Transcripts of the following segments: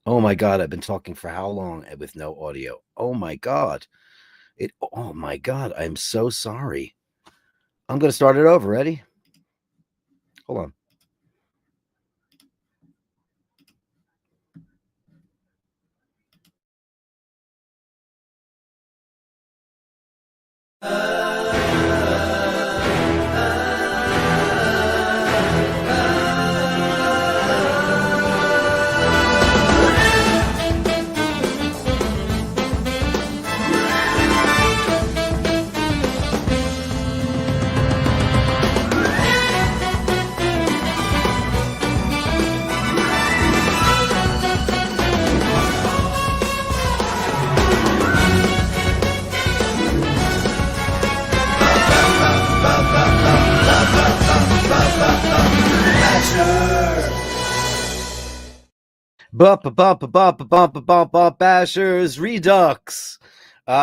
Oh my God, I've been talking for how long with no audio? Oh my God. Oh my God, I'm so sorry. I'm going to start it over. Ready? Hold on. Bashers Redux.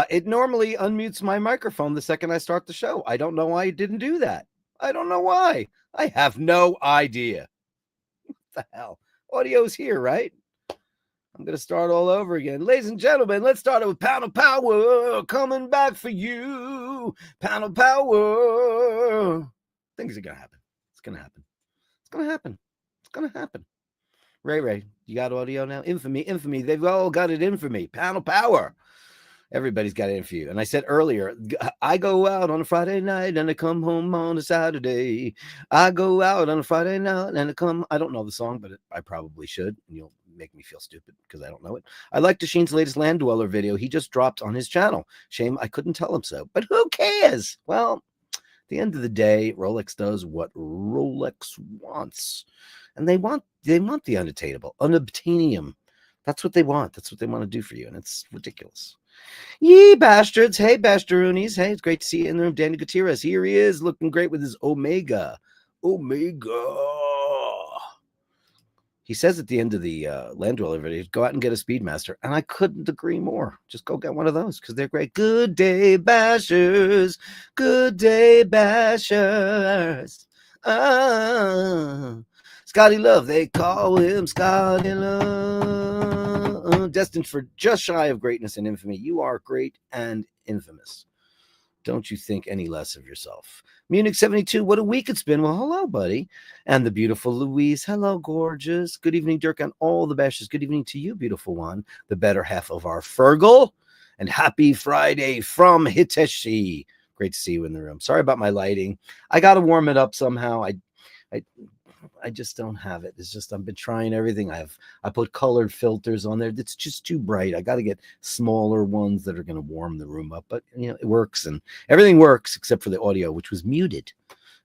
It normally unmutes my microphone the second I start the show. I don't know why it didn't do that. I don't know why. I have no idea. What the hell? Audio's here, right? I'm going to start all over again. Ladies and gentlemen, let's start it with Pound of Power coming back for you. Pound of Power. Things are going to happen. It's going to happen. It's going to happen. It's going to happen. Ray, you got audio now? Infamy. They've all got it in for me. Pound of Power. Everybody's got it in for you. And I said earlier, I go out on a Friday night and I come home on a Saturday. I go out on a Friday night and I don't know the song, but I probably should. And you'll make me feel stupid because I don't know it. I like Sheen's latest Land Dweller video. He just dropped on his channel. Shame I couldn't tell him so. But who cares? Well, at the end of the day, Rolex does what Rolex wants. And they want the unobtainium. That's what they want. That's what they want to do for you. And it's ridiculous. Yee, bastards. Hey, Bashtaroonies. Hey, it's great to see you in the room. Danny Gutierrez. Here he is, looking great with his Omega. He says at the end of the Land Dweller video, go out and get a Speedmaster. And I couldn't agree more. Just go get one of those because they're great. Good day, Bashers. Good day, Bashers. Scotty Love, they call him Scotty Love. Destined for just shy of greatness and infamy. You are great and infamous. Don't you think any less of yourself. Munich 72, what a week it's been. Well, hello, buddy. And the beautiful Louise. Hello, gorgeous. Good evening, Dirk, and all the Bashers. Good evening to you, beautiful one, the better half of our Fergal. And happy Friday from Hiteshi. Great to see you in the room. Sorry about my lighting. I got to warm it up somehow. I just don't have it. It's just I've been trying everything. I put colored filters on there. It's just too bright. I got to get smaller ones that are going to warm the room up. But it works, and everything works except for the audio, which was muted.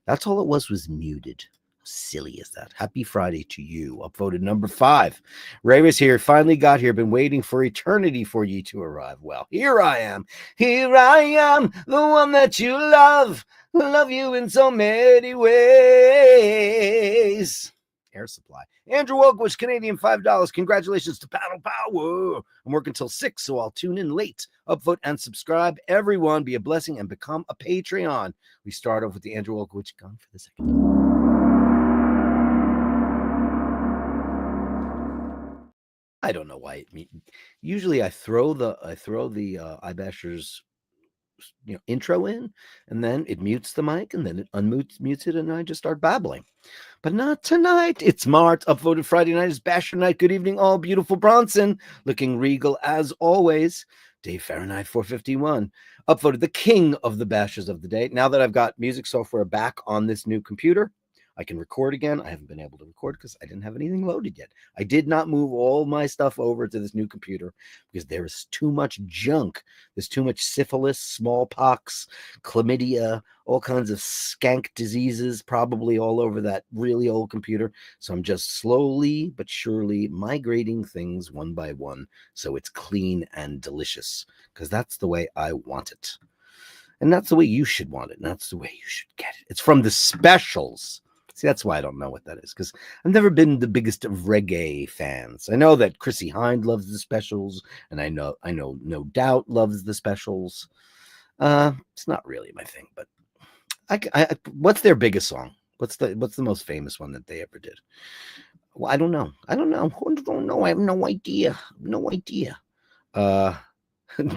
That's all it was muted. How silly is that? Happy Friday to you. Upvoted number 5. Ray was here. Finally got here. Been waiting for eternity for you to arrive. Well, here I am. Here I am, the one that you love. Love you in so many ways. Air Supply. Andrew Wolkowicz, Canadian $5. Congratulations to Paddle Power. I'm working till 6, so I'll tune in late. Upvote and subscribe. Everyone, be a blessing and become a Patreon. We start off with the Andrew Wolkowicz. Gone for the second. I don't know why. Usually I throw the iBashers intro in, and then it mutes the mic, and then it unmutes it, and I just start babbling. But not tonight. It's Mart. Upvoted Friday night is Basher night. Good evening, all beautiful Bronson. Looking regal as always. Dave Fahrenheit 451. Upvoted the king of the Bashers of the day. Now that I've got music software back on this new computer, I can record again. I haven't been able to record because I didn't have anything loaded yet. I did not move all my stuff over to this new computer because there is too much junk. There's too much syphilis, smallpox, chlamydia, all kinds of skank diseases probably all over that really old computer. So I'm just slowly but surely migrating things one by one so it's clean and delicious because that's the way I want it. And that's the way you should want it. And that's the way you should get it. It's from the specials. See, that's why I don't know what that is, because I've never been the biggest of reggae fans. I know that Chrissy Hind loves the specials, and I know No Doubt loves the specials. It's not really my thing, but what's their biggest song? What's the most famous one that they ever did? Well, I don't know. I don't know. I don't know. I have no idea. No idea. Uh,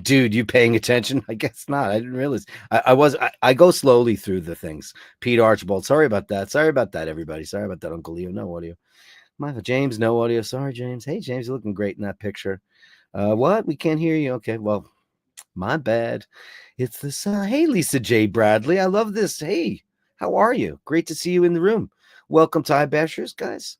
Dude, you paying attention? I guess not. I didn't realize. I go slowly through the things. Pete Archibald. Sorry about that. Sorry about that, everybody. Sorry about that, Uncle Leo. No audio. Michael James, no audio. Sorry, James. Hey, James, you're looking great in that picture. What? We can't hear you. Okay, well, my bad. It's the sun. Hey, Lisa J. Bradley. I love this. Hey, how are you? Great to see you in the room. Welcome to iBashers, guys.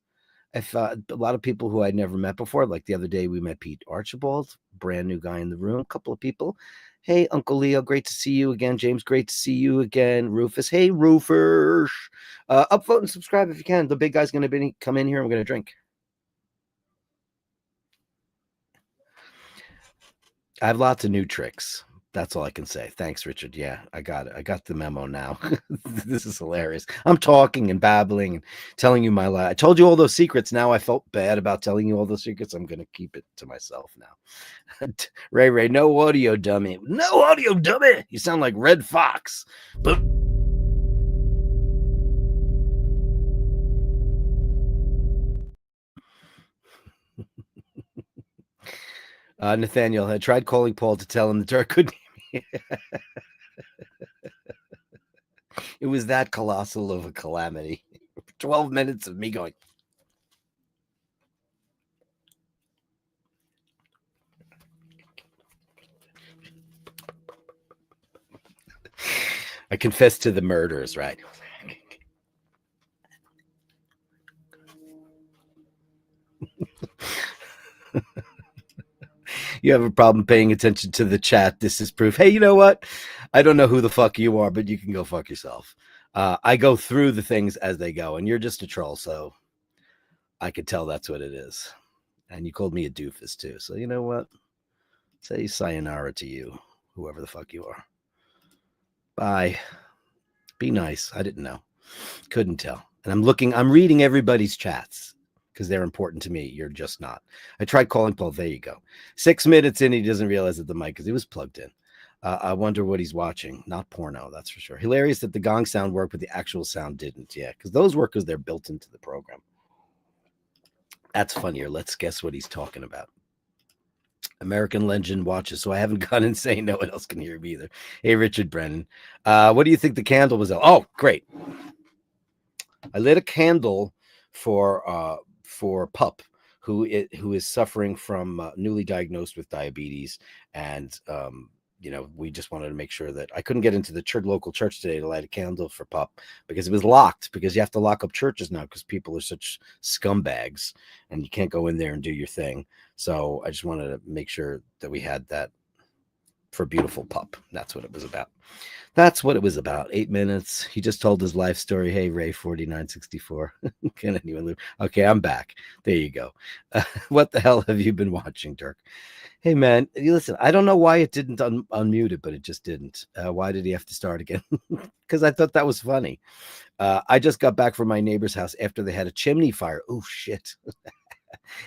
If a lot of people who I'd never met before, like the other day, we met Pete Archibald, brand new guy in the room, a couple of people. Hey, Uncle Leo, great to see you again. James, great to see you again. Rufus, hey, Rufus. Upvote and subscribe if you can. The big guy's going to come in here and we're going to drink. I have lots of new tricks. That's all I can say. Thanks, Richard. Yeah, I got it. I got the memo now. This is hilarious. I'm talking and babbling and telling you my life. I told you all those secrets. Now I felt bad about telling you all those secrets. I'm going to keep it to myself now. Ray, no audio, dummy. No audio, dummy. You sound like Red Fox. But Nathaniel had tried calling Paul to tell him the Dirk couldn't. It was that colossal of a calamity. 12 minutes of me going. I confess to the murders, right? You have a problem paying attention to the chat. This is proof. Hey, you know what? I don't know who the fuck you are, but you can go fuck yourself. I go through the things as they go, and you're just a troll, so I could tell that's what it is. And you called me a doofus too. So you know what? Say sayonara to you, whoever the fuck you are. Bye. Be nice. I didn't know. Couldn't tell. And I'm reading everybody's chats because they're important to me. You're just not. I tried calling Paul. There you go. 6 minutes in, he doesn't realize that the mic because he was plugged in. I wonder what he's watching. Not porno, that's for sure. Hilarious that the gong sound worked, but the actual sound didn't. Yeah, because those work because they're built into the program. That's funnier. Let's guess what he's talking about. American Legend watches, so I haven't gone insane. No one else can hear me either. Hey, Richard Brennan. What do you think the candle was? Oh, great. I lit a candle for Pup, who is suffering from newly diagnosed with diabetes, and we just wanted to make sure that I couldn't get into the local church today to light a candle for Pup because it was locked, because you have to lock up churches now because people are such scumbags and you can't go in there and do your thing. So I just wanted to make sure that we had that for beautiful Pup. That's what it was about. That's what it was about. 8 minutes. He just told his life story. Hey, Ray 4964. Can anyone live? Okay, I'm back. There you go. What the hell have you been watching, Dirk? Hey, man, listen, I don't know why it didn't unmute it, but it just didn't. Why did he have to start again? Because I thought that was funny. I just got back from my neighbor's house after they had a chimney fire. Oh, shit.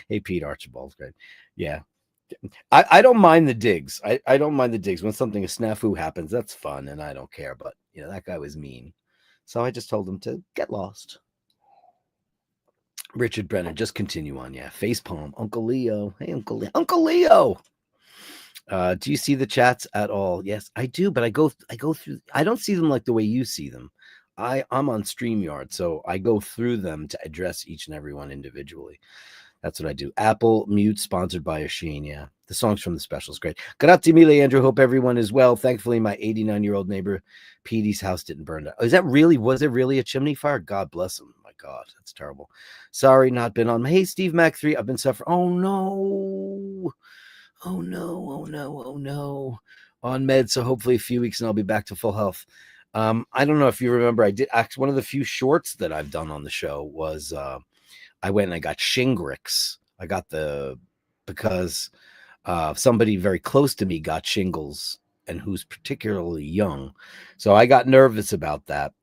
Hey, Pete Archibald. Great. Yeah. I don't mind the digs. I don't mind the digs. When something, a snafu happens, that's fun, and I don't care. But, that guy was mean. So I just told him to get lost. Richard Brennan, just continue on. Yeah. Facepalm. Uncle Leo. Hey, Uncle Leo. Uncle Leo. Do you see the chats at all? Yes, I do, but I go through. I don't see them like the way you see them. I'm on StreamYard, so I go through them to address each and every one individually. That's what I do. Apple Mute, sponsored by Aviation. Yeah, the songs from the special is great. Grazie mille, Andrew. Hope everyone is well. Thankfully, my 89-year-old neighbor Petey's house didn't burn down. Was it really a chimney fire? God bless him. My God, that's terrible. Sorry, not been on. Hey, Steve Mac 3. I've been suffering. Oh no. Oh no. Oh no. Oh no. On meds, so hopefully a few weeks and I'll be back to full health. I don't know if you remember, I did actually one of the few shorts that I've done on the show was I went and I got Shingrix. I got because somebody very close to me got shingles and who's particularly young. So I got nervous about that.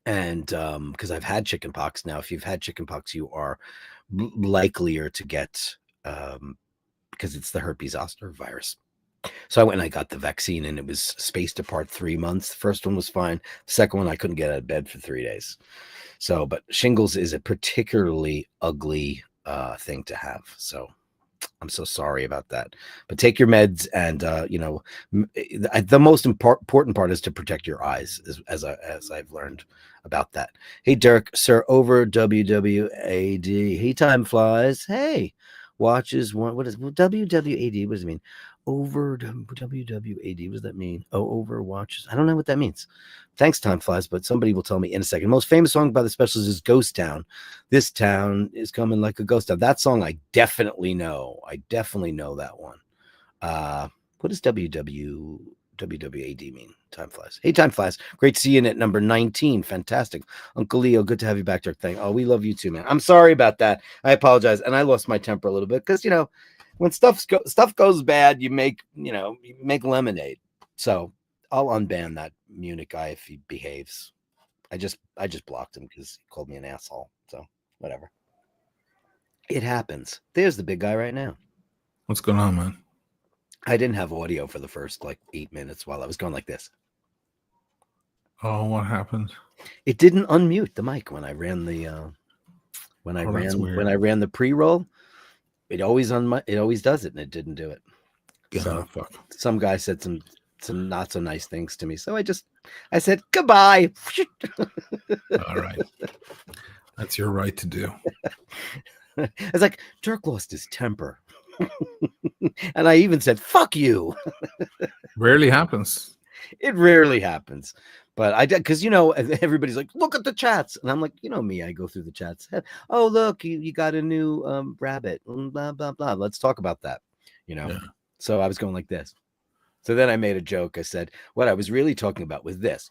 And because I've had chickenpox now, if you've had chickenpox, you are likelier to get because it's the herpes zoster virus. So I went and I got the vaccine, and it was spaced apart 3 months. The first one was fine. The second one, I couldn't get out of bed for 3 days. So, but shingles is a particularly ugly thing to have. So I'm so sorry about that. But take your meds, and the most important part is to protect your eyes, as I've learned about that. Hey, Dirk, sir, over WWAD. Hey, time flies. Hey, watches one. What is WWAD? What does it mean? Over WWAD. What does that mean? Oh, over watches. I don't know what that means. Thanks, time flies, but somebody will tell me in a second. Most famous song by the Specials is Ghost Town. This town is coming like a ghost town. That song I definitely know. I definitely know that one. What does WWAD mean? Time flies. Hey, time flies. Great seeing at number 19. Fantastic. Uncle Leo, good to have you back, Dirk. Oh, we love you too, man. I'm sorry about that. I apologize. And I lost my temper a little bit because, when stuff goes bad, you make lemonade. So I'll unban that Munich guy if he behaves. I just blocked him because he called me an asshole. So whatever. It happens. There's the big guy right now. What's going on, man? I didn't have audio for the first 8 minutes while I was going like this. Oh, what happened? It didn't unmute the mic when I ran the when I ran the pre-roll. It always does it, and it didn't do it. So fuck. Some guy said some not so nice things to me. So I said goodbye. All right. That's your right to do. I was like, Dirk lost his temper. And I even said, fuck you. Rarely happens. It rarely happens. But I did, because, everybody's like, look at the chats. And I'm like, me, I go through the chats. Oh, look, you got a new rabbit. Blah, blah, blah. Let's talk about that. Yeah. So I was going like this. So then I made a joke. I said, what I was really talking about was this.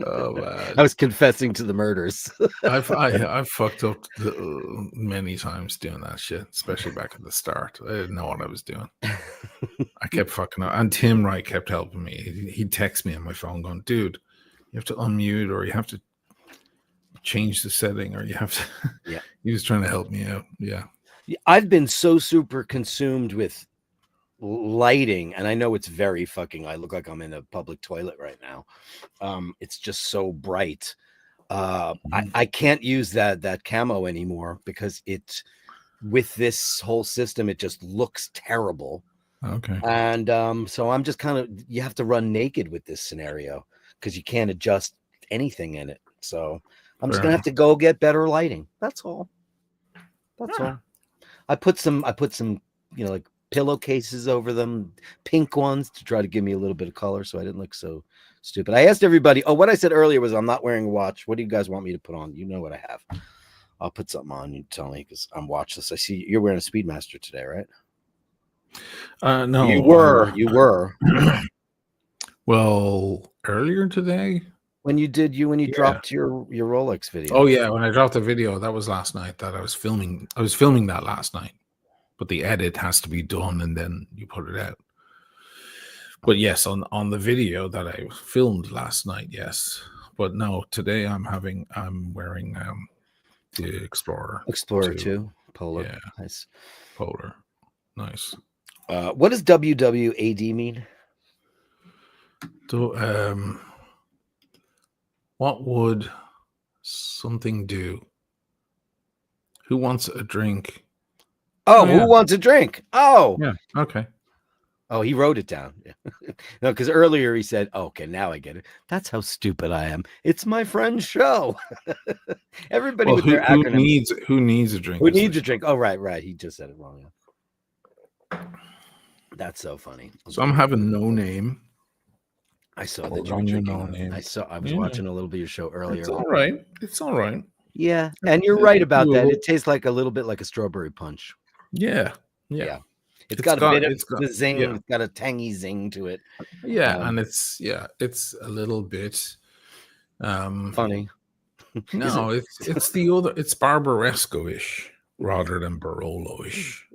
Oh, man. I was confessing to the murders. I've fucked up many times doing that shit, especially back at the start. I didn't know what I was doing. I kept fucking up. And Tim Wright kept helping me. He'd text me on my phone going, dude, you have to unmute, or you have to change the setting, or you have to. Yeah. He was trying to help me out. Yeah. I've been so super consumed with lighting, and I know it's very fucking, I look like I'm in a public toilet right now. It's just so bright. I can't use that camo anymore because with this whole system, it just looks terrible. Okay. And so I'm just you have to run naked with this scenario because you can't adjust anything in it. So I'm just gonna have to go get better lighting. That's all. That's all. I put some like pillowcases over them, pink ones, to try to give me a little bit of color so I didn't look so stupid. I asked everybody, what I said earlier was I'm not wearing a watch. What do you guys want me to put on? You know what I have. I'll put something on. You tell me because I'm watchless. I see you're wearing a Speedmaster today, right? No. You were. Well, earlier today. When you dropped your Rolex video. Oh yeah, when I dropped the video, that was last night that I was filming. I was filming that last night. But the edit has to be done and then you put it out. But yes, on the video that I filmed last night, yes. But no, today I'm wearing the Explorer 2 Polar. Yeah. Nice. Polar. Nice. What does WWAD mean? So what would something do? Who wants a drink? Oh, who wants a drink? Oh, yeah. Okay. Oh, he wrote it down. No, because earlier he said, okay, now I get it. That's how stupid I am. It's my friend's show. Everybody with their acronyms. Who needs a drink? Who needs a drink? Oh, right. He just said it wrong. Yeah. That's so funny. So I'm having No Name. I saw that you were drinking. I was watching a little bit of your show earlier. It's all right. Yeah, and you're right about that. It tastes like a little bit like a strawberry punch. Yeah. It's got a bit of the zing. Yeah. It's got a tangy zing to it. Yeah, and it's a little bit funny. No, it's the other. It's Barbaresco-ish rather than Barolo-ish.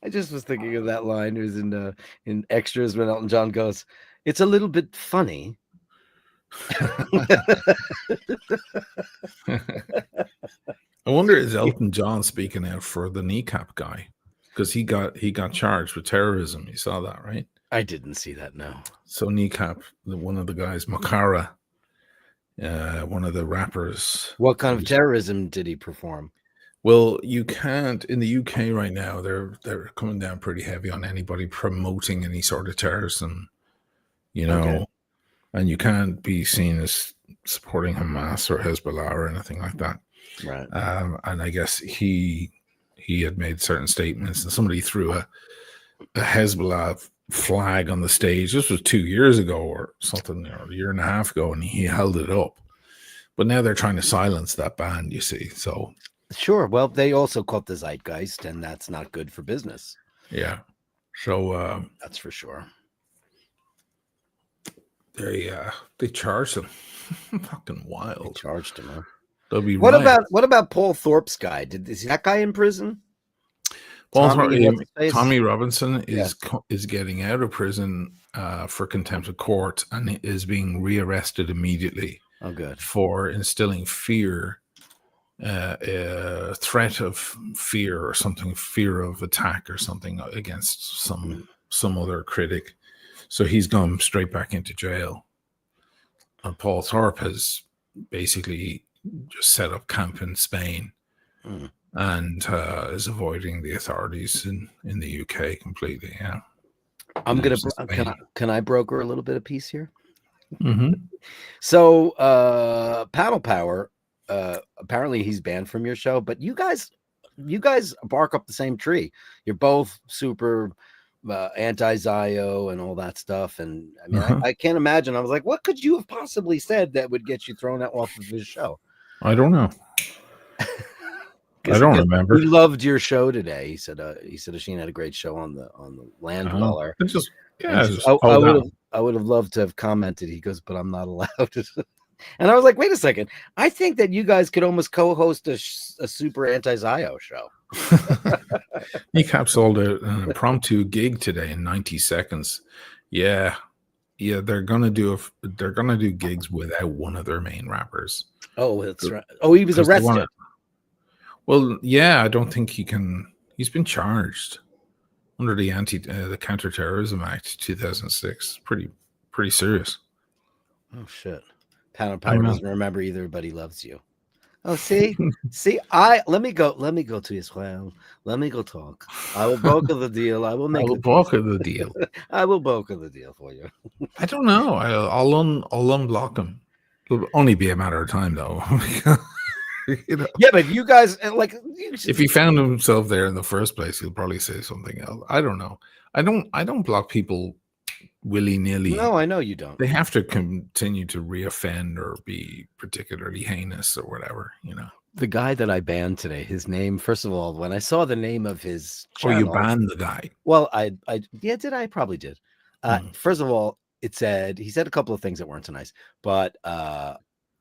I just was thinking of that line. It was in Extras when Elton John goes, "It's a little bit funny, I wonder is Elton John speaking out for the kneecap guy because he got charged with terrorism. You saw that, right? I didn't see that. No. So kneecap, one of the guys, Makara, one of the rappers. What kind of terrorism did he perform? Well, you can't in the UK right now. They're coming down pretty heavy on anybody promoting any sort of terrorism, you know, Okay. and you can't be seen as supporting Hamas or Hezbollah or anything like that. Right. And I guess he had made certain statements, and somebody threw a Hezbollah flag on the stage. This was 2 years ago or something, or a year and a half ago, and he held it up. But now they're trying to silence that band, you see. So sure. Well, they also caught the zeitgeist, and that's not good for business. yeah. So that's for sure. They charged him. Fucking wild. They charged him, huh? What about Paul Thorpe's guy? Is that guy in prison? Tommy Robinson is getting out of prison for contempt of court and is being rearrested immediately. Oh, good. For instilling fear, a threat of fear or something, fear of attack or something against some other critic. So he's gone straight back into jail. And Paul Thorpe has basically just set up camp in Spain and is avoiding the authorities in the UK completely. Yeah. I'm going to, can I broker a little bit of peace here? Mm-hmm. So Paddle Power, apparently he's banned from your show, but you guys bark up the same tree. You're both super anti-Zio and all that stuff. And I mean, I can't imagine. I was like, what could you have possibly said that would get you thrown out off of his show? I don't know. I don't remember. He loved your show today. He said Asheen had a great show on the Land Dweller. I would have loved to have commented. He goes, but I'm not allowed. And I was like, wait a second. I think that you guys could almost co-host a super anti-Zio show. Kneecap sold an impromptu gig today in 90 seconds. Yeah, they're gonna do gigs without one of their main rappers. Oh, that's right. Oh, he was arrested. Well, yeah, I don't think he can. He's been charged under the Counterterrorism Act 2006. Pretty serious. Oh shit! Power doesn't remember either, but he loves you. Oh, see, let me go to Israel. Let me go talk. I will broker the deal. I will broker the deal. I will broker the deal for you. I don't know. I'll unblock him. It'll only be a matter of time, though. You know? Yeah, but you guys if he found himself there in the first place, he'll probably say something else. I don't know. I don't block people willy-nilly. No, I know you don't. They have to continue to reoffend or be particularly heinous or whatever, you know. The guy that I banned today, his name, first of all, when I saw the name of his channel, you banned the guy. Well, I probably did. First of all, he said a couple of things that weren't so nice, but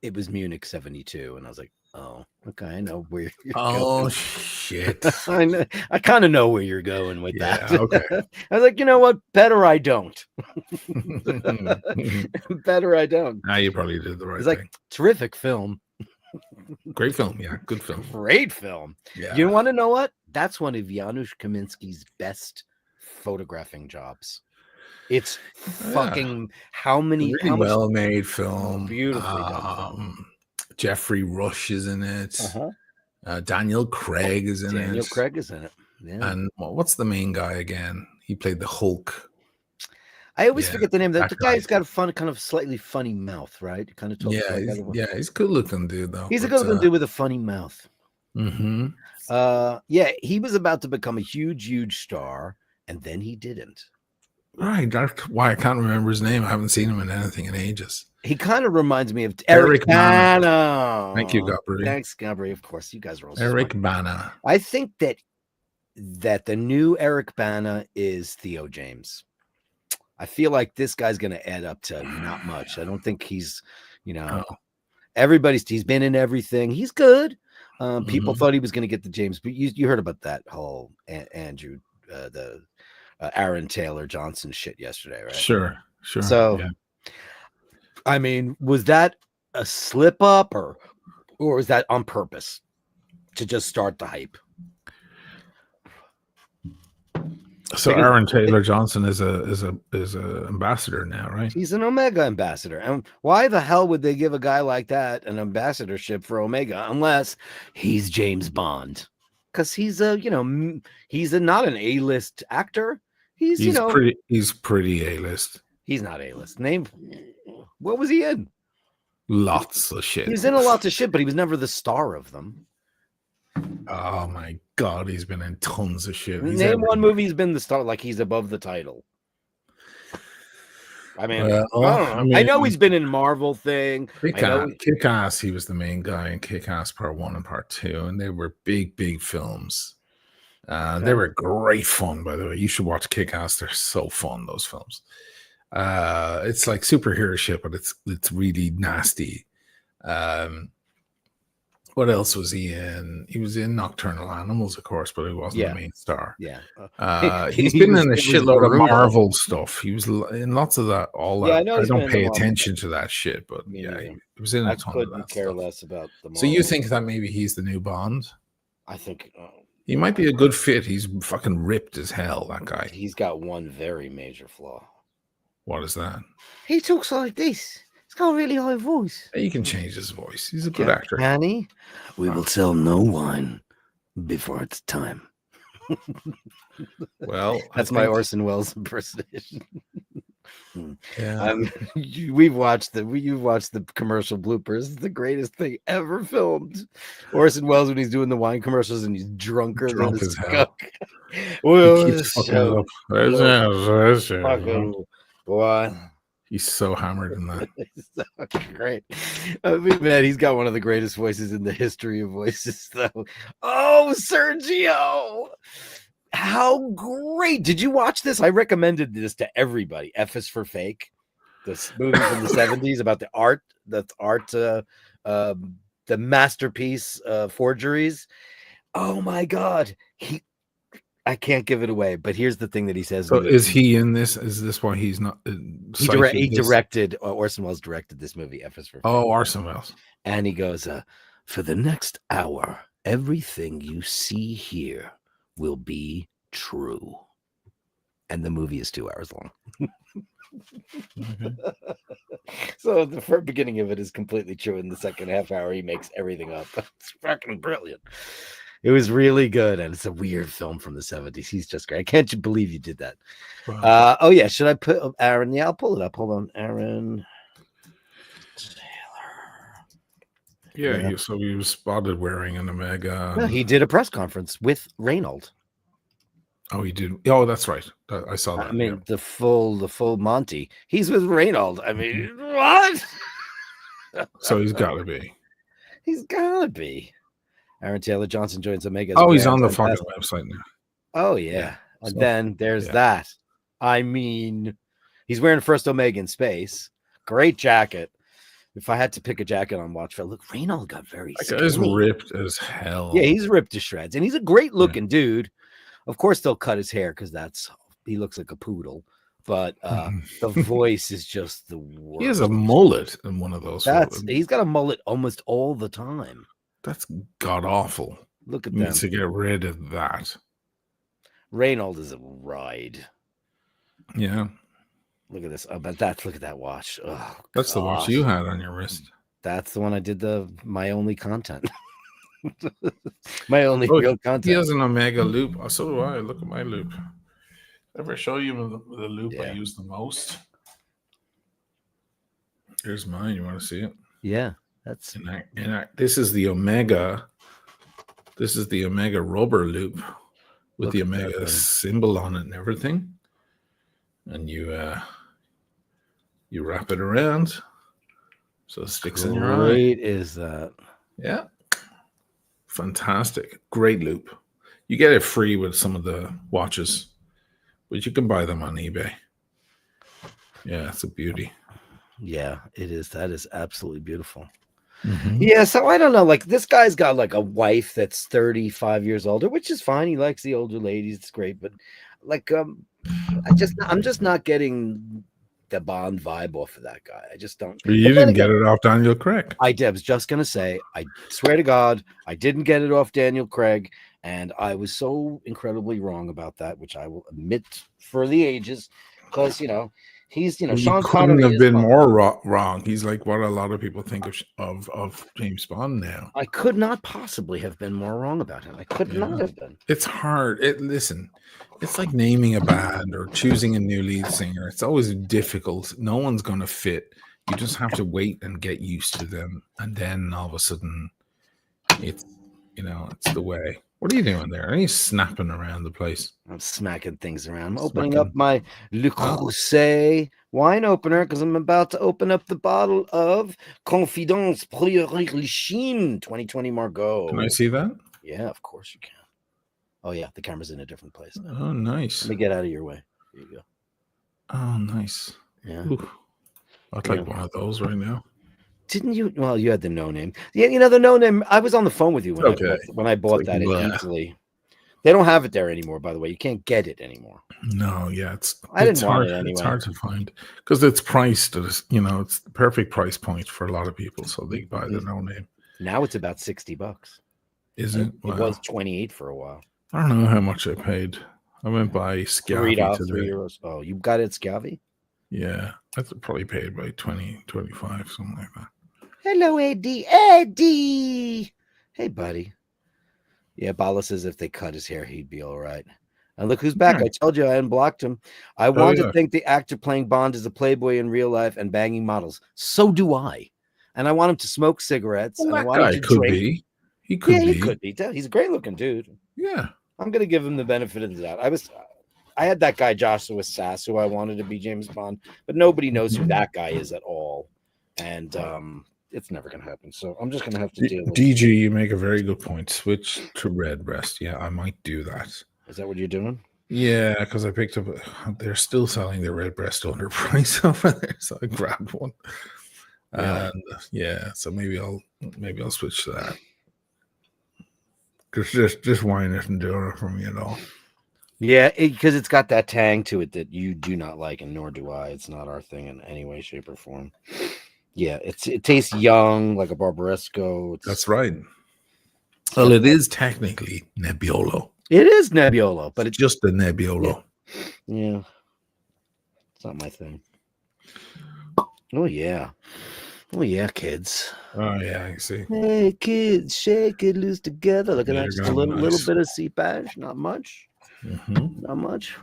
it was Munich 72, and I was like, oh, okay, I know where you're going. Shit. I kind of know where you're going with that. Okay. I was like, you know what? Better I don't. Better I don't. Now you probably did the right thing. It's like, terrific film. Great film. Yeah, good film. Great film. Yeah. You want to know what? That's one of Janusz Kaminski's best photographing jobs. It's fucking how many well-made film. Beautifully done. Jeffrey Rush is in it. Daniel Craig is in it. Daniel Craig is in it. Yeah. And what's the main guy again? He played the Hulk. I always forget the name. The guy's got a kind of slightly funny mouth, right? Kind of talks he's a good looking dude though. He's a good looking dude with a funny mouth. Mm-hmm. He was about to become a huge star, and then he didn't. Right, that's why I can't remember his name. I haven't seen him in anything in ages. He kind of reminds me of Eric Bana. Thank you, Gabri. Thanks, Gabri. Of course, you guys are all Eric Bana. I think that the new Eric Bana is Theo James. I feel like this guy's going to add up to not much. I don't think he's, he's been in everything. He's good. People thought he was going to get the James, but you heard about that whole Andrew, the Aaron Taylor Johnson shit yesterday, right? Sure. So I mean, was that a slip up or was that on purpose to just start the hype? So Because Aaron Taylor Johnson is a ambassador now, right? he's an Omega ambassador. And why the hell would they give a guy like that an ambassadorship for Omega unless he's James Bond? Because he's he's not an A-list actor. He's He's pretty A-list. he's not A-list. Name, what was he in? Lots of shit. He was in a lot of shit, but he was never the star of them. Oh my god, he's been in tons of shit. Name one movie he's been the star, like he's above the title. I mean, I know he's been in Marvel thing. Kick-Ass, he was the main guy in Kick-Ass Part 1 and Part 2, and they were big films. They were great fun, by the way. You should watch Kick-Ass. They're so fun, those films. It's like superhero shit, but it's really nasty. What else was he in? He was in Nocturnal Animals, of course, but he wasn't the main star. Yeah. He's been in a shitload of Marvel stuff. He was in lots of that. All that. Yeah, I know. I don't pay attention to that shit, but he was in a ton of that. I couldn't care less about the Marvel. So you think that maybe he's the new Bond? I think he might be a good fit. He's fucking ripped as hell, that guy. He's got one very major flaw. What is that? He talks like this. He's got a really high voice. He can change his voice. He's a good actor. Can he? We will sell no wine before it's time. Well, that's my Orson Welles impersonation. Yeah, you've watched the commercial bloopers. It's the greatest thing ever filmed. Orson Welles when he's doing the wine commercials and he's drunker than a skunk. Well, he keeps fucking up. Boy. He's so hammered in that. So great. I mean, man, he's got one of the greatest voices in the history of voices, though. Oh, Sergio. How great. Did you watch this? I recommended this to everybody. F is for Fake. This movie from the 70s about the masterpiece forgeries. Oh my God. I can't give it away, but here's the thing that he says. So is he in this? Is this why he's not? He directed, Orson Welles directed this movie, F is for Fake. Oh, Orson Welles. And he goes, for the next hour, everything you see here will be true. And the movie is 2 hours long. Okay. So the first beginning of it is completely true. In the second half hour, he makes everything up. It's fucking brilliant. It was really good, and it's a weird film from the 70s. He's just great. I can't believe you did that. Wow. Oh, yeah. Should I put Aaron? Yeah, I'll pull it up. Hold on. Aaron Taylor. Yeah, so he was spotted wearing an Omega. No, he did a press conference with Reynold. Oh, he did. Oh, that's right. I saw that. I mean, the full Monty. He's with Reynold. I mean, what? So he's got to be. He's got to be. Aaron Taylor Johnson joins Omega. Oh, he's on the fucking website now. Oh, yeah. And then there's that. I mean, he's wearing first Omega in space. Great jacket. If I had to pick a jacket on watch for, look, Reynold got very skinny. That guy's ripped as hell. Yeah, he's ripped to shreds. And he's a great looking dude. Of course, they'll cut his hair because he looks like a poodle. But the voice is just the worst. He has a mullet in one of those. He's got a mullet almost all the time. That's god awful. Look at that. Needs to get rid of that. Reynold is a ride. Yeah. Look at this. Look at that watch. Oh, that's the watch you had on your wrist. That's the one I did my only content. My only real content. He has an Omega loop. Oh, so do I. Look at my loop. Ever show you the loop I use the most? Here's mine. You want to see it? Yeah. That's this is the Omega. This is the Omega rubber loop with the Omega symbol on it and everything. And you wrap it around so it sticks in your eye. Great is that? Yeah. Fantastic. Great loop. You get it free with some of the watches, but you can buy them on eBay. Yeah, it's a beauty. Yeah, it is. That is absolutely beautiful. Mm-hmm. Yeah, so I don't know. Like this guy's got like a wife that's 35 years older, which is fine. He likes the older ladies. It's great, but like I'm just not getting the Bond vibe off of that guy. I just don't. But you But then didn't get again, it off Daniel Craig. I was just gonna say, I swear to God, I didn't get it off Daniel Craig, and I was so incredibly wrong about that, which I will admit for the ages, because he's Well, you Sean couldn't Connery have is been fun. more wrong. He's like what a lot of people think of James Bond now. I could not possibly have been more wrong about him. I could not have been. It's hard. Listen, it's like naming a band or choosing a new lead singer. It's always difficult. No one's going to fit. You just have to wait and get used to them, and then all of a sudden, it's it's the way. What are you doing there? Are you snapping around the place? I'm smacking things around. I'm opening up my Le Creuset wine opener because I'm about to open up the bottle of Confidence Prioritissime 2020 Margot. Can I see that? Yeah, of course you can. Oh, yeah, the camera's in a different place now. Oh, nice. Let me get out of your way. Here you go. Oh, nice. Yeah. Ooh, I'd like one of those right now. Didn't you? Well, you had the no name. Yeah, the no name. I was on the phone with you when I bought that in Italy. They don't have it there anymore, by the way. You can't get it anymore. No, yeah, I didn't want it anyway. It's hard to find because it's priced as it's the perfect price point for a lot of people, so they buy the no name. Now it's about $60. Is it? It was 28 for a while. I don't know how much I paid. I went by Schiavi today. €3. Oh, you got it, Schiavi? Yeah, I probably paid by 20, 25, something like that. Hello, Eddie. Eddie. Hey, buddy. Yeah, Bala says if they cut his hair, he'd be all right. And look who's back. I told you I unblocked him. I want to think the actor playing Bond is a playboy in real life and banging models. So do I. And I want him to smoke cigarettes. Well, and I that want guy him to could drink. Be. He could be. He could be. He's a great looking dude. Yeah. I'm going to give him the benefit of the doubt. I had that guy Joshua Sass who I wanted to be James Bond, but nobody knows who that guy is at all. And it's never going to happen. So I'm just going to have to deal with it. DG, you make a very good point. Switch to Redbreast. Yeah, I might do that. Is that what you're doing? Yeah, because I picked up. They're still selling the Redbreast under price over there, so I grabbed one. And so maybe I'll switch to that. Because just wine isn't doing it for me at all. Yeah, because it's got that tang to it that you do not like, and nor do I. It's not our thing in any way, shape, or form. Yeah, it tastes young, like a Barbaresco. That's right. Well, it is technically Nebbiolo. It is Nebbiolo, but it's just a Nebbiolo. Yeah. It's not my thing. Oh, yeah. Oh, yeah, kids. Oh, yeah, I see. Hey, kids, shake it loose together. Look at that. Just a little bit of seepage. Not much. Mm-hmm. Not much.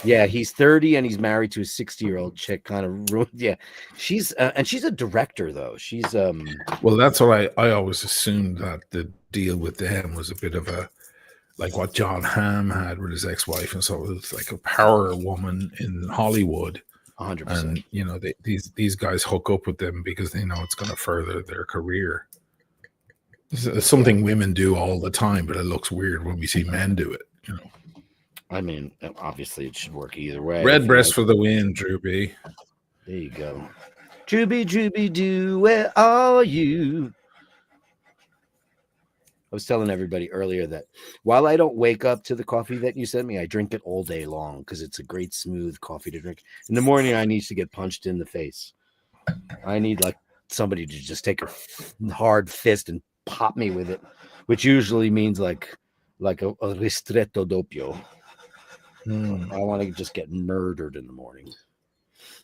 Yeah, he's 30 and he's married to a 60-year-old chick. Kind of ruined. Yeah, she's and she's a director though. She's Well, that's what I always assumed that the deal with them was a bit of a like what John Hamm had with his ex-wife, and so it was like a power woman in Hollywood. 100%. And these guys hook up with them because they know it's going to further their career. It's something women do all the time, but it looks weird when we see men do it. I mean, obviously it should work either way. Redbreast for the win, Drew B. There you go. Drooby doo, where are you? I was telling everybody earlier that while I don't wake up to the coffee that you sent me, I drink it all day long because it's a great smooth coffee to drink. In the morning, I need to get punched in the face. I need like somebody to just take a hard fist and pop me with it, which usually means like a ristretto doppio. I want to just get murdered in the morning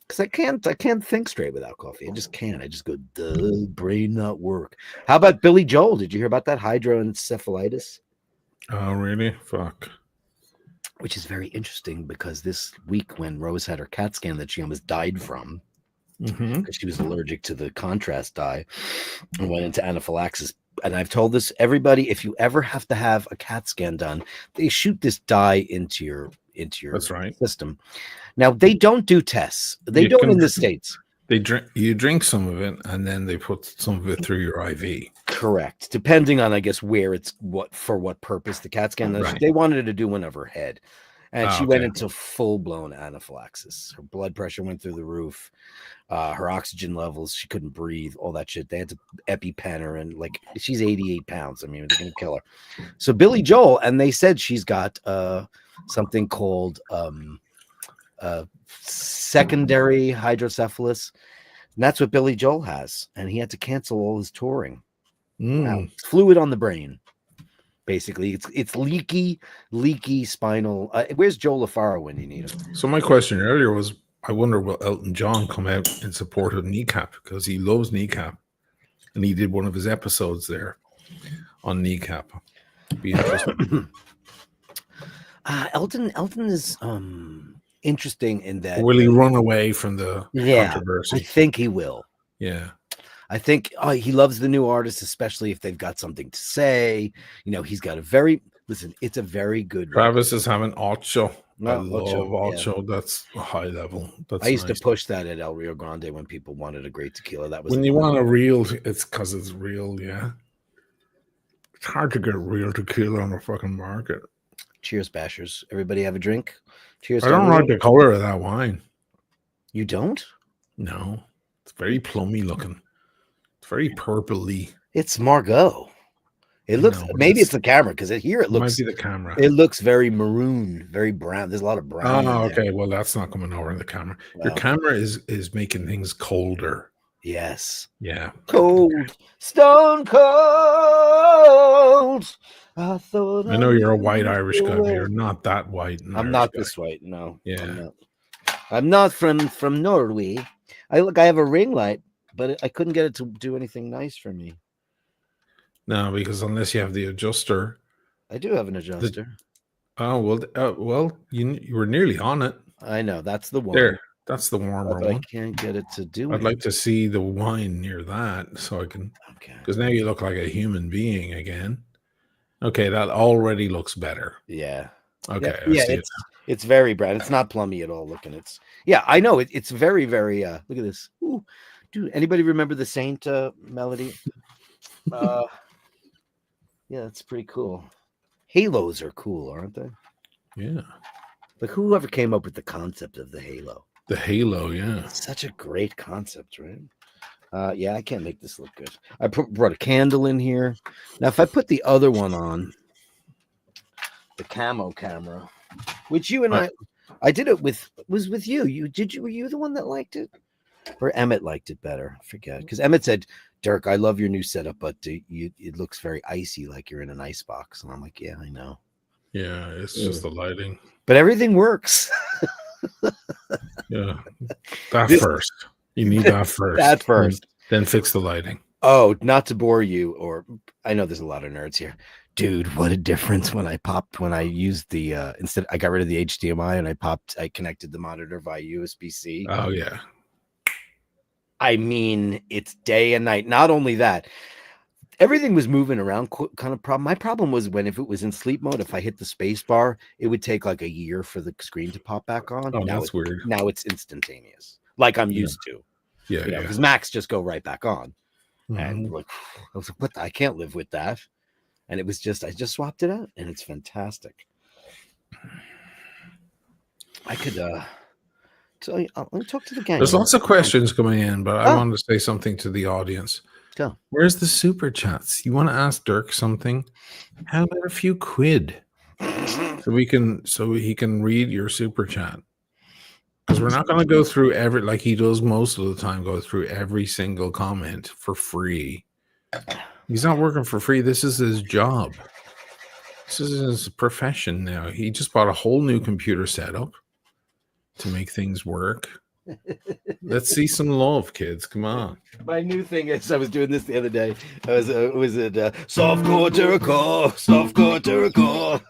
because I can't think straight without coffee. I just can't. I just go, duh, brain not work. How about Billy Joel? Did you hear about that hydroencephalitis? Oh, really? Fuck. Which is very interesting because this week when Rose had her CAT scan that she almost died from because she was allergic to the contrast dye and went into anaphylaxis. And I've told this everybody, if you ever have to have a CAT scan done, they shoot this dye into your That's right. system. Now they don't do tests. They don't in the States. You drink some of it and then they put some of it through your IV. Correct. Depending on, I guess, where it's for what purpose the CAT scan. Right. They wanted to do one of her head. And she went into full-blown anaphylaxis. Her blood pressure went through the roof. Her oxygen levels, she couldn't breathe, all that shit. They had to EpiPen her, and like she's 88 pounds. I mean, they're going to kill her. So Billy Joel, and they said she's got something called secondary hydrocephalus. And that's what Billy Joel has. And he had to cancel all his touring. Wow. It's fluid on the brain. Basically, it's leaky spinal. Where's Joel Lafaro when you need him? So my question earlier was, I wonder will Elton John come out in support of Kneecap, because he loves Kneecap, and he did one of his episodes there on Kneecap. Be interesting. Elton is interesting in that. Or will he run away from the controversy? I think he will. Yeah. I think he loves the new artists, especially if they've got something to say. You know, he's got a very it's a very good. Travis is having Ocho. No, I love Ocho. Yeah. That's a high level. That's I used to push that at El Rio Grande when people wanted a great tequila. That was when you want a real. It's because it's real. Yeah. It's hard to get real tequila on the fucking market. Cheers, Bashers. Everybody have a drink. Cheers. I don't like the color of that wine. You don't? No. It's very plummy looking. It's very purpley. It's Margot. It looks maybe it's the camera, because here it looks might be the camera. It looks very maroon, very brown. There's a lot of brown. Oh, okay. Well, that's not coming over in the camera. Wow. Your camera is making things colder. Yes. Yeah. Cold. Stone cold. I know you're a white Irish guy, but you're not that white. I'm not this white. No. Yeah. I'm not from Norway. I have a ring light, but I couldn't get it to do anything nice for me. No, because unless you have the adjuster. I do have an adjuster. Well, you were nearly on it. I know. That's the one. There. That's the warmer one. I can't get it to do it. I'd like to see the wine near that so I can. Okay. Because now you look like a human being again. Okay, that already looks better. Yeah. Okay. Yeah, it's very brown. It's not plummy at all looking. I know it's very, very look at this. Ooh, dude, anybody remember the Saint melody? Yeah, it's pretty cool. Halos are cool, aren't they? Yeah. Like whoever came up with the concept of the halo. The halo, yeah. It's such a great concept, right? Yeah, I can't make this look good. I brought a candle in here. Now, if I put the other one on, the camo camera, which you and I did it with you. Were you the one that liked it? Or Emmett liked it better? I forget. Because Emmett said, Dirk, I love your new setup, but it looks very icy, like you're in an ice box. And I'm like, yeah, I know. Yeah, it's just the lighting. But everything works. Yeah. First. You need that first. That first. Then fix the lighting. Oh, not to bore you, or I know there's a lot of nerds here. Dude, what a difference when I used the instead I got rid of the HDMI and I connected the monitor via USB-C. Oh yeah. I mean, it's day and night. Not only that, everything was moving around kind of problem. My problem was if it was in sleep mode, if I hit the space bar, it would take like a year for the screen to pop back on. Oh, that's weird. Now it's instantaneous, like I'm used to. Yeah, yeah. Because Macs just go right back on. And like, I was like, what? I can't live with that. And it was I just swapped it out, and it's fantastic. I could tell you, let me talk to the gang. There's lots of questions coming in, but I wanted to say something to the audience. Go. Where's the super chats? You want to ask Dirk something? How about a few quid? So he can read your super chat. Because we're not going to go through like he does most of the time, go through every single comment for free. He's not working for free. This is his job. This is his profession now. He just bought a whole new computer setup to make things work. Let's see some love, kids. Come on. My new thing is I was doing this the other day. I was softcore to record, softcore to record.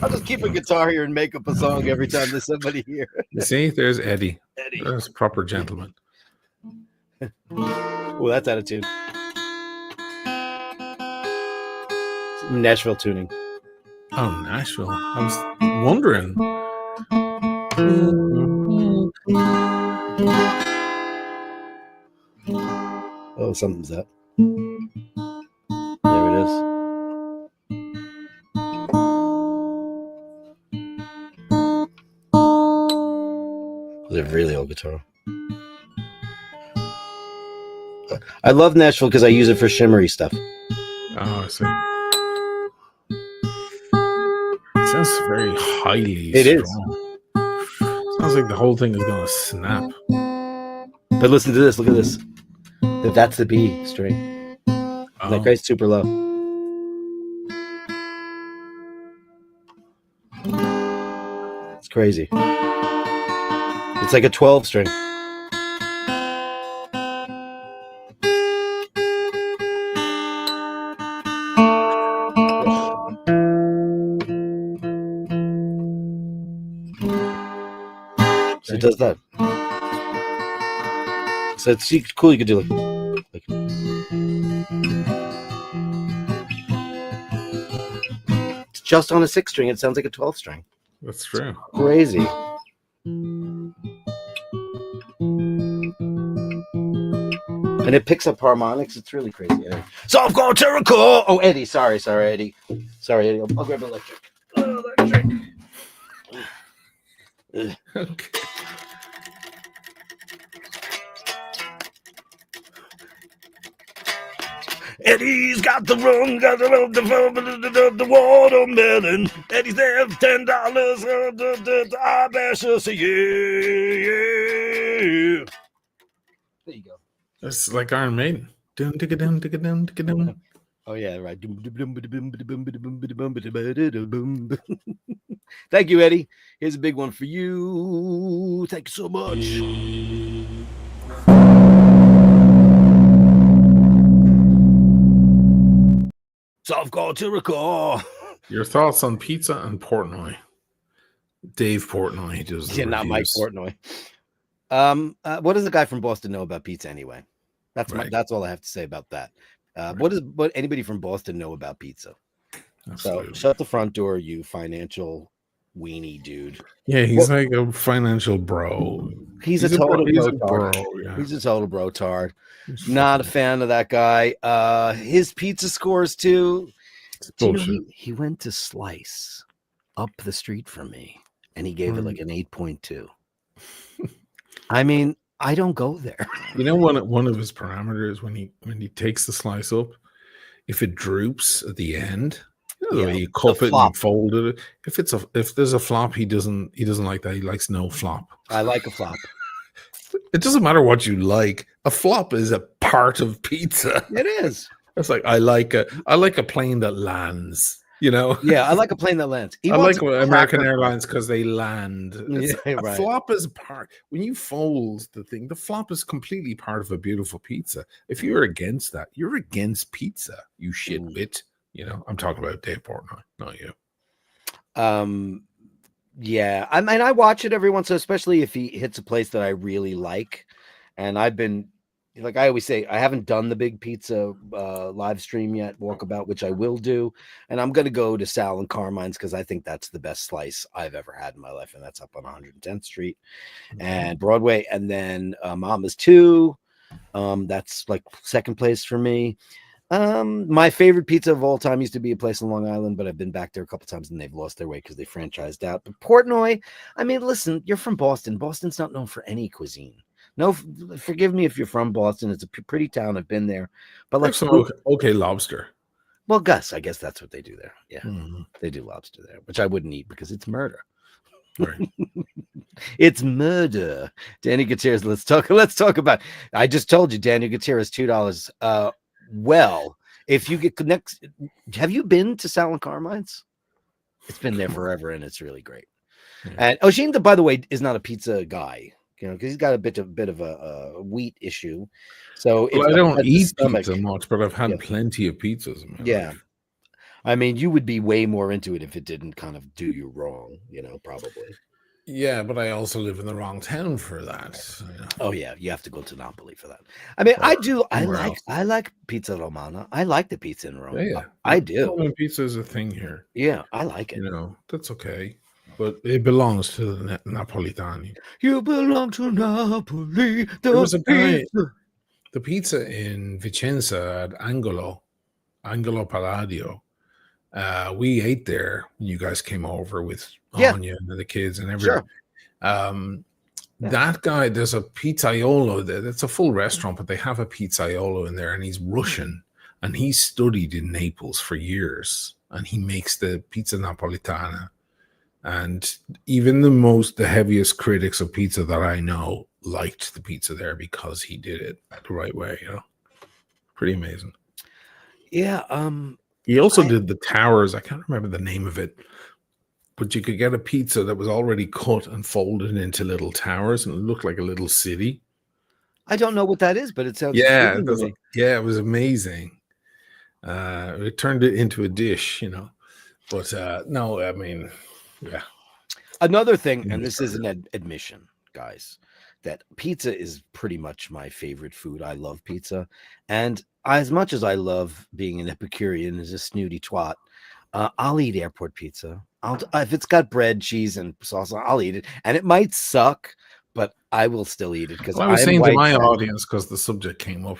I'll just keep a guitar here and make up a song every time there's somebody here. You see, there's Eddie. There's a proper gentleman. Well, that's attitude. Nashville tuning. Oh, Nashville. I was wondering. Oh, something's up. There it is. It's a really old guitar. I love Nashville because I use it for shimmery stuff. Oh, I see. It sounds very highly It strong. sounds like the whole thing is gonna snap. But listen to this. Look at this. That's the B string. Like right, super low. It's crazy. It's like a 12 string. So it does that. So it's cool. You could do like it's just on a 6 string. It sounds like a 12 string. That's true. Crazy. And it picks up harmonics. It's really crazy. So I'm going to record. Oh, Eddie. Sorry, Eddie. Eddie. I'll grab an electric. Okay. Eddie's got the rum, got the watermelon. Eddie's there for $10. The iBashers say yeah. There you go. It's like Iron Maiden. Dum, digga, dum, digga, dum, digga, dum. Oh yeah, right. Thank you, Eddie. Here's a big one for you. Thank you so much. So I've got to record. Your thoughts on pizza and Portnoy? Dave Portnoy does the not Mike reviews. Portnoy. What does the guy from Boston know about pizza anyway? That's all I have to say about that. What anybody from Boston know about pizza? Absolutely. So shut the front door, you financial weenie dude. Yeah, he's like a financial bro. He's a total bro. Yeah. He's a total bro tard. Not a fan of that guy. His pizza scores too. Bullshit. He went to Slice up the street from me, and he gave it like an 8.2. I mean, I don't go there. You know, one of his parameters when he takes the slice up, if it droops at the end, you cup it and you fold it. If there's a flop, he doesn't like that. He likes no flop. I like a flop. It doesn't matter what you like. A flop is a part of pizza. It is. It's like I like a plane that lands. You know? Yeah, I like a plane that lands. I like American Airlines because they land. Yeah, a flop is part. When you fold the thing, the flop is completely part of a beautiful pizza. If you're against that, you're against pizza. You shitbit. You know, I'm talking about Dave Portnoy, not you. Yeah, I mean, I watch it every once, especially if he hits a place that I really like. And I've been, like I always say, I haven't done the big pizza live stream yet, Walkabout, which I will do. And I'm going to go to Sal and Carmine's because I think that's the best slice I've ever had in my life. And that's up on 110th Street and Broadway. And then Mama's 2. That's like second place for me. My favorite pizza of all time used to be a place in Long Island, but I've been back there a couple times and they've lost their way because they franchised out. But Portnoy, I mean, listen, you're from Boston. Boston's not known for any cuisine. No, forgive me if you're from Boston. It's a pretty town. I've been there, but like some okay lobster. Well, Gus, I guess that's what they do there. Yeah, they do lobster there, which I wouldn't eat because it's murder. Right. It's murder. Danny Gutierrez. Let's talk about. I just told you, Danny Gutierrez, $2. Well, if you get next, have you been to Sal and Carmine's? It's been there forever, and it's really great. Yeah. And Oshinda, by the way, is not a pizza guy, you know, because he's got a bit of a wheat issue. So I don't eat pizza much, but I've had plenty of pizzas in my life. I mean, you would be way more into it if it didn't kind of do you wrong, you know, probably. Yeah, but I also live in the wrong town for that. You know. Oh yeah, you have to go to Napoli for that. I mean, I like pizza romana. I like the pizza in Rome. Yeah. I do. Roman pizza is a thing here. Yeah, I like it. You know, that's okay, but it belongs to the Napolitani. You belong to Napoli. There was a guy, the pizza in Vicenza at Angolo Palladio. We ate there when you guys came over with Anya and the kids and everything. Sure. That guy, there's a pizzaiolo there. That's a full restaurant, but they have a pizzaiolo in there, and he's Russian, and he studied in Naples for years, and he makes the pizza napolitana And even the heaviest critics of pizza that I know liked the pizza there because he did it the right way. Pretty amazing. Yeah. He also did the towers. I can't remember the name of it, but you could get a pizza that was already cut and folded into little towers, and it looked like a little city. I don't know what that is, but it sounds Yeah, intriguing to me. it was amazing. It turned it into a dish, But no, I mean, yeah. Another thing, and this is an admission, guys, that pizza is pretty much my favorite food. I love pizza. And as much as I love being an Epicurean as a snooty twat, I'll eat airport pizza. If it's got bread, cheese, and sauce, I'll eat it. And it might suck, but I will still eat it because I was I'm saying to white my trash. audience, because the subject came up,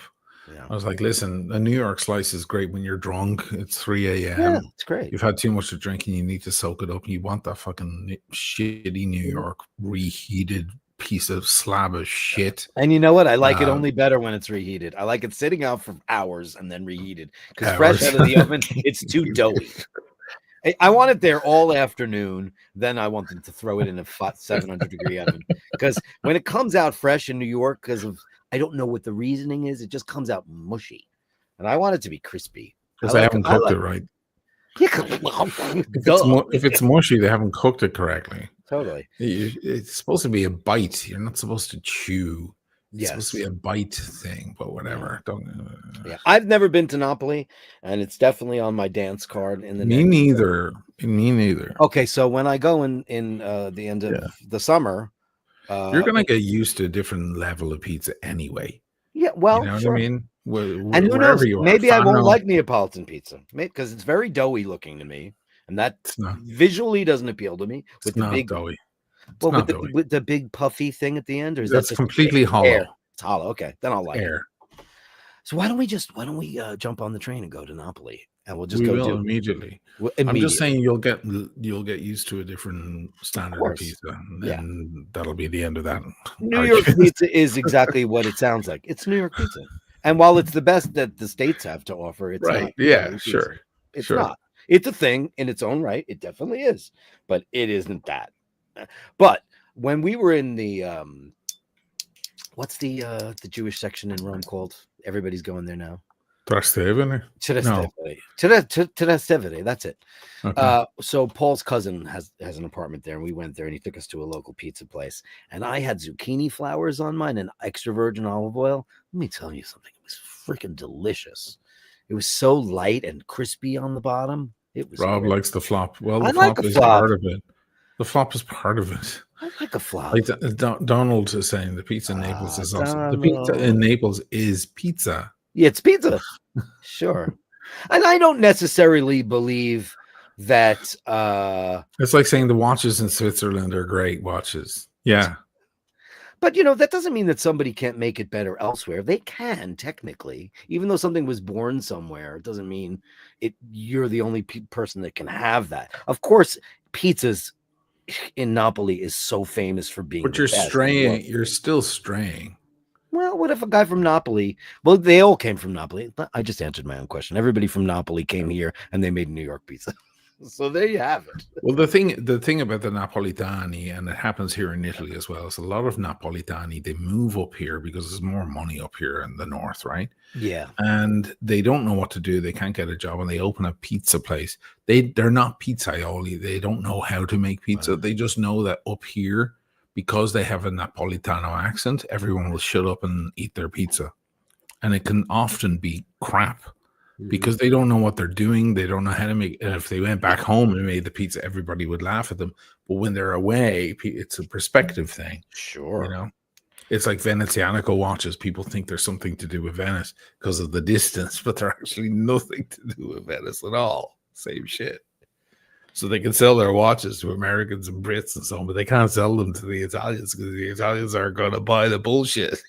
Yeah. I was like, listen, a New York slice is great when you're drunk. It's 3 a.m. Yeah, it's great. You've had too much to drink and you need to soak it up. You want that fucking shitty New York reheated piece of slab of shit. And you know what? I like it only better when it's reheated. I like it sitting out for hours and then reheated because fresh out of the oven, it's too doughy. I want it there all afternoon. Then I want them to throw it in a 700-degree oven because when it comes out fresh in New York, because of I don't know what the reasoning is, it just comes out mushy, and I want it to be crispy. Because they haven't cooked it right. If it's mushy, they haven't cooked it correctly. Totally. It's supposed to be a bite. You're not supposed to chew. It's supposed to be Yes. a bite thing, but whatever. Yeah, I've never been to Napoli, and it's definitely on my dance card. Me neither. Me neither. Okay, so when I go in the end of the summer, you're gonna get used to a different level of pizza anyway. Yeah, well, you know sure. what I mean. And who knows? Maybe I won't like Neapolitan pizza because it's very doughy looking to me, and that visually doesn't appeal to me. With the big doughy. Well, with the big puffy thing at the end, or is that's completely hollow? Air? It's hollow. Okay, then I'll like it. So why don't we jump on the train and go to Napoli, and we'll just go immediately. I'm just saying you'll get used to a different standard of pizza, and that'll be the end of that. New York pizza is exactly what it sounds like. It's New York pizza, and while it's the best that the states have to offer, it's right. Not yeah, sure. It's not. It's a thing in its own right. It definitely is, but it isn't that. But when we were in the what's the Jewish section in Rome called? Everybody's going there now. Trastevere? Trastevere, that's it. Okay. So Paul's cousin has an apartment there, and we went there, and he took us to a local pizza place. And I had zucchini flowers on mine and extra virgin olive oil. Let me tell you something. It was freaking delicious. It was so light and crispy on the bottom. It was. Rob likes the flop. Well, the flop is part of it. The flop is part of it. I like a flop. Like Donald is saying, the pizza in Naples is awesome. The pizza in Naples is pizza. Yeah, it's pizza. Sure. And I don't necessarily believe that it's like saying the watches in Switzerland are great watches. Yeah. But that doesn't mean that somebody can't make it better elsewhere. They can technically, even though something was born somewhere, it doesn't mean you're the only person that can have that. Of course, pizzas in Napoli is so famous for being. But you're straying. You're still straying. Well, what if a guy from Napoli? Well, they all came from Napoli. I just answered my own question. Everybody from Napoli came here and they made New York pizza. So there you have it. Well, the thing about the Napolitani, and it happens here in Italy as well, is a lot of Napolitani, they move up here because there's more money up here in the north, right? Yeah. And they don't know what to do. They can't get a job, and they open a pizza place. They're not pizzaioli. They don't know how to make pizza. They just know that up here, because they have a Napolitano accent, everyone will shut up and eat their pizza. And it can often be crap. Because they don't know what they're doing. They don't know how to make it. And if they went back home and made the pizza, everybody would laugh at them. But when they're away, it's a perspective thing. Sure. It's like Venezianico watches. People think there's something to do with Venice because of the distance, but they're actually nothing to do with Venice at all. Same shit. So they can sell their watches to Americans and Brits and so on, but they can't sell them to the Italians because the Italians aren't going to buy the bullshit.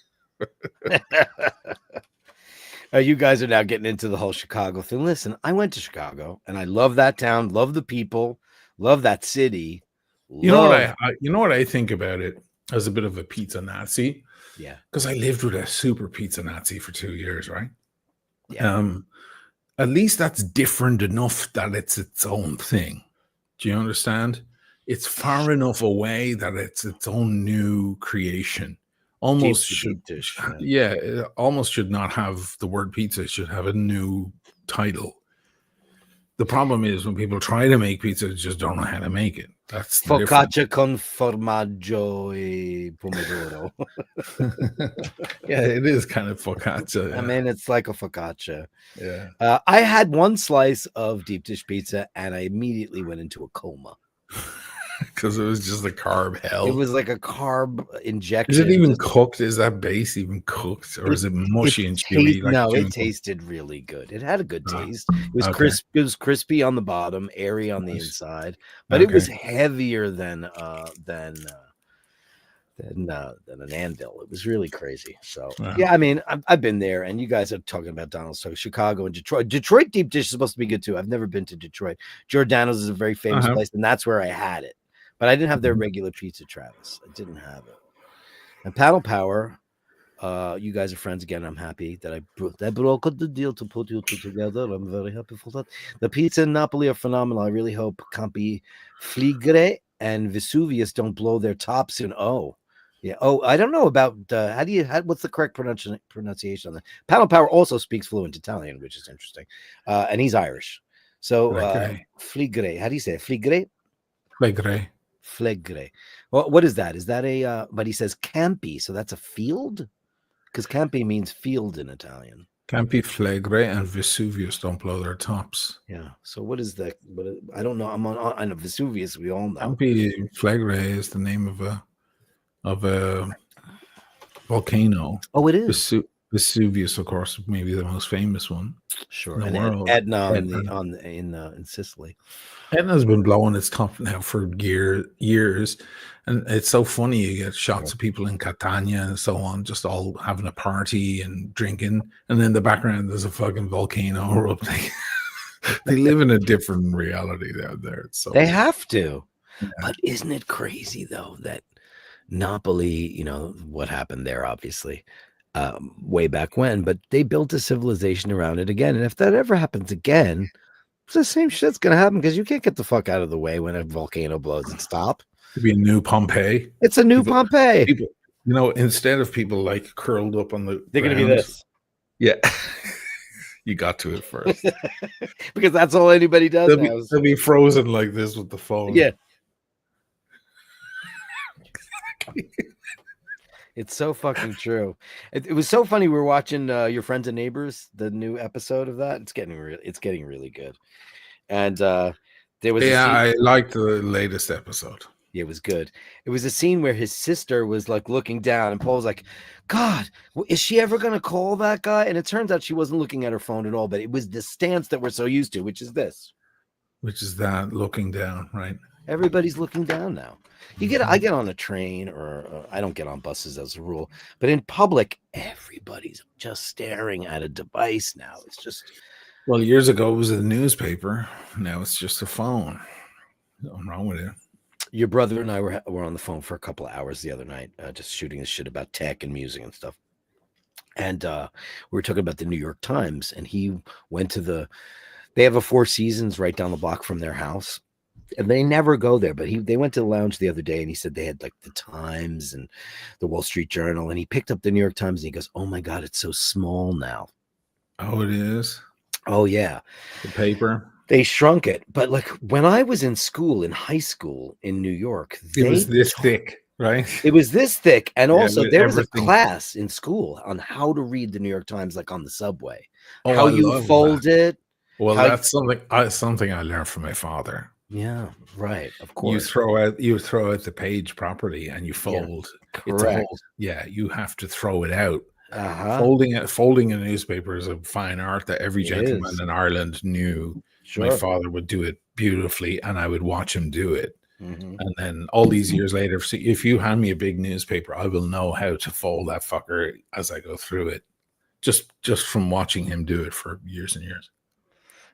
You guys are now getting into the whole Chicago thing. Listen, I went to Chicago, and I love that town, love the people, love that city. You know what I think about it as a bit of a pizza Nazi? Yeah. Because I lived with a super pizza Nazi for 2 years, right? Yeah. At least that's different enough that it's its own thing. Do you understand? it's far enough away that it's its own new creation. Deep Almost to should, deep dish. Yeah. yeah, it almost should not have the word pizza. It should have a new title. The problem is when people try to make pizza, they just don't know how to make it. That's the difference. Focaccia con formaggio e pomodoro. Yeah, it is kind of focaccia. I Yeah. mean, it's like a focaccia. Yeah. I had one slice of deep dish pizza and I immediately went into a coma. Because it was just a carb hell. It was like a carb injection. Is it even cooked? Is that base even cooked, or is it mushy and chewy? No, it tasted really good. It had a good taste. It was crisp. It was crispy on the bottom, airy on the inside, but it was heavier than an anvil. It was really crazy. So yeah, I mean, I've been there, and you guys are talking about Donald's. So Chicago and Detroit. Detroit deep dish is supposed to be good too. I've never been to Detroit. Giordano's is a very famous place, and that's where I had it. But I didn't have their regular pizza, Travis. I didn't have it. And Paddle Power, you guys are friends again. I'm happy that I broke the deal to put you two together. I'm very happy for that. The pizza in Napoli are phenomenal. I really hope Campi Fligre and Vesuvius don't blow their tops soon. Oh, yeah. Oh, I don't know about what's the correct pronunciation on that? Paddle Power also speaks fluent Italian, which is interesting. And he's Irish. So Fligre, how do you say it? Fligre? Flegre. Well, what is that? Is that a but he says Campi, so that's a field? Because Campi means field in Italian. Campi Flegre and Vesuvius don't blow their tops. Yeah. So what is that? I don't know. I'm on Vesuvius, we all know. Campi Flegre is the name of a volcano. Oh, it is. Vesuvius, of course, maybe the most famous one. Sure. And Etna in Sicily. Etna's been blowing its top now for years. And it's so funny. You get shots of people in Catania and so on, just all having a party and drinking. And then in the background, there's a fucking volcano erupting. They live in a different reality out there. So they have to. Yeah. But isn't it crazy, though, that Napoli, what happened there, obviously, way back when, but they built a civilization around it again. And if that ever happens again, it's the same shit's going to happen because you can't get the fuck out of the way when a volcano blows and stop. It'd be a new Pompeii. It's a new Pompeii. People, instead of people like curled up on the they're going to be this. Yeah. You got to it first. Because that's all anybody does. They'll be frozen like this with the phone. Yeah. It's so fucking true. It was so funny. We were watching Your Friends and Neighbors, the new episode of that. It's getting really good. And there was I liked the latest episode. Yeah, it was good. It was a scene where his sister was like looking down, and Paul's like, "God, is she ever gonna call that guy?" And it turns out she wasn't looking at her phone at all, but it was the stance that we're so used to, which is this, which is that looking down, right? Everybody's looking down now. I get on a train, or I don't get on buses as a rule, but in public, everybody's just staring at a device now. It's just, well, years ago it was a newspaper. Now it's just a phone. Nothing wrong with it. Your brother and I were on the phone for a couple of hours the other night, just shooting this shit about tech and music and stuff. And we were talking about the New York Times, and he went to they have a Four Seasons right down the block from their house. And they never go there, but they went to the lounge the other day, and he said they had like the Times and the Wall Street Journal, and he picked up the New York Times, and he goes, "Oh my God, it's so small now." Oh, it is? Oh, yeah. The paper? They shrunk it. But like when I was in high school in New York, it was this thick, right? It was this thick. And also there was a class in school on how to read the New York Times, like on the subway, how you fold it. Well, that's something I learned from my father. Yeah, right. Of course. You throw out the page properly and you fold. Yeah, correct. You have to throw it out. Uh-huh. Folding a newspaper is a fine art that every gentleman in Ireland knew. Sure. My father would do it beautifully, and I would watch him do it. Mm-hmm. And then all these years later, if you hand me a big newspaper, I will know how to fold that fucker as I go through it, just from watching him do it for years and years.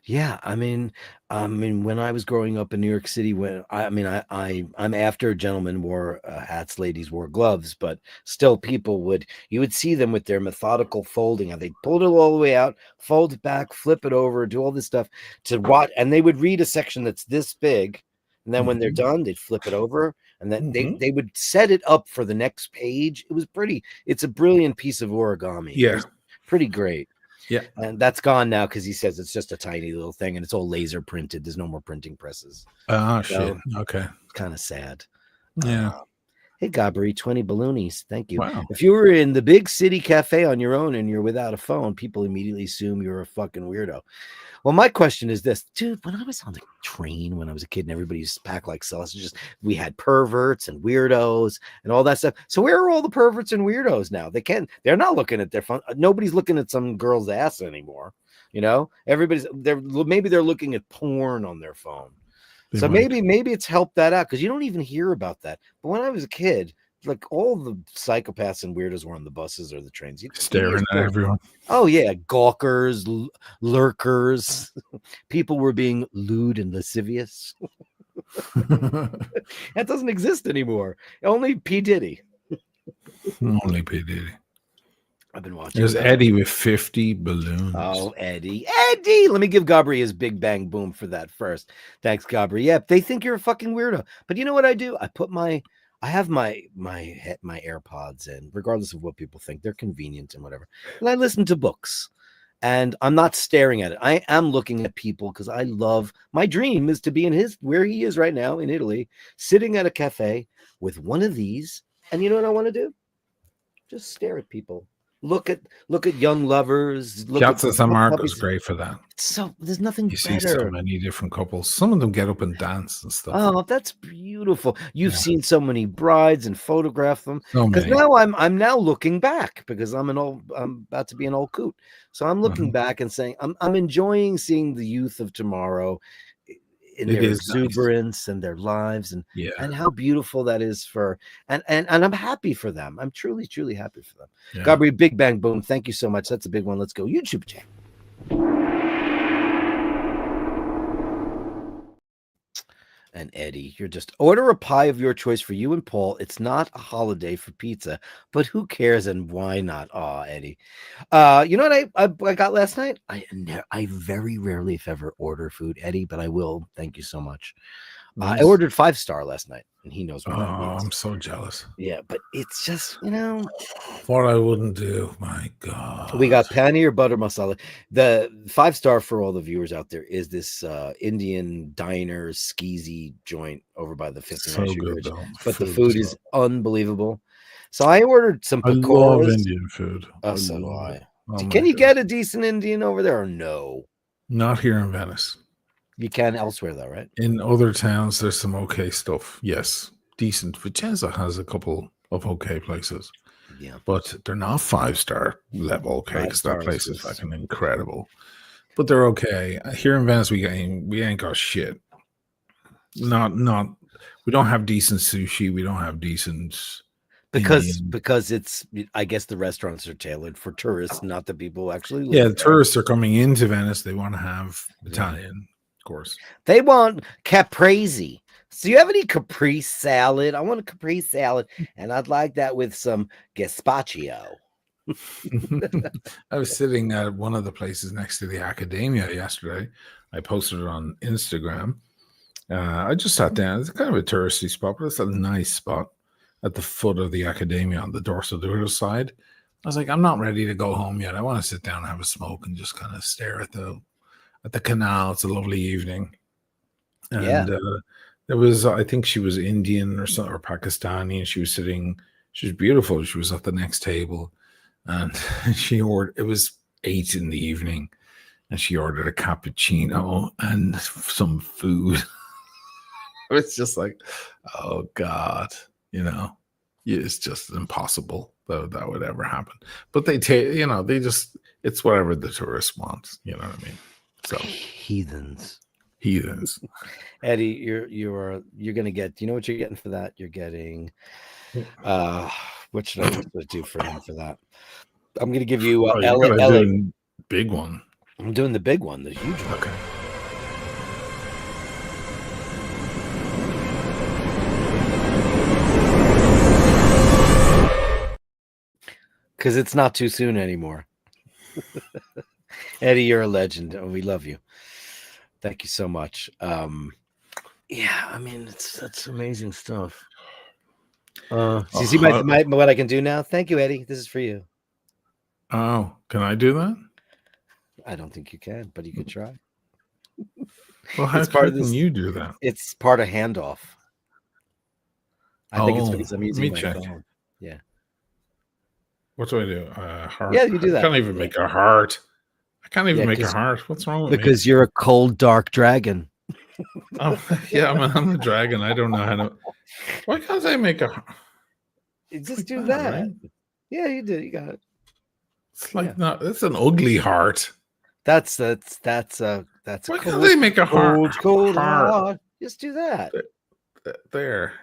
Yeah, I mean, when I was growing up in New York City, I'm after gentlemen wore hats, ladies wore gloves, but still you would see them with their methodical folding. And they pulled it all the way out, fold it back, flip it over, do all this stuff to watch. And they would read a section that's this big, And then when they're Mhm. done, they'd flip it over, and then Mhm. they would set it up for the next page. It was pretty. It's a brilliant piece of origami. It Yeah. was pretty great. Yeah. And that's gone now because he says it's just a tiny little thing and it's all laser printed. There's no more printing presses. Ah, So shit. Okay. it's kind of sad. Yeah. Hey, Gabri, 20 balloonies. Thank you. Wow. If you were in the big city cafe on your own and you're without a phone, people immediately assume you're a fucking weirdo. Well, my question is this, dude. When I was on the train when I was a kid and everybody used to pack like sausages, we had perverts and weirdos and all that stuff. So where are all the perverts and weirdos now? They're not looking at their phone. Nobody's looking at some girl's ass anymore. You know, maybe they're looking at porn on their phone. They So might. maybe it's helped that out because you don't even hear about that. But when I was a kid, like all the psychopaths and weirdos were on the buses or the trains. Staring at everyone. Oh yeah, gawkers, lurkers. People were being lewd and lascivious. That doesn't exist anymore. Only P. Diddy. Only P. Diddy. I've been watching. There's Eddie with 50 balloons. Oh, Eddie. Let me give Gabri his big bang boom for that first. Thanks, Gabri. Yeah, they think you're a fucking weirdo. But you know what I do? I have my AirPods in, regardless of what people think. They're convenient and whatever. And I listen to books. And I'm not staring at it. I am looking at people because my dream is to be where he is right now in Italy, sitting at a cafe with one of these. And you know what I want to do? Just stare at people. Look at young lovers. Piazza San Marco's puppies. great for that. So there's nothing You better. see so many different couples. Some of them get up and dance and stuff. Oh, that's beautiful. You've seen so many brides and photographed them. So Because many. now I'm now looking back because I'm about to be an old coot. So I'm looking back and saying I'm enjoying seeing the youth of tomorrow in their exuberance and their lives and how beautiful that is and I'm happy for them. I'm truly, truly happy for them. Yeah. Gabri, big bang boom. Thank you so much. That's a big one. Let's go. YouTube channel. And Eddie, you're just order a pie of your choice for you and Paul. It's not a holiday for pizza, but who cares and why not? Oh, Eddie. You know what I got last night? I very rarely, if ever, order food, Eddie, but I will. Thank you so much. Nice. I ordered 5-star last night, and he knows what that means. I'm so jealous. Yeah, but it's just, what I wouldn't do. My God. We got paneer butter masala. The 5-star for all the viewers out there is this Indian diner skeezy joint over by the 59th Bridge. Though. But the food is unbelievable. So I ordered some pakoras. I love Indian food. Oh, so do I. Oh, can you get a decent Indian over there or no? Not here in Venice. You can elsewhere though, right? In other towns, there's some okay stuff. Yes, decent. Vicenza has a couple of okay places. Yeah, but they're not 5-star level okay because that place is fucking incredible. But they're okay. Here in Venice, we ain't got shit. Not we don't have decent sushi. We don't have decent because it's, I guess the restaurants are tailored for tourists, not the people who actually live there. Tourists are coming into Venice. They want to have Italian, of course. They want caprese. So you have any caprese salad? I want a caprese salad, and I'd like that with some gazpacho. I was sitting at one of the places next to the Academia yesterday. I posted it on Instagram. I just sat down. It's kind of a touristy spot, but it's a nice spot at the foot of the Academia on the Dorso Duro side. I was like, I'm not ready to go home yet. I want to sit down and have a smoke and just kind of stare at the canal. It's a lovely evening. And there was, I think she was Indian or Pakistani, and she was beautiful. She was at the next table, and she ordered, it was 8 in the evening, and she ordered a cappuccino and some food. It's just like, oh God, it's just impossible that would ever happen. But it's whatever the tourists want. You know what I mean? So heathens. Eddie, you're gonna get. You know what you're getting for that? You're getting. What should I do for him for that? I'm gonna give you big one. I'm doing the big one, the huge one. Okay. Because it's not too soon anymore. Eddie, you're a legend. We love you. Thank you so much. Yeah, I mean, that's amazing stuff. Do Oh, you see my what I can do now? Thank you, Eddie. This is for you. oh, can I do that? I don't think you can, but you could try. Well, It's part how of can this. you do that? It's part of handoff. I think it's Oh, because I'm let me using my check. phone. Yeah. What do I do? Yeah, Heart. you I do that. can't even Yeah. make a heart. I can't even Yeah, make a heart. What's wrong with me? because you're a cold, dark dragon. Oh, yeah, I'm a dragon. I don't know how to. Why can't I make a heart You just like do that? that. Right? Yeah, you did. You got it. It's Yeah. like not. It's an ugly heart. That's a Why can't cold, they make a heart? cold Heart heart. Just do that. there.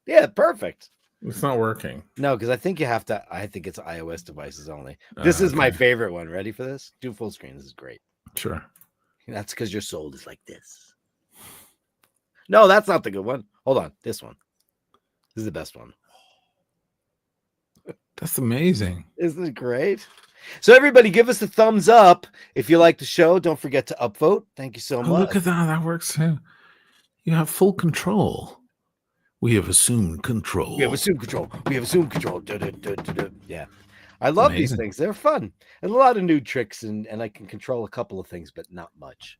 Yeah, perfect. It's not working. No, because I think you have to. I think it's iOS devices only. This is my Okay, favorite one. Ready for this? Do full screen. This is great. sure. That's because your soul is like this. No, that's not the good one. Hold on. This one. This is the best one. That's amazing. Isn't it great? So everybody give us a thumbs up if you like the show. Don't forget to upvote. Thank you so Oh, much. look at that. That works too. You have full control. We have assumed control. We have assumed control. We have assumed control. Yeah. I love these things. They're fun. And a lot of new tricks, and I can control a couple of things, but not much.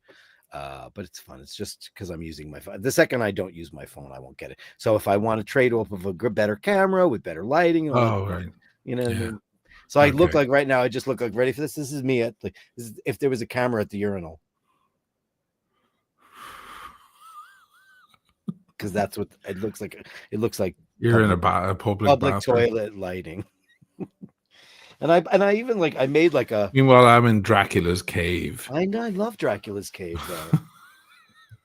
But it's fun. It's just because I'm using my phone. The second I don't use my phone, I won't get it. So if I want to trade off of a better camera with better lighting, and all that, right. you know what I Yeah. mean? So I look Okay. like right now, I just look like ready for this. This is me at like if there was a camera at the urinal. Because that's what it looks like. It looks like You're in a public bathroom. toilet lighting. And I even like I made like a. Meanwhile, I'm in Dracula's cave. I know I love Dracula's cave though.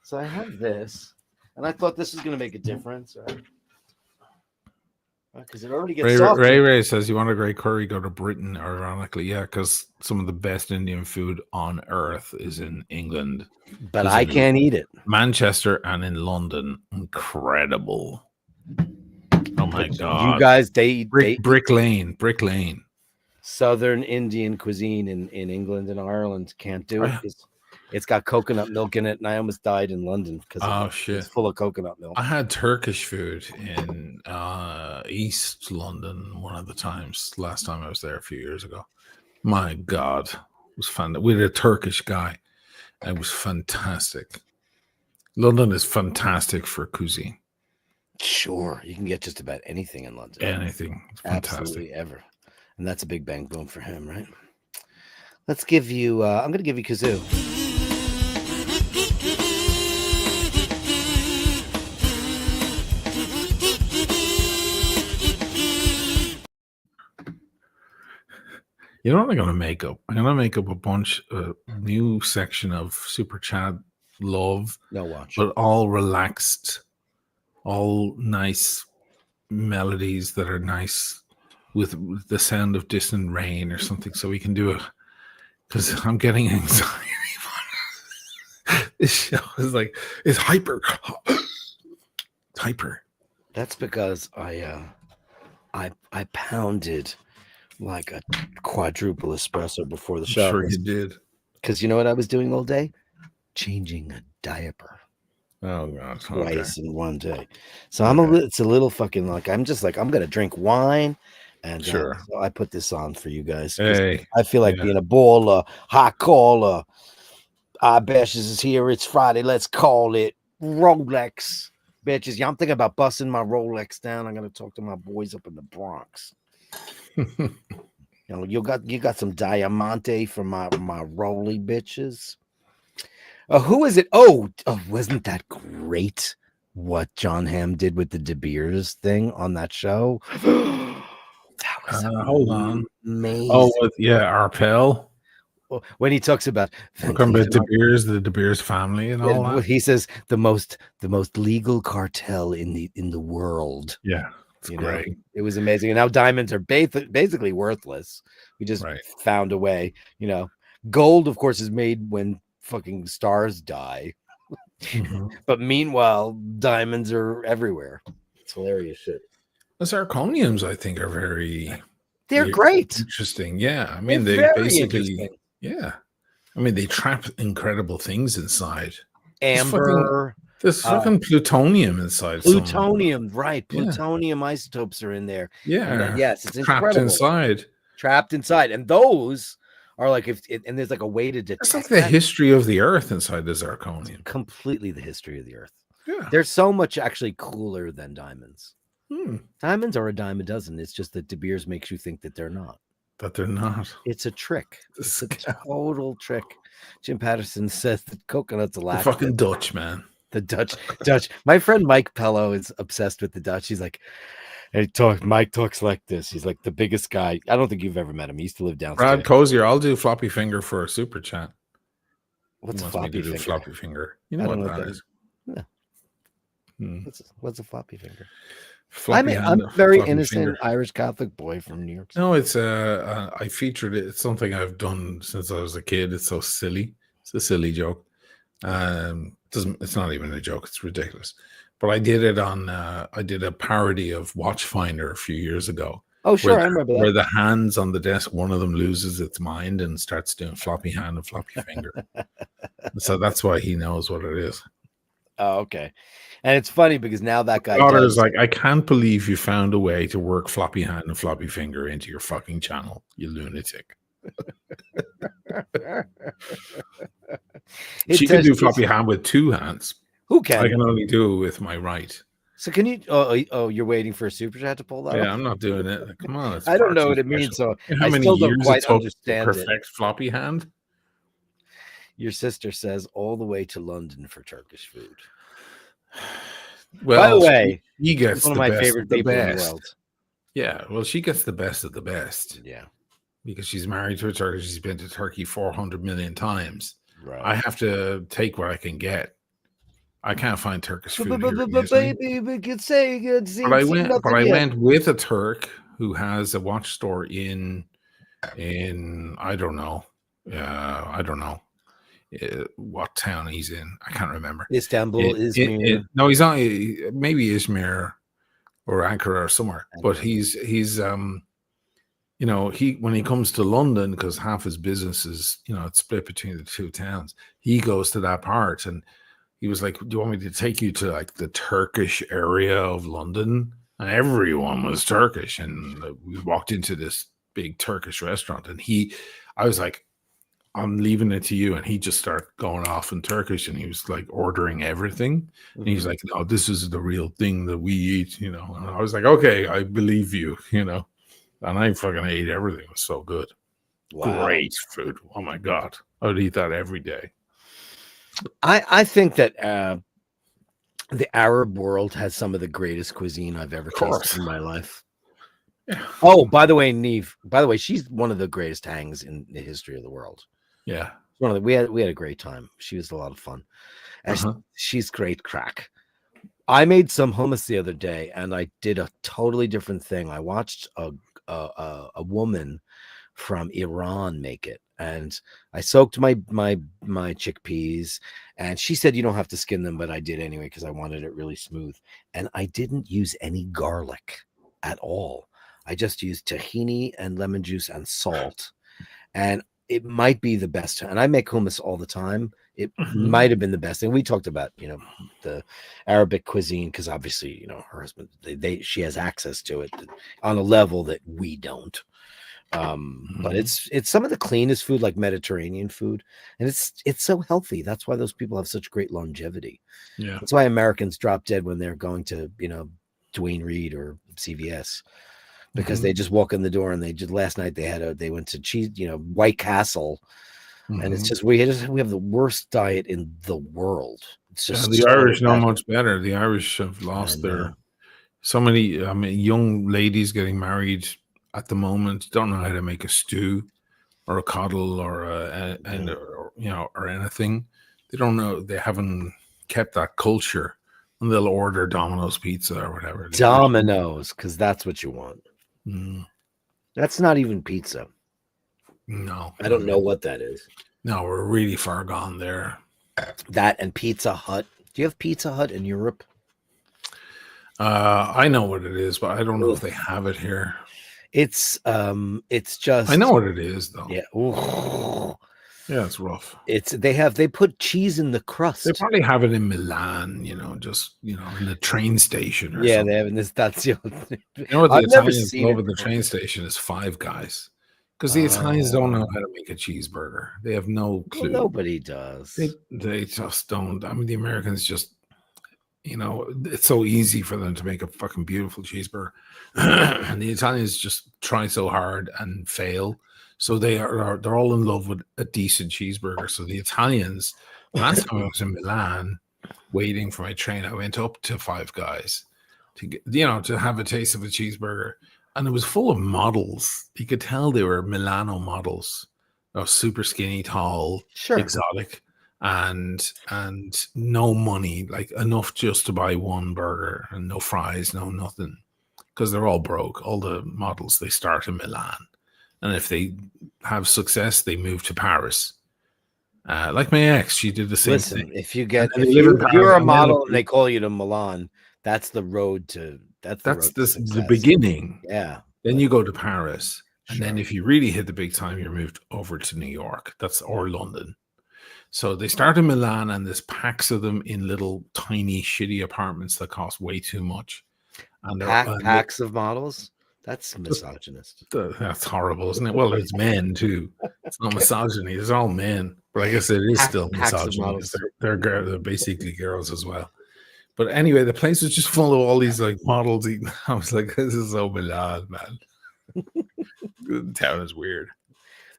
So I have this, and I thought this was going to make a difference, right? Because it already gets soft. Ray says, you want a great curry, go to Britain. Ironically, yeah, because some of the best Indian food on earth is in England. But I can't eat it. Manchester and in London. Incredible. Oh my God. You guys, they eat Brick Lane. Southern Indian cuisine in England and Ireland can't do it. It's got coconut milk in it, and I almost died in London because it's full of coconut milk. I had Turkish food in East London one of the times. Last time I was there a few years ago. My God, it was fun. We had a Turkish guy. It was fantastic. London is fantastic for cuisine. Sure, you can get just about anything in London. Anything, it's fantastic. Absolutely ever, and that's a big bang boom for him, right? Let's give you. I'm going to give you kazoo. You know what I'm going to make up? I'm going to make up a new section of Super Chat Love. No watch. But all relaxed, all nice melodies that are nice with the sound of distant rain or something. So we can do it because I'm getting anxiety. This show is like, it's hyper. It's hyper. That's because I pounded like a quadruple espresso before the show. Sure you did. Because you know what I was doing all day? Changing a diaper. Oh God. Twice in one day. So it's a little fucking like I'm gonna drink wine, and sure. So I put this on for you guys. Hey, I feel like being a baller, hot caller. iBashers is here. It's Friday. Let's call it Rolex, bitches. Yeah, I'm thinking about busting my Rolex down. I'm gonna talk to my boys up in the Bronx. You got some Diamante for my Rolly bitches. Who is it? Oh, wasn't that great? What John Hamm did with the De Beers thing on that show? That was hold on. Amazing. Oh, Arpel. When he talks about the De Beers family and all that, he says the most legal cartel in the world. Yeah, it's great. It was amazing. And now diamonds are basically worthless. We just found a way. Gold, of course, is made when fucking stars die. But meanwhile, diamonds are everywhere. It's hilarious shit. The zirconiums, I think, are they're great. Interesting. Yeah. I mean, they basically, I mean, they trap incredible things inside. amber, there's uh, fucking plutonium inside some. plutonium. Right, Yeah, plutonium isotopes are in there, and yeah, yes, it's trapped incredible. inside. Trapped inside, and those are like and there's like a way to It's like detect the that. history of the Earth inside the zirconium. Completely the history of the Earth. Yeah. They're so much actually cooler than diamonds. Hmm. Diamonds are a dime a dozen. It's just that De Beers makes you think that they're not. But they're not. It's a trick. The, It's a scam. total trick. Jim Patterson says that coconuts The lack fucking Dutch, man. the Dutch. My friend Mike Pello is obsessed with the Dutch. He's like, Mike talks like this. He's like the biggest guy. I don't think you've ever met him. He used to live Brad downstairs. Cozier, I'll do floppy finger for a super chat. What's He a wants me floppy to do finger? floppy finger. You know I don't what know what that that is. is. No. Hmm. What's a floppy finger? Floppy I'm hand, a very floppy innocent finger. Irish Catholic boy from New York City. No, it's I featured it. It's something I've done since I was a kid. It's so silly. It's a silly joke. It's not even a joke. It's ridiculous. But I did it on. I did a parody of Watchfinder a few years ago. Oh, sure, I remember Where that. the hands on the desk, one of them loses its mind and starts doing floppy hand and floppy finger. So that's why he knows what it is. Oh, okay. And it's funny because now that guy Daughter's does. like, I can't believe you found a way to work floppy hand and floppy finger into your fucking channel, you lunatic. She can do floppy hand with two hands. Who I can? can only do it with my right. So can you? Oh, you're waiting for a super chat to pull that Yeah, off? I'm not doing it. Come on, it's I don't far know too what it special. means, so You know how I many still don't years it quite took to understand it. perfect floppy hand? Your sister says all the way to London for Turkish food. Well, By the way, she she's gets one of the my best favorite of the people in the best. world. Yeah, well, she gets the best of the best. Yeah, because she's married to a Turkish. She's been to Turkey 400 million times. right. I have to take what I can get. I can't find Turkish food here But easily. baby, we could say good. But I went with a Turk who has a watch store in I don't know. What town he's in. I can't remember. Istanbul, Izmir. No, he's not. Maybe Izmir or Ankara or somewhere. But he's when he comes to London, because half his business is, it's split between the two towns, he goes to that part. And he was like, do you want me to take you to like the Turkish area of London? And everyone was Turkish. And we walked into this big Turkish restaurant and I was like, I'm leaving it to you. And he just started going off in Turkish and he was like ordering everything. Mm-hmm. And he's like, no, this is the real thing that we eat, And I was like, okay, I believe you, And I fucking ate everything. It was so good. Wow. Great food. Oh my God. I would eat that every day. I think that the Arab world has some of the greatest cuisine I've ever tasted in my life. Yeah. Oh, by the way, Neve, she's one of the greatest hangs in the history of the world. Yeah. We had a great time. She was a lot of fun. And she's great crack. I made some hummus the other day and I did a totally different thing. I watched a woman from Iran make it, and I soaked my chickpeas, and she said you don't have to skin them, but I did anyway because I wanted it really smooth. And I didn't use any garlic at all. I just used tahini and lemon juice and salt, and it might be the best. And I make hummus all the time. It might have been the best thing. We talked about, the Arabic cuisine, because obviously, her husband, she has access to it on a level that we don't. But it's some of the cleanest food, like Mediterranean food, and it's so healthy. That's why those people have such great longevity. Yeah, that's why Americans drop dead when they're going to, Duane Reade or CVS. Because they just walk in the door and last night they went to cheese, White Castle, and it's just we have the worst diet in the world. It's just the Irish not much better. The Irish have lost so many young ladies getting married at the moment don't know how to make a stew or a coddle or or anything. They don't know. They haven't kept that culture, and they'll order Domino's pizza or whatever. Domino's, because that's what you want. That's not even pizza. No, I don't know what that is. No, we're really far gone there. That and Pizza Hut. Do you have Pizza Hut in Europe? I know what it is, but I don't know if they have it here. It's just. I know what it is, though. Yeah. Ooh. Yeah, it's rough. They put cheese in the They crust. probably have it in Milan, just in the train station or Yeah, they something. have in this. That's the only You know what the I've never Italians seen love it at the though. train station is Five Guys, because the Italians don't know Oh, how to make a cheeseburger. They have no well, clue. nobody They does. they just don't. I mean, the Americans just it's so easy for them to make a fucking beautiful cheeseburger, and the Italians just try so hard and fail. So they're all in love with a decent cheeseburger. So the Italians, last time I was in Milan, waiting for my train, I went up to Five Guys to get to have a taste of a cheeseburger, and it was full of models. You could tell they were Milano models. They were super skinny, tall, Sure. exotic, and no money, like enough just to buy one burger and no fries, no nothing, because they're all broke. All the models, they start in Milan, and if they have success, they move to Paris. Like my ex, she did the same thing, Listen, if and they live in if Paris, you're a and then model and they call you to Milan, that's the that's road to the success. beginning. Yeah, Then but you go to Paris, and then sure. if you really hit the big time, you're moved over to New York. Or London. So they start in Milan, and there's packs of them in little tiny shitty apartments that cost way too much, and Packs of models. That's just misogynist. that's horrible, isn't it? Well, it's men too. It's not misogyny; it's all men. But I guess it is still Packs of misogyny because models. they're basically girls as well. But anyway, the place was just full of all these like models eating. I was like, this is so Milan, man. The town is weird.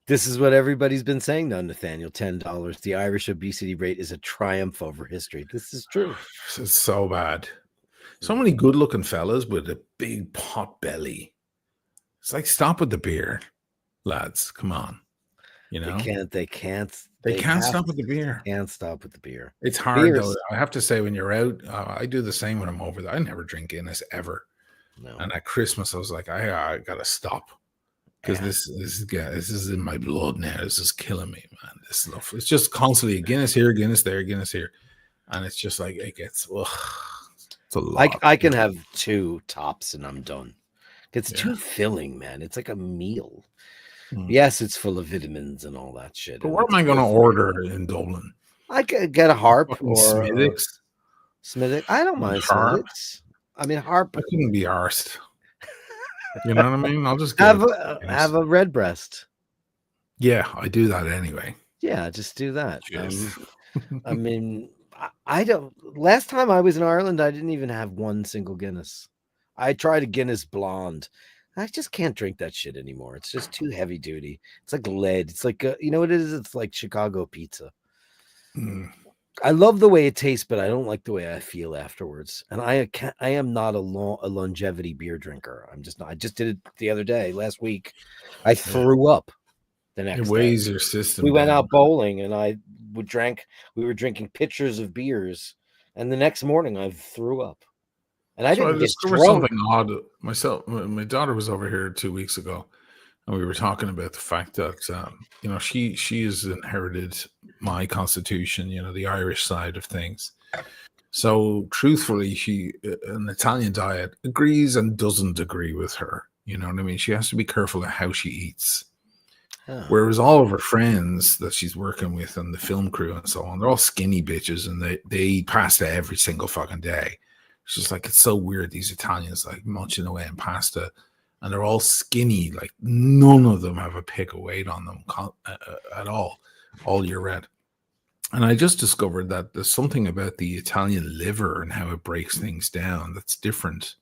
This is what everybody's been saying though, Nathaniel. $10. The Irish obesity rate is a triumph over history. This is true. It's so bad. So many good-looking fellas with a big pot belly. It's like, stop with the beer, lads. Come on, you They know can't. They can't. they They can't have. stop with the beer. Can't stop with the beer. It's hard though. Beers. I have to say, when you're out, I do the same when I'm over there. I never drink Guinness ever. No. And at Christmas, I was like, I gotta stop because Yeah. this is in my blood now. This is killing me, man. This stuff. It's just constantly Guinness here, Guinness there, Guinness here, and it's just like it gets. Ugh, it's a lot. I can have 2 tops and I'm done. It's Yeah. too filling, man. It's like a meal. Mm. Yes, it's full of vitamins and all that shit. But And what it's am I going to good for you. order in Dublin? I could get a harp Fucking or Smittix? Smithwick. I don't mind Harp? Smithwicks. I mean, harp. I couldn't be arsed. You know what I mean? I'll just get Have a red breast. Yeah, I do that anyway. Yeah, just do that. Jeez. I mean, I don't. Last time I was in Ireland, I didn't even have one single Guinness. I tried a Guinness blonde. I just can't drink that shit anymore. It's just too heavy duty. It's like lead. It's like you know what it is? It's like Chicago pizza. Mm. I love the way it tastes, but I don't like the way I feel afterwards. And I am not a longevity beer drinker. I'm just not. I just did it the other day, last week. I threw up the It next day. weighs your system. We went down. out bowling, and we were drinking pitchers of beers, and the next morning I threw up. And I So I didn't get discovered drunk. something odd myself. My daughter was over here 2 weeks ago, and we were talking about the fact that she has inherited my constitution, the Irish side of things. So truthfully, an Italian diet agrees and doesn't agree with her. You know what I mean? She has to be careful of how she eats. Oh. Whereas all of her friends that she's working with and the film crew and so on, they're all skinny bitches, and they eat pasta every single fucking day. She's just like, it's so weird, these Italians like munching away on pasta, and they're all skinny. Like none of them have a pick of weight on them at all year round. And I just discovered that there's something about the Italian liver and how it breaks things down that's different.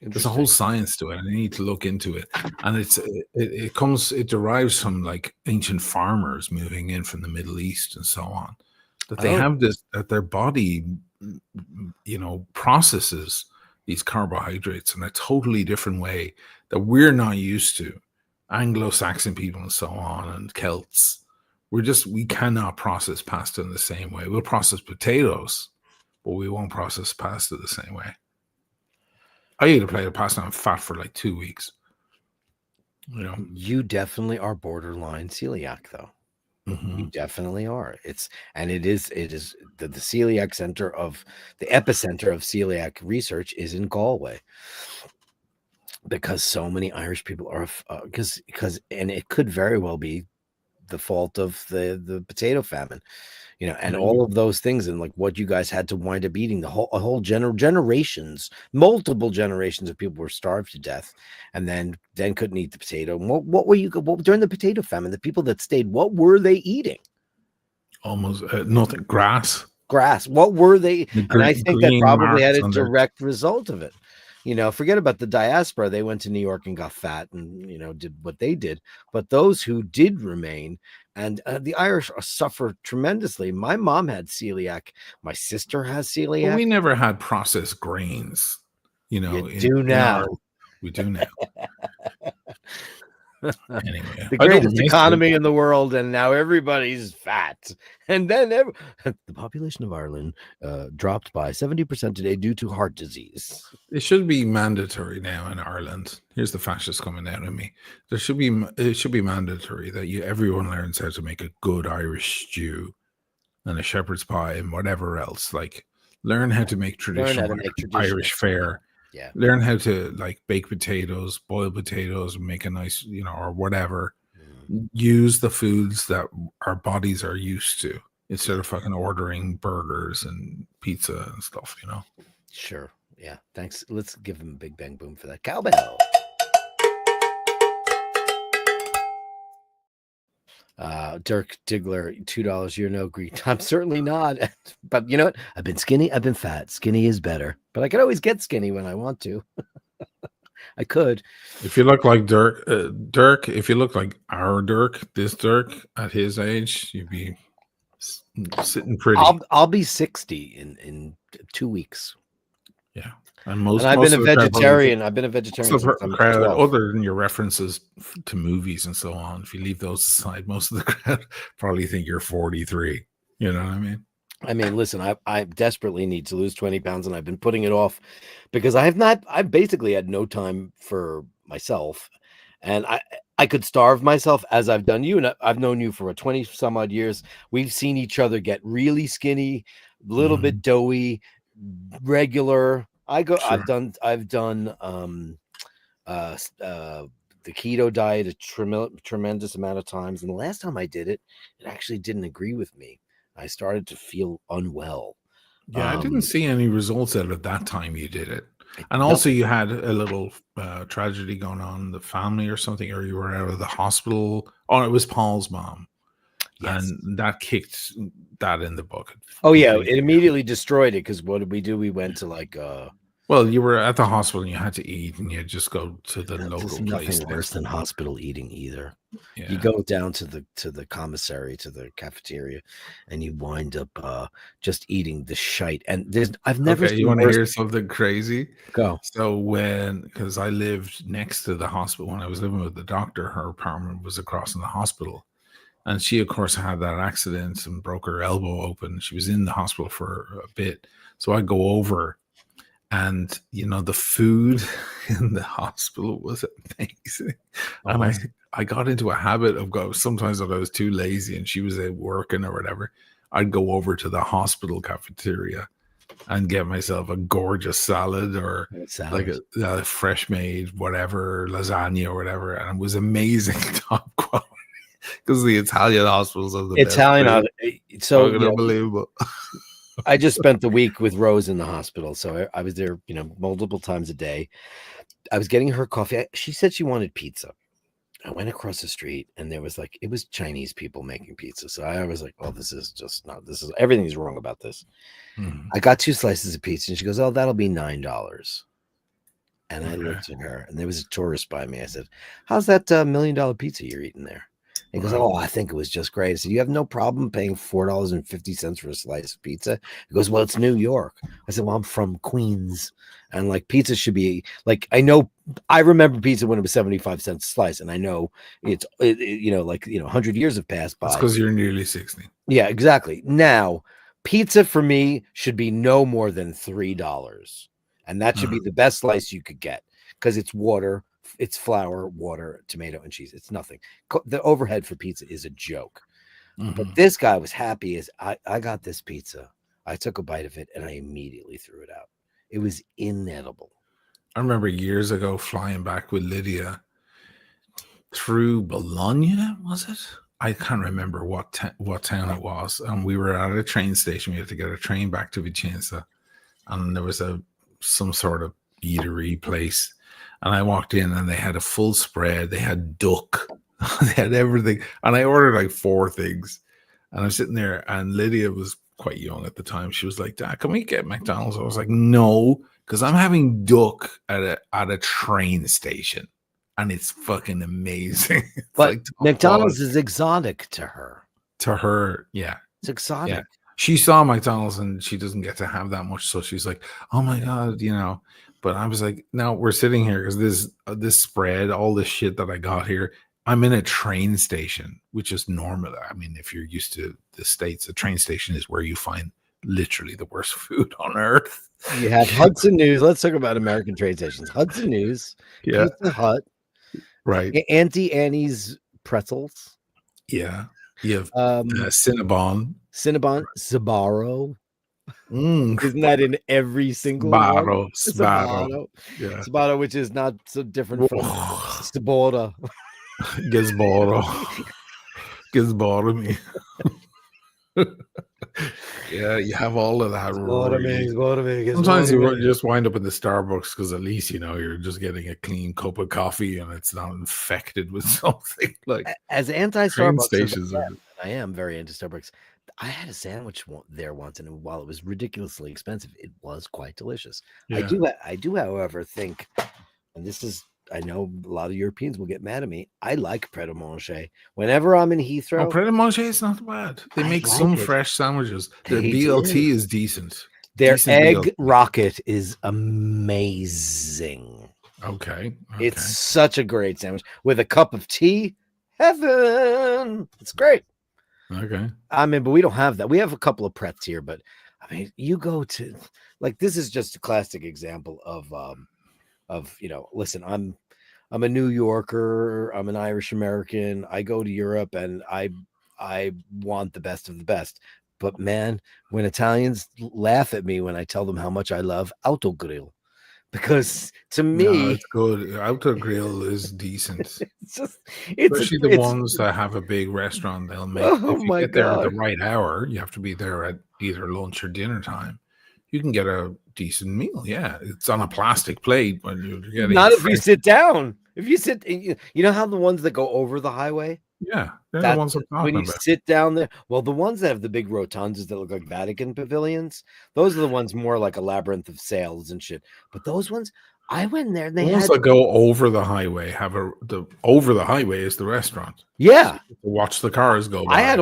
There's a whole science to it, and I need to look into it. And it derives from like ancient farmers moving in from the Middle East and so on. That they have this, that their body, processes these carbohydrates in a totally different way that we're not used to. Anglo-Saxon people and so on, and Celts, we cannot process pasta in the same way. We'll process potatoes, but we won't process pasta the same way. I ate a plate of pasta and I'm fat for like 2 weeks. You definitely are borderline celiac, though. Mm-hmm. You definitely are. It is the celiac center of the epicenter of celiac research is in Galway, because so many Irish people are because and it could very well be the fault of the potato famine, and Maybe. all of those things, and like what you guys had to wind up eating. A whole generations, multiple generations of people were starved to death, and then couldn't eat the potato. What were you during the potato famine? The people that stayed, what were they eating? Almost nothing. Grass. Grass. What were they? The And I think that green probably had marks a on their. direct result of it. Forget about the diaspora. They went to New York and got fat and, did what they did. But those who did remain, and the Irish suffer tremendously. My mom had celiac. My sister has But celiac. we never had processed grains. You do In now. our. We do now. Anyway, The I don't greatest miss economy in the world, and now everybody's fat. And then the population of Ireland dropped by 70% today due to heart disease. It should be mandatory now in Ireland. Here's the fascist coming out of me. It should be mandatory that everyone learns how to make a good Irish stew and a shepherd's pie and whatever else. Like, learn how to make traditional Irish fare. Yeah. Learn how to like bake potatoes, boil potatoes, make a nice, or whatever. Use the foods that our bodies are used to instead of fucking ordering burgers and pizza and stuff, Sure. Yeah. Thanks. Let's give him a big bang boom for that cowbell. Dirk Diggler, $2. You're no Greek. I'm certainly not. But you know what? I've been skinny. I've been fat. Skinny is better. But I can always get skinny when I want to. I could. If you look like Dirk, if you look like our Dirk, this Dirk at his age, you'd be sitting pretty. I'll be 60 in 2 weeks. Yeah. And I've been a vegetarian. I've been a vegetarian since I'm 12. Other than your references to movies and so on, if you leave those aside, most of the crowd probably think you're 43. You know what I mean? I mean, listen, I desperately need to lose 20 pounds, and I've been putting it off because I basically had no time for myself, and I could starve myself as I've done you, and I've known you for 20 some odd years. We've seen each other get really skinny, a little bit doughy, regular. Sure. I've done the keto diet a tremendous amount of times, and the last time I did it, it actually didn't agree with me. I started to feel unwell. Yeah, I didn't see any results out of that time you did it. And also you had a little tragedy going on in the family or something, or you were out of the hospital. Oh, it was Paul's mom. Yes. And that kicked that in the bucket. Oh, yeah. It immediately destroyed it because what did we do? We went to like... Well, you were at the hospital and you had to eat, and you just go to the local place. Nothing worse than hospital eating either. Yeah. You go down to the commissary, to the cafeteria, and you wind up just eating the shite. And I've never seen. You want to hear something crazy? Go. So because I lived next to the hospital when I was living with the doctor, her apartment was across from the hospital, and she of course had that accident and broke her elbow open. She was in the hospital for a bit, so I go over. And the food in the hospital was amazing. And I got into a habit of sometimes if I was too lazy and she was out working or whatever, I'd go over to the hospital cafeteria and get myself a gorgeous salad or like a fresh made whatever, lasagna or whatever. And it was amazing, top quality, because the Italian hospitals are the Italian. So unbelievable. I just spent the week with Rose in the hospital. So I was there, multiple times a day. I was getting her coffee. She said she wanted pizza. I went across the street and it was Chinese people making pizza. So I was like, oh, everything's wrong about this. Mm-hmm. I got 2 slices of pizza and she goes, oh, that'll be $9. And I looked at her and there was a tourist by me. I said, how's that $1 million pizza you're eating there? He goes, oh, I think it was just great. I said, you have no problem paying $4.50 for a slice of pizza? He goes, well, it's New York. I said, well, I'm from Queens. And like pizza should be like, I remember pizza when it was 75 cents a slice. And I know it's 100 years have passed by. That's because you're nearly 60. Yeah, exactly. Now, pizza for me should be no more than $3. And that should be the best slice you could get because it's water. It's flour, water, tomato, and cheese. It's nothing. The overhead for pizza is a joke. Mm-hmm. But this guy was happy as I got this pizza. I took a bite of it and I immediately threw it out. It was inedible. I remember years ago flying back with Lydia through Bologna, was it? I can't remember what town it was, and we were at a train station. We had to get a train back to Vicenza, and there was some sort of eatery place, and I walked in, and they had a full spread. They had duck, they had everything, and I ordered like 4 things, and I'm sitting there, and Lydia was quite young at the time. She was like, "Dad, can we get McDonald's?" I was like, "No, because I'm having duck at a train station." And it's fucking amazing. It's But like McDonald's is exotic to her. to her, yeah. It's exotic. Yeah. She saw McDonald's and she doesn't get to have that much. So she's like, oh my God, But I was like, no, we're sitting here because this spread, all this shit that I got here, I'm in a train station, which is normal. I mean, if you're used to the States, a train station is where you find literally the worst food on earth. You have Hudson News. Let's talk about American train stations. Hudson News, Yeah. Pizza Hut, Right. Auntie Annie's pretzels. Yeah. You have Cinnabon. Sbarro. Isn't that in every single Sbarro, one? Sbarro. Yeah. Sbarro, which is not so different from Sabora. Gizboro me. Yeah, you have all of that. Sometimes you just wind up in the Starbucks because at least you're just getting a clean cup of coffee and it's not infected with something. Like as anti-Starbucks stations, I am very anti-Starbucks. I had a sandwich there once, and while it was ridiculously expensive, it was quite delicious. Yeah. I do, however, think, and this is, I know a lot of Europeans will get mad at me. I like Pret a Manger. Whenever I'm in Heathrow, Pret a Manger is not bad. They make some fresh sandwiches. Their BLT is decent. Their egg rocket is amazing. Okay. It's such a great sandwich with a cup of tea. Heaven. It's great. Okay. I mean, but we don't have that. We have a couple of Prets here, but I mean, you go to, like, this is just a classic example of listen, I'm a New Yorker. I'm an Irish American. I go to Europe and I want the best of the best. But man, when Italians laugh at me when I tell them how much I love Autogrill, because to me, it's good. Autogrill is decent. Especially the ones that have a big restaurant. They'll make. If you get there at the right hour, you have to be there at either lunch or dinner time. You can get a decent meal. Yeah, it's on a plastic plate when you're getting. Not if you sit down. If you sit, you know how the ones that go over the highway. Yeah, they're the ones when you sit down there. Well, the ones that have the big rotundas that look like Vatican pavilions, those are the ones more like a labyrinth of sails and shit. But those ones, I went there and they ones that go over the highway over the highway is the restaurant. Yeah, watch the cars go by.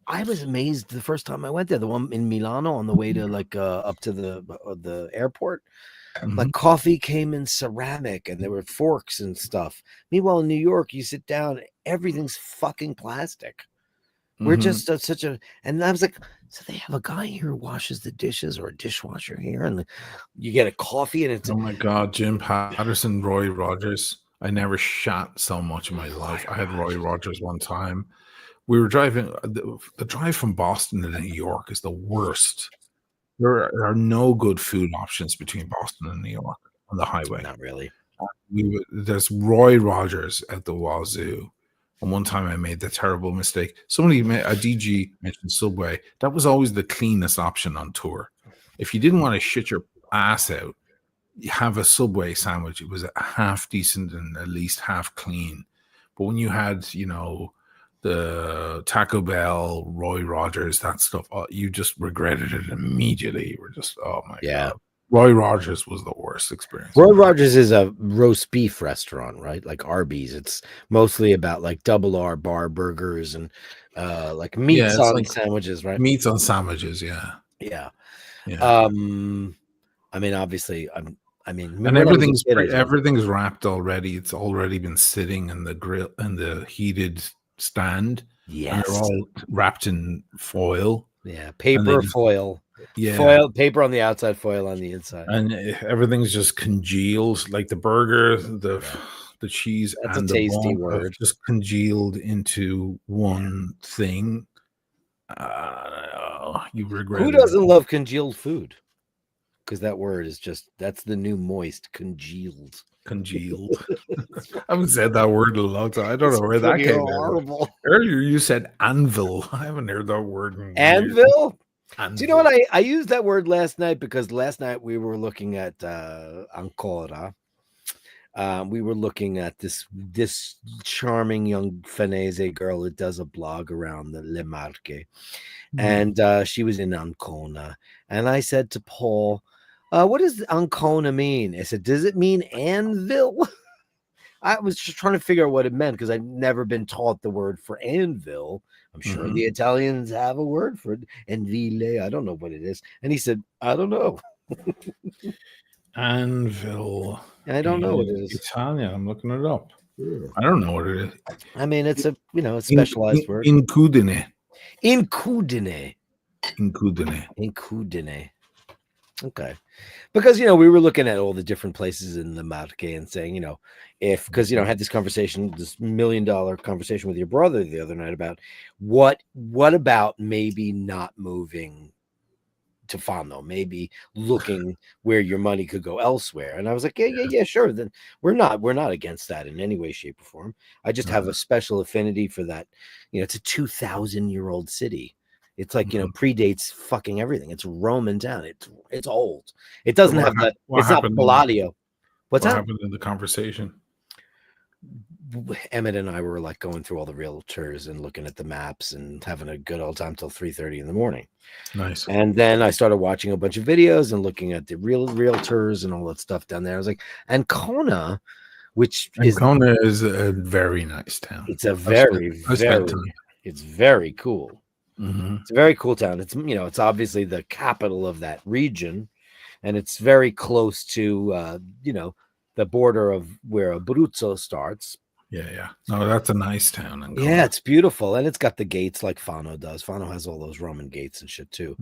I was amazed the first time I went there. The one in Milano on the way to like up to the airport. Mm-hmm. Like coffee came in ceramic and there were forks and stuff. Meanwhile, in New York, you sit down, everything's fucking plastic. Mm-hmm. We're just and I was like, so they have a guy here who washes the dishes or a dishwasher here, and you get a coffee and it's oh my God, Jim Patterson, Roy Rogers. I never shot so much in my life. I had Roy Rogers one time. We were driving, the drive from Boston to New York is the worst. There are no good food options between Boston and New York on the highway. Not really. There's Roy Rogers at the Wazoo. And one time I made the terrible mistake. A DG mentioned Subway. That was always the cleanest option on tour. If you didn't want to shit your ass out, you have a Subway sandwich. It was half decent and at least half clean. But when you had, the Taco Bell, Roy Rogers, that stuff, you just regretted it immediately. You were just, oh my God. Roy Rogers was the worst experience. Roy Rogers is a roast beef restaurant, right? Like Arby's. It's mostly about like double R bar burgers and like meats on like sandwiches, right? Meats on sandwiches, yeah. Yeah. I mean, obviously, and everything's wrapped already. It's already been sitting in the grill and the heated stand. Yes, and they're all wrapped in foil. Yeah, paper foil. Yeah, foil, paper on the outside, foil on the inside, and everything's just congealed. Like the burger, the cheese, that's and a tasty word, just congealed into one thing. You regret. Who doesn't love congealed food? because that word is that's the new moist, congealed. Congealed. I haven't said that word in a long time. I don't It's know where that pretty came out. horrible. Earlier you said anvil. I haven't heard that word in years. Anvil. Do you know Anvil. what I used that word last night because last night we were looking at Ancora. We were looking at this charming young Fanese girl that does a blog around the Le Marche, and she was in Ancona. And I said to Paul, "What does Ancona mean?" I said, "Does it mean anvil?" I was just trying to figure out what it meant because I've never been taught the word for anvil. I'm sure the Italians have a word for it. Anvile. I don't know what it is. And he said, "I don't know." Anvil. I don't know what it is. Italian. I'm looking it up. Yeah. I don't know what it is. I mean, it's a a specialized word. Incudine. Incudine. Incudine. Incudine. Okay. Because we were looking at all the different places in the Marche and saying, because I had this $1 million conversation with your brother the other night about what about maybe not moving to Fano, maybe looking where your money could go elsewhere. And I was like, yeah, sure. Then we're not against that in any way, shape, or form. I just have a special affinity for that. It's a 2,000-year-old city. It's like, predates fucking everything. It's Roman town. It's old. It doesn't have that. It's not Palladio. What's that? Happened in the conversation? Emmett and I were like going through all the realtors and looking at the maps and having a good old time till 3:30 in the morning. Nice. And then I started watching a bunch of videos and looking at the realtors and all that stuff down there. I was like, Ancona, Ancona is a very nice town. It's a very it's very cool. It's a very cool town. It's it's obviously the capital of that region, and it's very close to the border of where Abruzzo starts. Yeah. No, that's a nice town. Ancona. Yeah, it's beautiful, and it's got the gates like Fano does. Fano has all those Roman gates and shit too.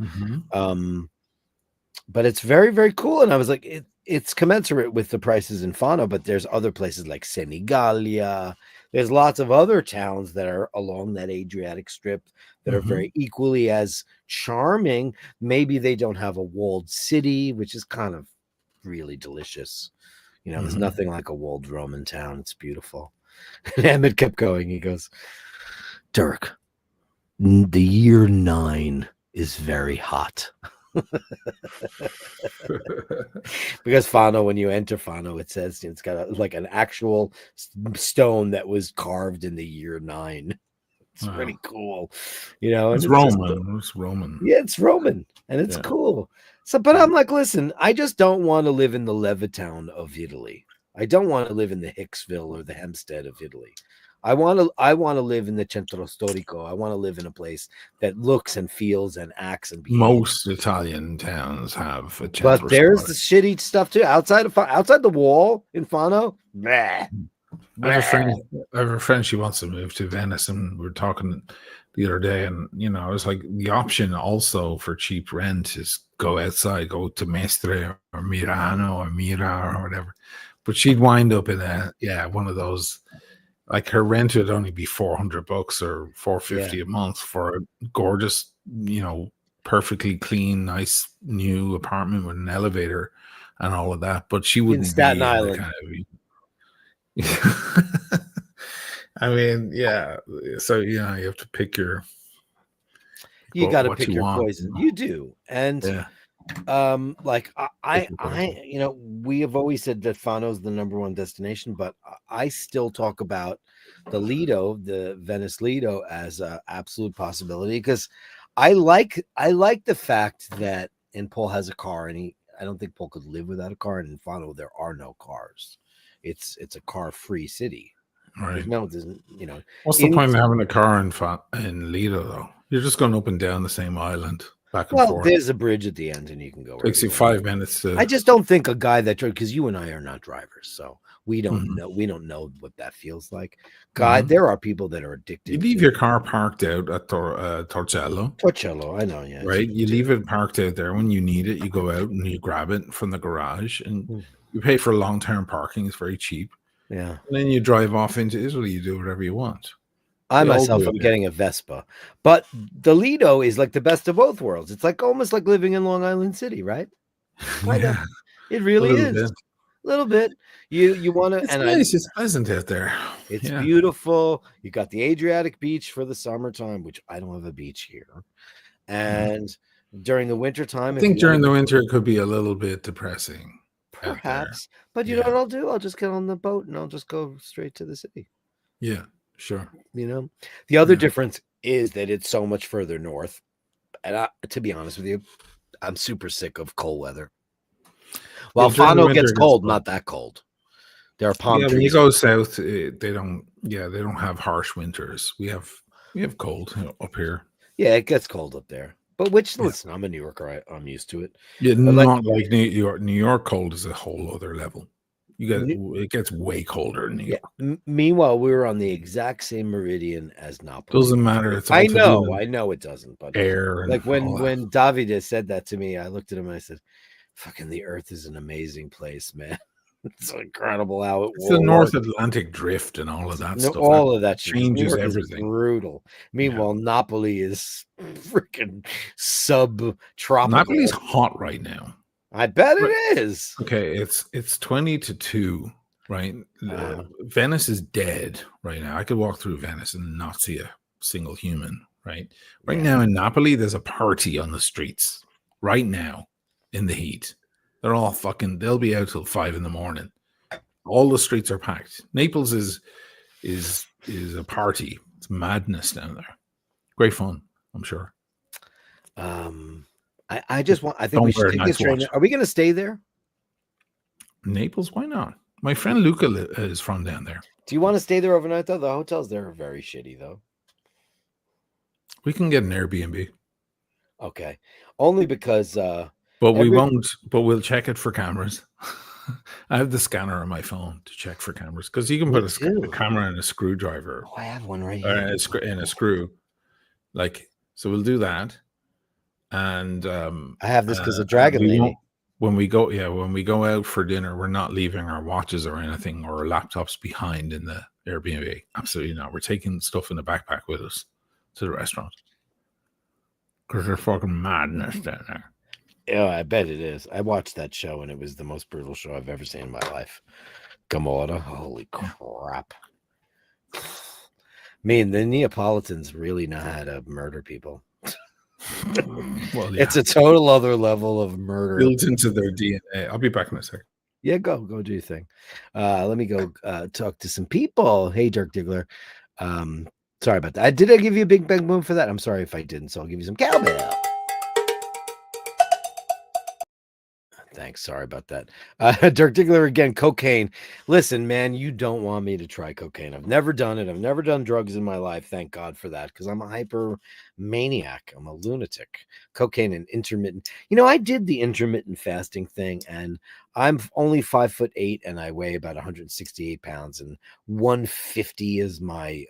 But it's very, very cool. And I was like, it's commensurate with the prices in Fano, but there's other places like Senigallia. There's lots of other towns that are along that Adriatic strip that are very equally as charming. Maybe they don't have a walled city, which is kind of really delicious. There's nothing like a walled Roman town. It's beautiful. And Emmett kept going. He goes, Dirk, the year 9 is very hot. Because Fano, when you enter Fano, it says it's got like an actual stone that was carved in the year 9. It's pretty cool, It's Roman. It's Roman. Yeah, it's Roman, and it's cool. So, but I'm like, listen, I just don't want to live in the Levittown of Italy. I don't want to live in the Hicksville or the Hempstead of Italy. I want to live in the Centro Storico. I want to live in a place that looks and feels and acts and behaves. Most Italian towns have a Centro But there's the shitty stuff too outside the wall in Fano. Bleh. I have a friend. She wants to move to Venice, and we were talking the other day, and I was like, the option also for cheap rent is go outside, go to Mestre or Mirano or Mira or whatever. But she'd wind up in one of those. Like her rent would only be $400 or $450 a month for a gorgeous, perfectly clean, nice new apartment with an elevator and all of that. But she wouldn't in Staten be Island. Kind of, I mean, yeah. So you have to pick your. You got to pick your poison. You do, and like I we have always said that Fano's the number one destination, but I still talk about the Lido, the Venice Lido, as an absolute possibility because I like the fact that, and Paul has a car, and I don't think Paul could live without a car, and in Fano there are no cars. It's a car-free city. Right. What's the point of having a car in Lido though? You're just going up and down the same island. Back and forth. There's a bridge at the end, and you can go. Takes you 5 minutes. I just don't think a guy that drives, because you and I are not drivers, so we don't know. We don't know what that feels like. God, there are people that are addicted. You leave your car parked out at Torcello. Torcello, I know, yeah. Right, you leave it parked out there. When you need it, you go out and you grab it from the garage, and you pay for long-term parking. It's very cheap. Yeah, and then you drive off into Italy. You do whatever you want. I myself am getting a Vespa, but the Lido is like the best of both worlds. It's like almost like living in Long Island City, right? Kind of. Yeah, It a really little is. bit. A little bit. You want to, It's and I. nice. It's pleasant out there. It's Yeah. beautiful. You got the Adriatic Beach for the summertime, which I don't have a beach here. Mm. And during the winter I time, if think you want to during the go, winter it could be a little bit depressing out there. perhaps. But you know Yeah. what I'll do? I'll just get on the boat and I'll just go straight to the city. Yeah. Sure. You know, the other Yeah. difference is that it's so much further north. And to be honest with you, I'm super sick of cold weather. Yeah. While During the Fano winter gets it gets cold, cold. not that cold. There are palm Yeah. When you trees. go south, they don't. Yeah, they don't have harsh winters. We have cold up here. Yeah, it gets cold up there. But which, Yeah. listen, I'm a New Yorker. I'm used to it. Yeah, But like, not like New York. New York cold is a whole other level. It gets way colder in New yeah. York. Meanwhile, we were on the exact same meridian as Napoli. Doesn't matter. It's all to do with I know it doesn't, but air and like all that. when Davide said that to me, I looked at him and I said, "Fucking the Earth is an amazing place, man. It's incredible how it It's the will North work. Atlantic drift and all of that No, stuff. That all of that shit. 'Cause New changes York is everything. brutal. Yeah. Meanwhile, Napoli is freaking subtropical. Napoli's hot right now. I bet Right. it is. Okay, it's 20 to 2, right? Uh, Venice is dead right now. I could walk through Venice and not see a single human, right? Right yeah. now in Napoli, there's a party on the streets right now in the heat. They're all they'll be out till 5 in the morning. All the streets are packed. Naples is a party. It's madness down there. Great fun, I'm sure. I just want. I think we Don't should wear a take the nice train. watch. Are we going to stay there? Naples, why not? My friend Luca is from down there. Do you want to stay there overnight though? The hotels there are very shitty though. We can get an Airbnb. Okay, only because But we won't, but we'll check it for cameras. I have the scanner on my phone to check for cameras because you can put a camera and a screwdriver. Oh, I have one right Or here. in a screw. Like, so we'll do that. And I have this because of Dragon Lady. When we go out for dinner, we're not leaving our watches or anything or our laptops behind in the Airbnb. Absolutely not. We're taking stuff in the backpack with us to the restaurant. Because they're fucking madness down there. Yeah, I bet it is. I watched that show and it was the most brutal show I've ever seen in my life. Gomorrah. Holy crap. I mean, the Neapolitans really know how to murder people. Well, yeah. It's a total other level of murder. Built into their DNA. I'll be back in a second. Yeah, go do your thing. Let me go talk to some people. Hey, Dirk Diggler. Sorry about that. Did I give you a big bang boom for that? I'm sorry if I didn't, so I'll give you some cowbell. Thanks. Sorry about that. Dirk Diggler again, cocaine. Listen, man, you don't want me to try cocaine. I've never done it. I've never done drugs in my life. Thank God for that, because I'm a hyper maniac. I'm a lunatic. Cocaine and intermittent. You know, I did the intermittent fasting thing, and I'm only 5'8", and I weigh about 168 pounds, and 150 is my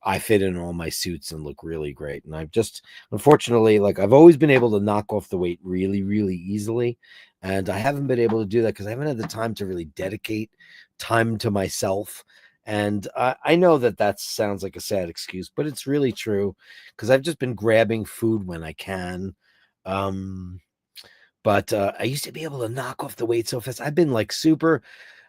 I fit in all my suits and look really great. And I've just, unfortunately, like I've always been able to knock off the weight really, really easily. And I haven't been able to do that because I haven't had the time to really dedicate time to myself. And I know that sounds like a sad excuse, but it's really true because I've just been grabbing food when I can. But I used to be able to knock off the weight so fast. I've been like super.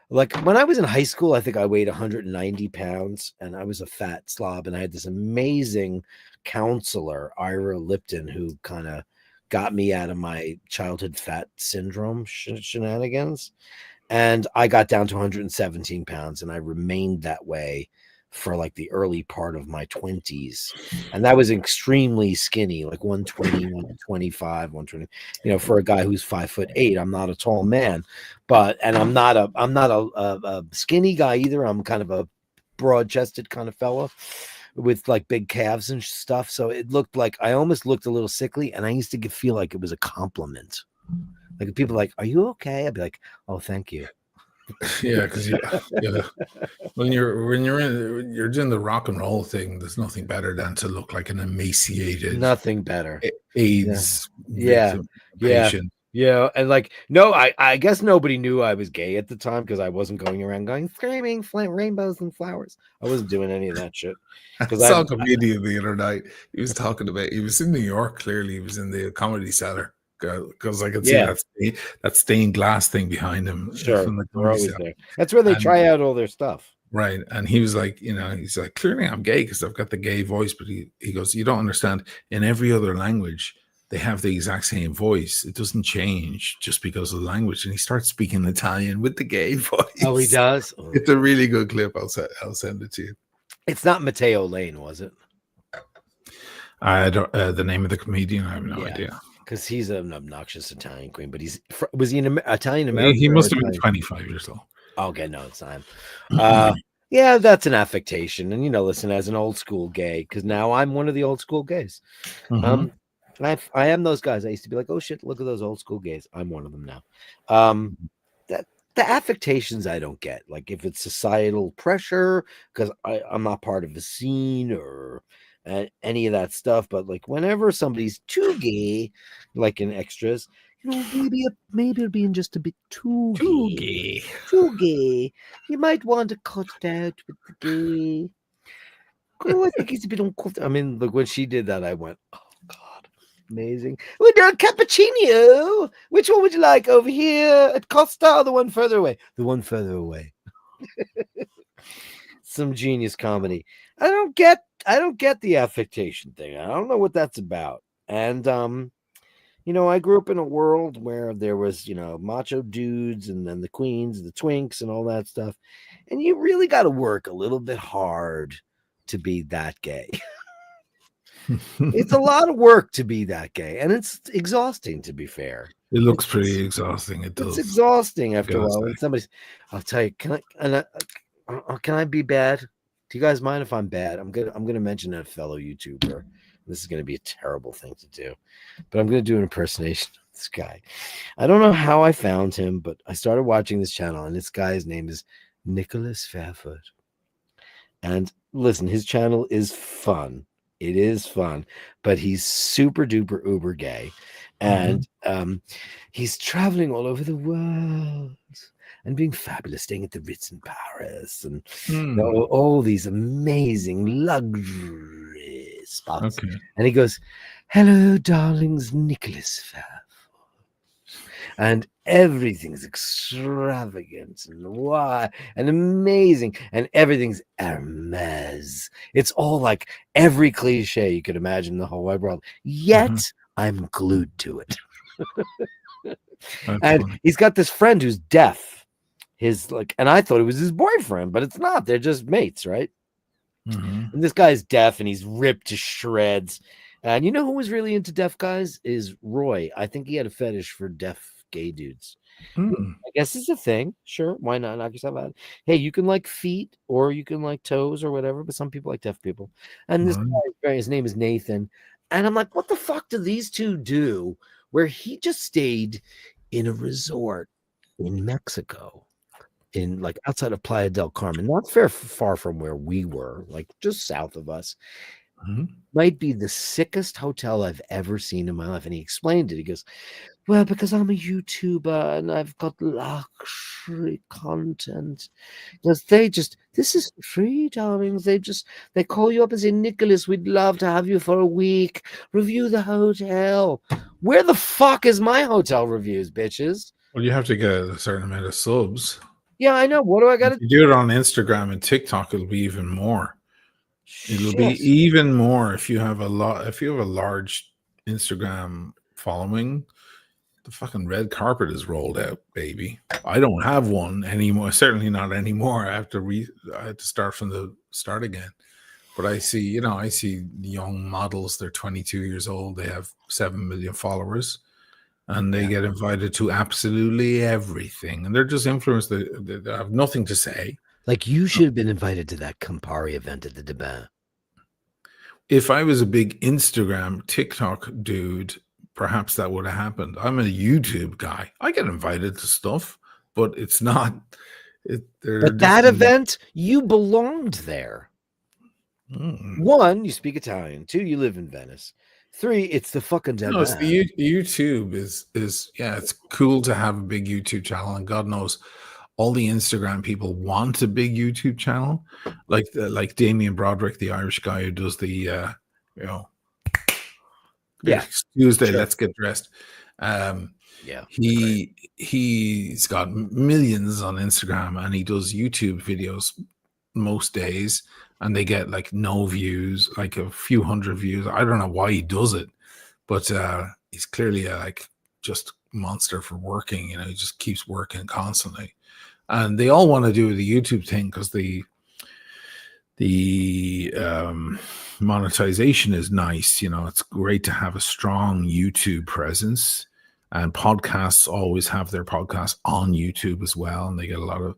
Like when I was in high school, I think I weighed 190 pounds and I was a fat slob. And I had this amazing counselor, Ira Lipton, who kind of got me out of my childhood fat syndrome shenanigans. And I got down to 117 pounds and I remained that way for like the early part of my 20s. And that was extremely skinny, like 120, 125, 120, you know, for a guy who's 5'8". I'm not a tall man, and I'm not a skinny guy either. I'm kind of a broad-chested kind of fella with like big calves and stuff. So it looked like I almost looked a little sickly, and I used to feel like it was a compliment. Like people like, "Are you okay?" I'd be like, "Oh, thank you." Yeah, because when you're doing the rock and roll thing, there's nothing better than to look like an emaciated, nothing better. AIDS patient. Yeah, and like, no, I guess nobody knew I was gay at the time because I wasn't going around going screaming rainbows and flowers. I wasn't doing any of that shit. I saw a comedian the other night. He was talking about. He was in New York. Clearly, he was in the Comedy Cellar because I could see that stained glass thing behind him Sure, from the they're comedy always set. there. That's where they And try out all their stuff. right, and he was like, he's like, clearly I'm gay because I've got the gay voice, but he goes, you don't understand. In every other language, they have the exact same voice. It doesn't change just because of the language. And he starts speaking Italian with the gay voice. Oh, he does. Oh. It's a really good clip. I'll send it to you. It's not Matteo Lane, was it? I don't. The name of the comedian, I have no idea. Because he's an obnoxious Italian queen, but was he an Italian American? He must have been 25 years old. Okay, no, it's not. Yeah, that's an affectation, and listen, as an old school gay, because now I'm one of the old school gays. I am those guys. I used to be like, oh shit, look at those old school gays. I'm one of them now. That the affectations I don't get, like if it's societal pressure, because I'm not part of the scene or any of that stuff. But like whenever somebody's too gay, like in extras, maybe it'll be in just a bit too gay. Too gay. You might want to cut it out with the gay. Oh, I think he's a bit uncomfortable. I mean, look, when she did that, I went, oh God, amazing. We do a cappuccino. Which one would you like, over here at Costa or the one further away? The one further away. Some genius comedy. I don't get the affectation thing. I don't know what that's about. And I grew up in a world where there was, macho dudes and then the queens, the twinks and all that stuff. And you really got to work a little bit hard to be that gay. It's a lot of work to be that gay, and it's exhausting, to be fair. It looks pretty exhausting. It does. It's exhausting after a while. I'll tell you, can I be bad? Do you guys mind if I'm bad? I'm gonna mention a fellow YouTuber. This is gonna be a terrible thing to do, but I'm gonna do an impersonation of this guy. I don't know how I found him, but I started watching this channel, and this guy's name is Nicholas Fairfoot. And listen, his channel is fun. It is fun, but he's super duper uber gay, and he's traveling all over the world and being fabulous, staying at the Ritz in Paris, and all these amazing luxury spots. Okay. And he goes, "Hello, darlings, Nicholas Fairfoot." And everything's extravagant and wild and amazing, and everything's Hermes. It's all like every cliche you could imagine in the whole wide world. Yet I'm glued to it. And funny. He's got this friend who's deaf. And I thought it was his boyfriend, but it's not. They're just mates, right? And this guy's deaf, and he's ripped to shreds. And you know who was really into deaf guys is Roy. I think he had a fetish for deaf gay dudes. I guess it's a thing. Sure, why not knock yourself out? Hey, you can like feet or you can like toes or whatever, but some people like deaf people. And this guy, his name is Nathan. And I'm like, what the fuck do these two do? Where he just stayed in a resort in Mexico, in like outside of Playa del Carmen, not far from where we were, like just south of us. Might be the sickest hotel I've ever seen in my life. And he explained it. He goes, well, because I'm a YouTuber and I've got luxury content. Because this is free, darlings. They call you up and say, Nicholas, we'd love to have you for a week. Review the hotel. Where the fuck is my hotel reviews, bitches? Well, you have to get a certain amount of subs. Yeah, I know. What do I got to do? You do it on Instagram and TikTok, it'll be even more. It'll be even more if you have a large Instagram following. The fucking red carpet is rolled out, baby. I don't have one anymore. Certainly not anymore. I had to start from the start again. But I see young models. They're 22 years old. They have 7 million followers, and they get invited to absolutely everything. And they're just influenced. They have nothing to say. Like you should have been invited to that Campari event at the Deban. If I was a big Instagram, TikTok dude, perhaps that would have happened. I'm a YouTube guy. I get invited to stuff, but it's not. But that event, you belonged there. 1, you speak Italian. 2, you live in Venice. 3, it's the fucking Deban. No, it's the YouTube is it's cool to have a big YouTube channel, and God knows all the Instagram people want a big YouTube channel, like Damien Broderick, the Irish guy who does the Tuesday, let's get dressed. Yeah. He's got millions on Instagram, and he does YouTube videos most days, and they get like no views, like a few hundred views. I don't know why he does it, but he's clearly like just monster for working. You know, he just keeps working constantly, and they all want to do the YouTube thing because the monetization is nice. You know, it's great to have a strong YouTube presence, and podcasts always have their podcasts on YouTube as well, and they get a lot of.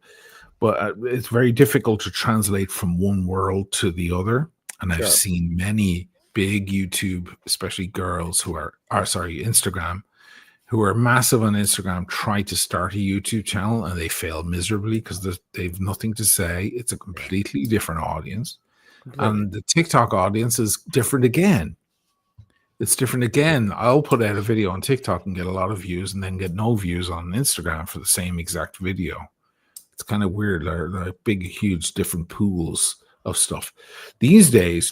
But it's very difficult to translate from one world to the other, and I've Sure. seen many big YouTube, especially girls who are Instagram, who are massive on Instagram, try to start a YouTube channel and they fail miserably because they've nothing to say. It's a completely different audience. Completely. And the TikTok audience is different again. It's different again. I'll put out a video on TikTok and get a lot of views and then get no views on Instagram for the same exact video. It's kind of weird. They're big, huge, different pools of stuff. These days,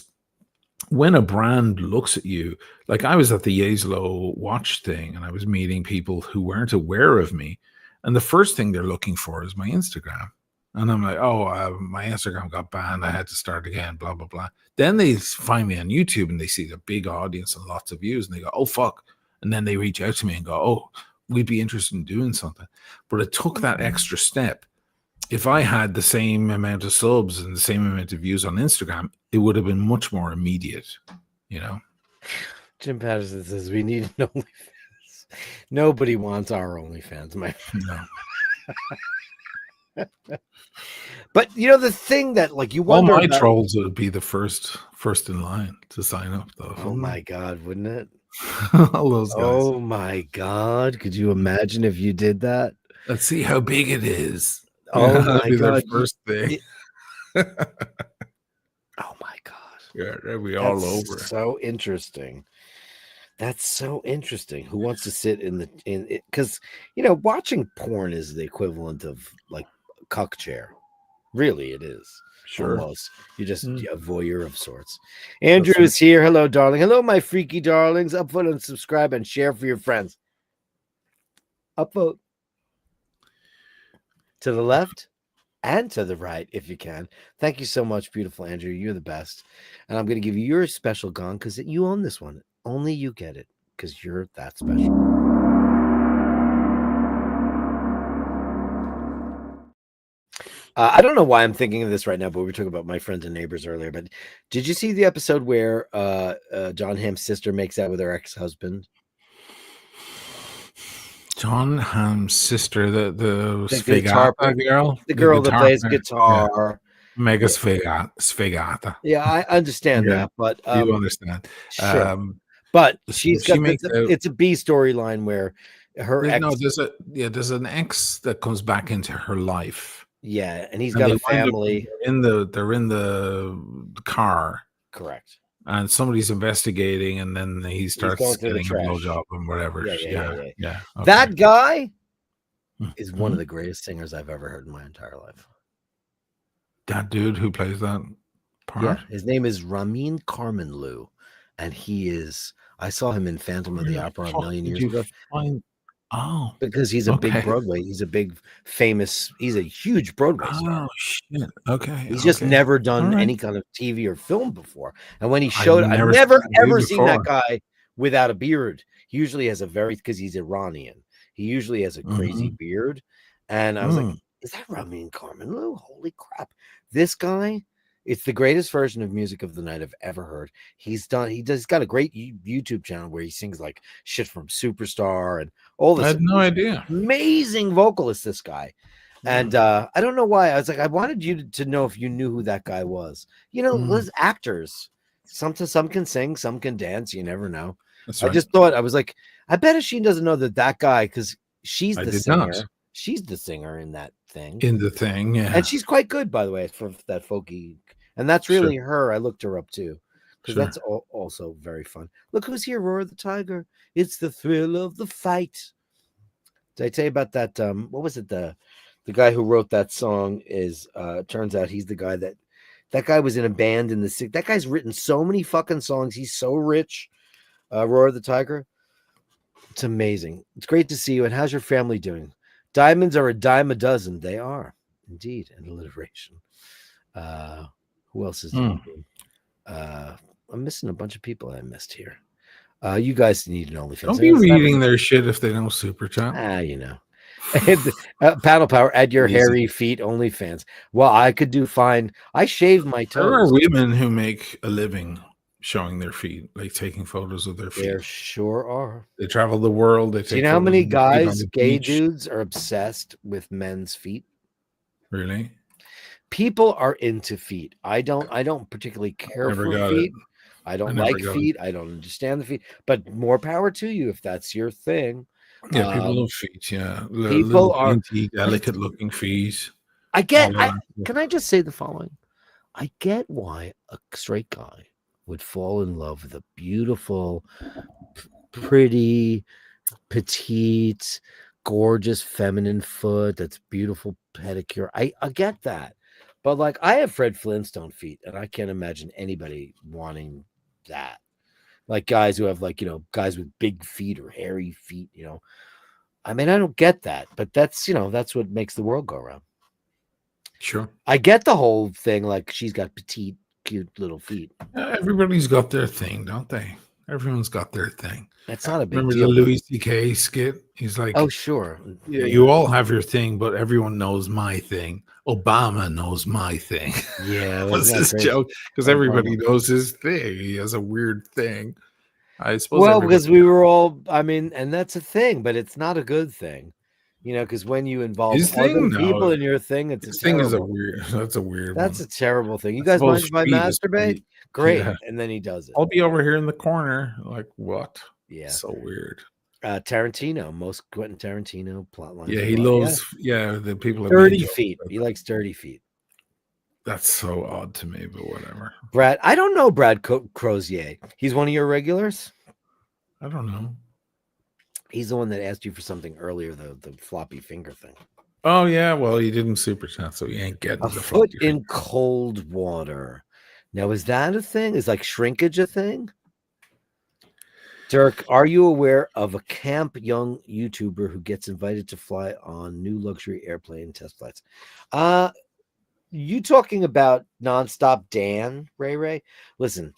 when a brand looks at you, like I was at the Yeslo watch thing and I was meeting people who weren't aware of me. And the first thing they're looking for is my Instagram. And I'm like, oh, my Instagram got banned. I had to start again, blah, blah, blah. Then they find me on YouTube and they see the big audience and lots of views. And they go, oh, fuck. And then they reach out to me and go, oh, we'd be interested in doing something. But it took that extra step. If I had the same amount of subs and the same amount of views on Instagram, it would have been much more immediate, you know? Jim Patterson says we need an OnlyFans. Nobody wants our OnlyFans, my No. But you know the thing that like you All wonder my about, trolls would be the first in line to sign up, though. oh my God, wouldn't it? All those guys. Oh my God, could you imagine if you did that? Let's see how big it is. Oh That'd my be their God, first thing. oh my God, Yeah, they'd be all over. so interesting. That's so interesting. Who wants to sit in it? Because you know, watching porn is the equivalent of like a cuck chair. Really, it is. Sure. Almost. You're just a voyeur of sorts. Andrew is here. Hello, darling. Hello, my freaky darlings. Upvote and subscribe and share for your friends. Upvote to the left and to the right if you can. Thank you so much, beautiful Andrew. You're the best. And I'm going to give you your special gong because you own this one. Only you get it because you're that special. I don't know why I'm thinking of this right now, but we were talking about my friends and neighbors earlier. But did you see the episode where John Hamm's sister makes out with her ex-husband? John Hamm's sister, the guitar girl, the girl that plays guitar, yeah. Mega Sfegata. Yeah, I understand that, but you understand. Sure. But she's got it's a B storyline where her ex. No, there's an ex that comes back into her life. Yeah, and he's got a family. They're in the car. Correct. And somebody's investigating, and then he starts getting a blowjob and whatever. Yeah. Okay. That guy is one of the greatest singers I've ever heard in my entire life. That dude who plays that part? Yeah, his name is Ramin Karmanloo, and he is. I saw him in Phantom of the Opera a million years ago. Oh, because he's a big Broadway. He's a big famous. He's a huge Broadway star. Oh shit! Okay, he's just never done any kind of TV or film before. And when he showed, I've never ever seen that guy without a beard. He usually has a because he's Iranian. He usually has a crazy beard. And I was like, is that Ramin Karmanloo? Holy crap! This guy. It's the greatest version of Music of the Night I've ever heard. He's got a great YouTube channel where he sings like shit from Superstar and all this. I had no idea. Amazing vocalist, this guy. And I don't know why. I was like, I wanted you to know if you knew who that guy was. You know, as actors, some can sing, some can dance. You never know. That's right. I just thought, I was like, I bet she doesn't know that guy because she's the singer. Not. She's the singer in that thing. In the thing, yeah. And she's quite good, by the way, for that folky. And that's really her. I looked her up too, because that's also very fun. Look who's here, Roar the Tiger. It's the thrill of the fight. Did I tell you about that? What was it? The guy who wrote that song is turns out he's the guy that guy was in a band in the that guy's written so many fucking songs. He's so rich. Roar the Tiger. It's amazing. It's great to see you. And how's your family doing? Diamonds are a dime a dozen. They are indeed an alliteration. Who else is in the Hmm. room? I'm missing a bunch of people I missed here. You guys need an OnlyFans. Don't be reading their shit if they don't super chat. You know. And, Paddle Power at your Easy. hairy feet OnlyFans. Well, I could do fine. I shaved my There are toes. women who make a living showing their feet, like taking photos of their feet. There sure are. They travel the world. They Do take you know how photos many of their feet on guys, the gay beach. dudes, are obsessed with men's feet? Really? People are into feet. I don't particularly care Never for got feet. it. I don't never like got feet. I don't understand the feet. But more power to you if that's your thing. Yeah, people love feet. Yeah, People little are. dainty, delicate-looking feet. I get. all of that. Can I just say the following? I get why a straight guy would fall in love with a beautiful, pretty, petite, gorgeous, feminine foot that's beautiful pedicure. I get that. But like I have Fred Flintstone feet, and I can't imagine anybody wanting that. Like guys who have like, guys with big feet or hairy feet. I mean, I don't get that, but that's what makes the world go around. Sure. I get the whole thing, like she's got petite, cute little feet. Everybody's got their thing, don't they? Everyone's got their thing. That's not a big Remember deal. the Louis C.K. skit? He's like, Oh, sure. yeah, you all have your thing, but everyone knows my thing. Obama knows my thing. Yeah, was wasn't that his crazy? joke because everybody knows his thing. He has a weird thing. I suppose. Well, because we were all, I mean, and that's a thing, but it's not a good thing, because when you involve his other thing, people no, in your thing, it's his a thing is a terrible. weird. That's a weird. That's one. a terrible thing. You I guys mind suppose if I feet is masturbate? pretty- Great, Yeah. and then he does it. I'll be over here in the corner. Like what? Yeah, So weird. Tarantino, most Quentin Tarantino plot lines. Yeah, he loves. Yeah, the people that dirty made feet. jokes. He likes dirty feet. That's so odd to me, but whatever. Brad, I don't know Brad Crozier. He's one of your regulars. I don't know. He's the one that asked you for something earlier, the floppy finger thing. Oh yeah, well he didn't super chat, so he ain't getting A the foot floppy in cold water. Now, is that a thing? Is like shrinkage a thing? Dirk, are you aware of a camp young YouTuber who gets invited to fly on new luxury airplane test flights? You talking about Nonstop Dan, Ray? Listen,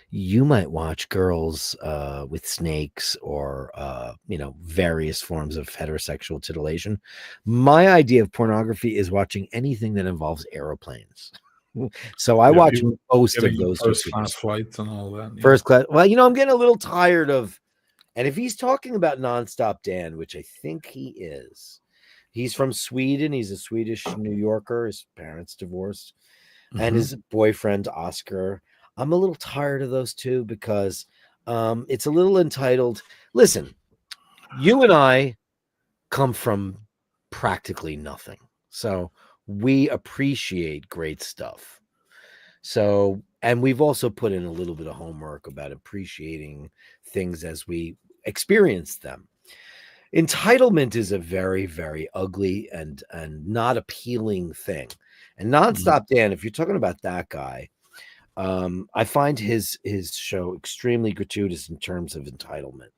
you might watch girls with snakes or various forms of heterosexual titillation. My idea of pornography is watching anything that involves aeroplanes. So I watch most of those first class flights and all that. First class. Well, I'm getting a little tired of, and if he's talking about Nonstop Dan, which I think he is, he's from Sweden. He's a Swedish New Yorker. His parents divorced, and his boyfriend Oscar. I'm a little tired of those two because it's a little entitled. Listen, you and I come from practically nothing, so we appreciate great stuff. So, and we've also put in a little bit of homework about appreciating things as we experience them. Entitlement is a very, very ugly and not appealing thing. And Nonstop Dan, if you're talking about that guy, I find his show extremely gratuitous in terms of entitlement.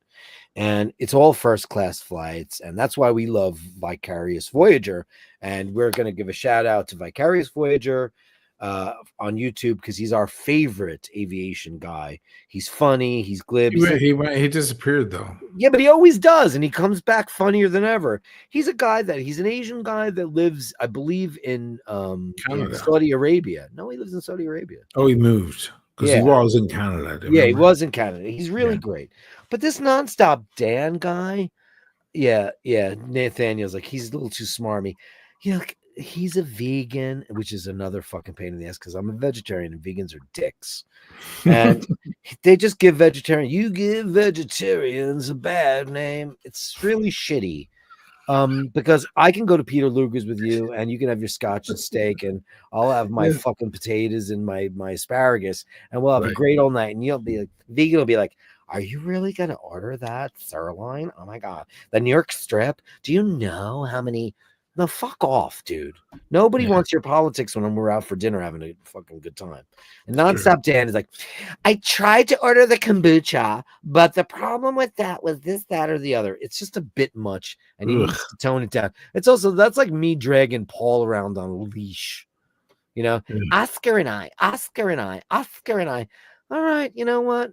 And it's all first class flights. And that's why we love Vicarious Voyager. And we're going to give a shout out to Vicarious Voyager on YouTube because he's our favorite aviation guy. He's funny. He's glib. He disappeared though. Yeah, but he always does. And he comes back funnier than ever. He's an Asian guy that lives, I believe, in Saudi Arabia. No, he lives in Saudi Arabia. Oh, he moved. Because he was in Canada. He was in Canada. He's really great. But this Nonstop Dan guy, Nathaniel's like, he's a little too smarmy. He's a vegan, which is another fucking pain in the ass because I'm a vegetarian and vegans are dicks. And they just give vegetarians a bad name. It's really shitty. Because I can go to Peter Luger's with you and you can have your scotch and steak and I'll have my fucking potatoes and my asparagus and we'll have a great all night. And you'll be like, vegan will be like, are you really going to order that sirloin? Oh my God. The New York strip. Do you know how many No, fuck off, dude. Nobody Yeah, wants your politics when we're out for dinner having a fucking good time. And true. Nonstop Dan is like, I tried to order the kombucha, but the problem with that was this, that, or the other. It's just a bit much, and he Ugh. needs to tone it down. It's also, that's like me dragging Paul around on a leash. You know, Yeah. Oscar and I, Oscar and I, Oscar and I. All right, you know what?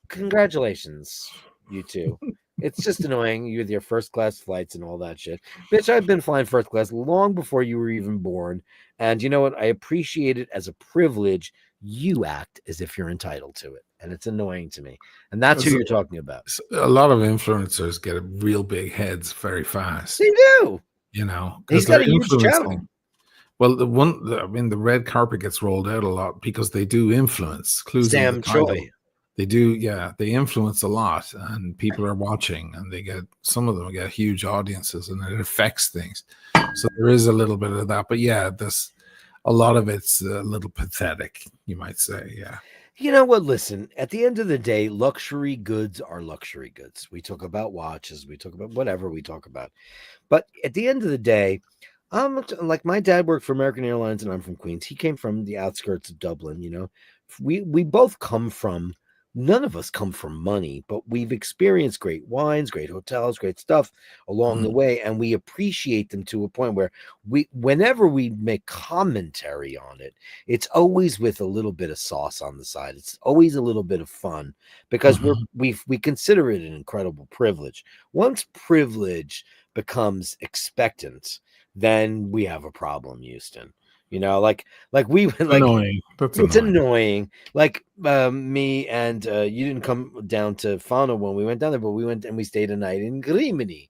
Congratulations, you two. It's just annoying. You with your first class flights and all that shit. Bitch, I've been flying first class long before you were even born. And you know what? I appreciate it as a privilege. You act as if you're entitled to it. And it's annoying to me. And that's who So- you're talking about. A lot of influencers get real big heads very fast, They do. you know, He's because got they're a huge channel. influencing. Well, I mean, the red carpet gets rolled out a lot because they do influence. Clues in the Sam title. Choi. They do, yeah. They influence a lot, and people are watching, and some of them get huge audiences, and it affects things. So there is a little bit of that, but yeah, a lot of it's a little pathetic, you might say. Yeah. You know what? Listen, at the end of the day, luxury goods are luxury goods. We talk about watches, we talk about whatever we talk about. But at the end of the day, like my dad worked for American Airlines and I'm from Queens. He came from the outskirts of Dublin, you know. We both come from, none of us come from money, but we've experienced great wines, great hotels, great stuff along the way, and we appreciate them to a point where whenever we make commentary on it, it's always with a little bit of sauce on the side. It's always a little bit of fun because we consider it an incredible privilege. Once privilege becomes expectant, then we have a problem, Houston. You know, like we like Annoying. That's it's annoying. annoying. Like me and you didn't come down to Fano when we went down there, but we went and we stayed a night in Grimini.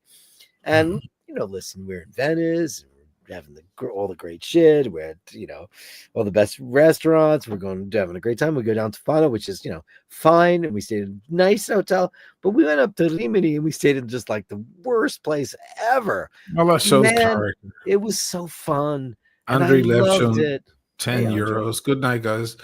And you know, listen, we're in Venice, we're having all the great shit. We're at, you know, all the best restaurants. We're going to having a great time. We go down to Fano, which is, you know, fine, and we stayed in a nice hotel. But we went up to Rimini and we stayed in just like the worst place ever. Well, that shows Man, character. it was so fun, and I Andre loved Levchon, it. 10 Hey, Andre. euros. Good night, guys.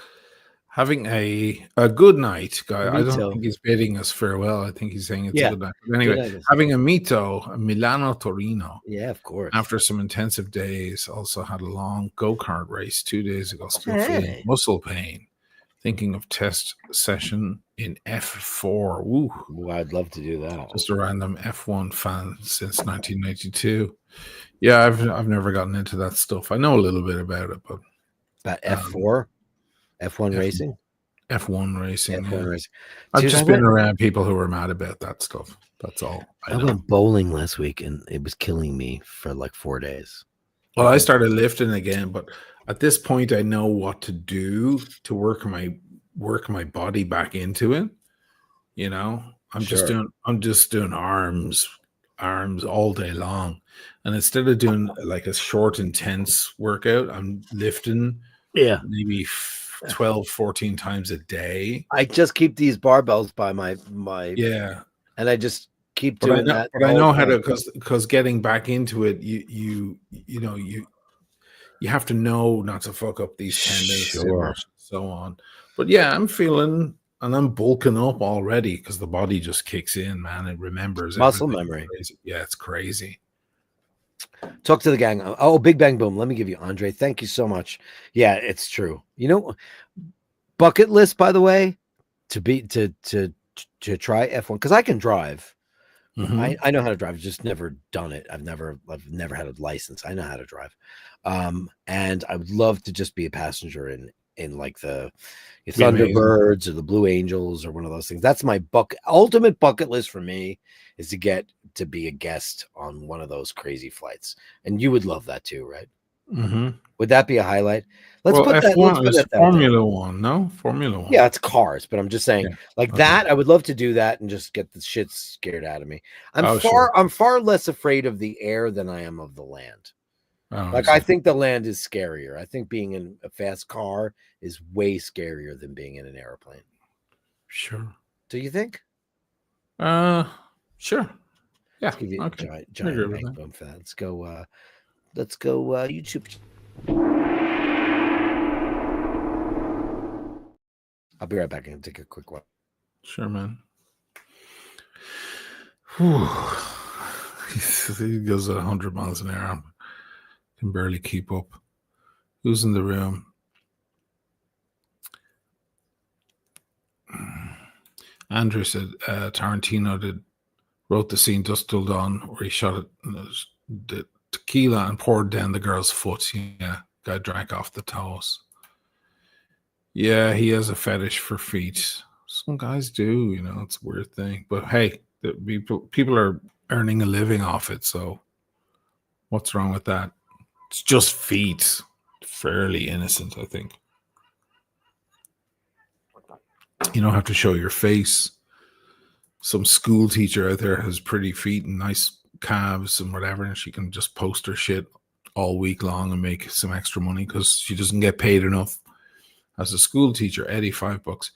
Having a good night, guy. I don't Mito. think he's bidding us farewell. I think he's saying it's Yeah. a good night. But anyway, Good night. having a mito, a Milano Torino. Yeah, of course. After some intensive days, also had a long go-kart race 2 days ago. Still Hey. feeling muscle pain. Thinking of test session in F4. Woo. Ooh, I'd love to do that. Just a random F1 fan since 1992. Yeah, I've never gotten into that stuff. I know a little bit about it, but About F4, F1 racing, F1 racing. F1 Yeah. racing. I've Dude, just been around people who were mad about that stuff. That's all. I went bowling last week and it was killing me for like 4 days. Well, I started lifting again, but at this point, I know what to do to work my body back into it. You know, I'm just doing arms all day long, and instead of doing like a short, intense workout, I'm lifting maybe 12, 14 times a day. I just keep these barbells by my and I just keep doing that. But I know how to, because getting back into it, you know you have to know not to fuck up these tendons and so on. But yeah, I'm feeling, and I'm bulking up already because the body just kicks in, man. It remembers muscle everything. memory. Yeah, it's crazy. Talk to the gang. Oh, Big Bang Boom. Let me give you Andre. Thank you so much. Yeah, it's true. You know, bucket list, by the way, to try F1 because I can drive. I know how to drive. I've just never done it. I've never had a license. I know how to drive. And I would love to just be a passenger in like the Thunderbirds or the Blue Angels or one of those things. That's my ultimate bucket list for me, is to get to be a guest on one of those crazy flights. And you would love that too, right? Would that be a highlight? Let's put that Formula One, no? Formula One. Yeah, it's cars, but I'm just saying, that I would love to do that and just get the shit scared out of me. I'm far less afraid of the air than I am of the land. I think the land is scarier. I think being in a fast car is way scarier than being in an airplane. Sure. Do you think? Sure. Yeah. Let's give you a giant bank boom for that. Let's go YouTube. I'll be right back and take a quick one. Sure, man. He goes at 100 miles an hour. Can barely keep up. Who's in the room? Andrew said Tarantino wrote the scene Dusk Till Dawn where he shot it, the tequila and poured down the girl's foot. Yeah, guy drank off the toes. Yeah, he has a fetish for feet. Some guys do, it's a weird thing. But hey, people are earning a living off it, so what's wrong with that? It's just feet. Fairly innocent, I think. You don't have to show your face. Some school teacher out there has pretty feet and nice calves and whatever, and she can just post her shit all week long and make some extra money because she doesn't get paid enough as a school teacher. Eddie, $5.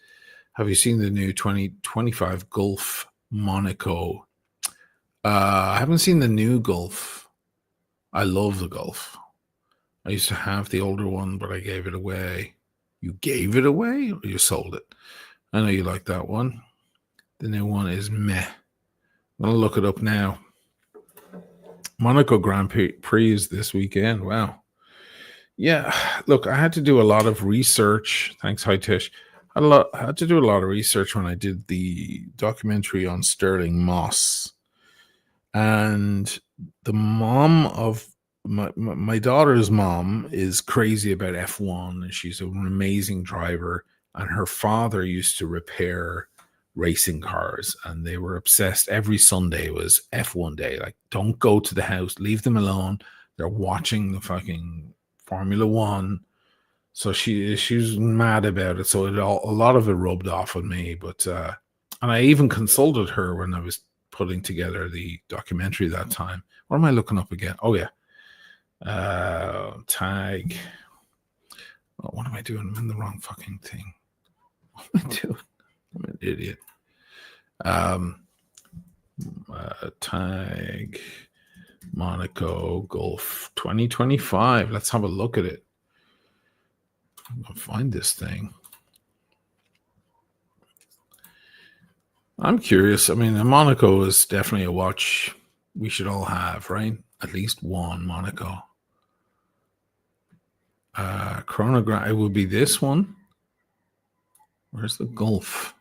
Have you seen the new 2025 Gulf Monaco? I haven't seen the new Gulf. I love the Gulf. I used to have the older one, but I gave it away. You gave it away or you sold it? I know you like that one. The new one is meh. I'm going to look it up now. Monaco Grand Prix is this weekend. Wow. Yeah, look, I had to do a lot of research. Thanks, Hi Tish. I had to do a lot of research when I did the documentary on Sterling Moss. And the mom of my daughter's mom is crazy about F1, and she's an amazing driver. And her father used to repair racing cars, and they were obsessed. Every Sunday was F1 day. Like, don't go to the house, leave them alone. They're watching the fucking Formula One. So she was mad about it. So a lot of it rubbed off on me. But and I even consulted her when I was putting together the documentary that time. What am I looking up again? Oh yeah, tag. Oh, what am I doing? I'm in the wrong fucking thing. What am I doing? I'm an idiot. Tag Monaco Gulf 2025. Let's have a look at it. I'm gonna find this thing. I'm curious. I mean, Monaco is definitely a watch we should all have, right? At least one Monaco. Chronograph. It would be this one. Where's the Gulf?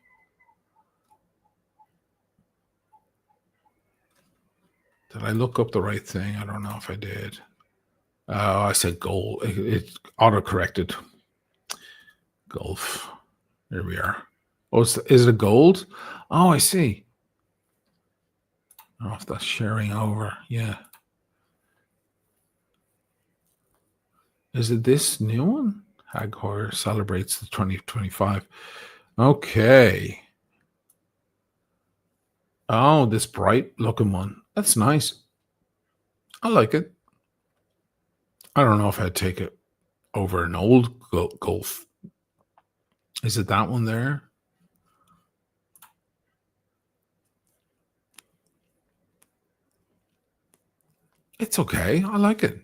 Did I look up the right thing? I don't know if I did. I said gold. It auto-corrected. Gulf. There we are. Oh, is it a gold? Oh, I see. I don't know if that's sharing over. Yeah. Is it this new one? Hag Horror celebrates the 2025. Okay. Oh, this bright looking one. That's nice. I like it. I don't know if I'd take it over an old Gulf. Is it that one there? It's okay. I like it.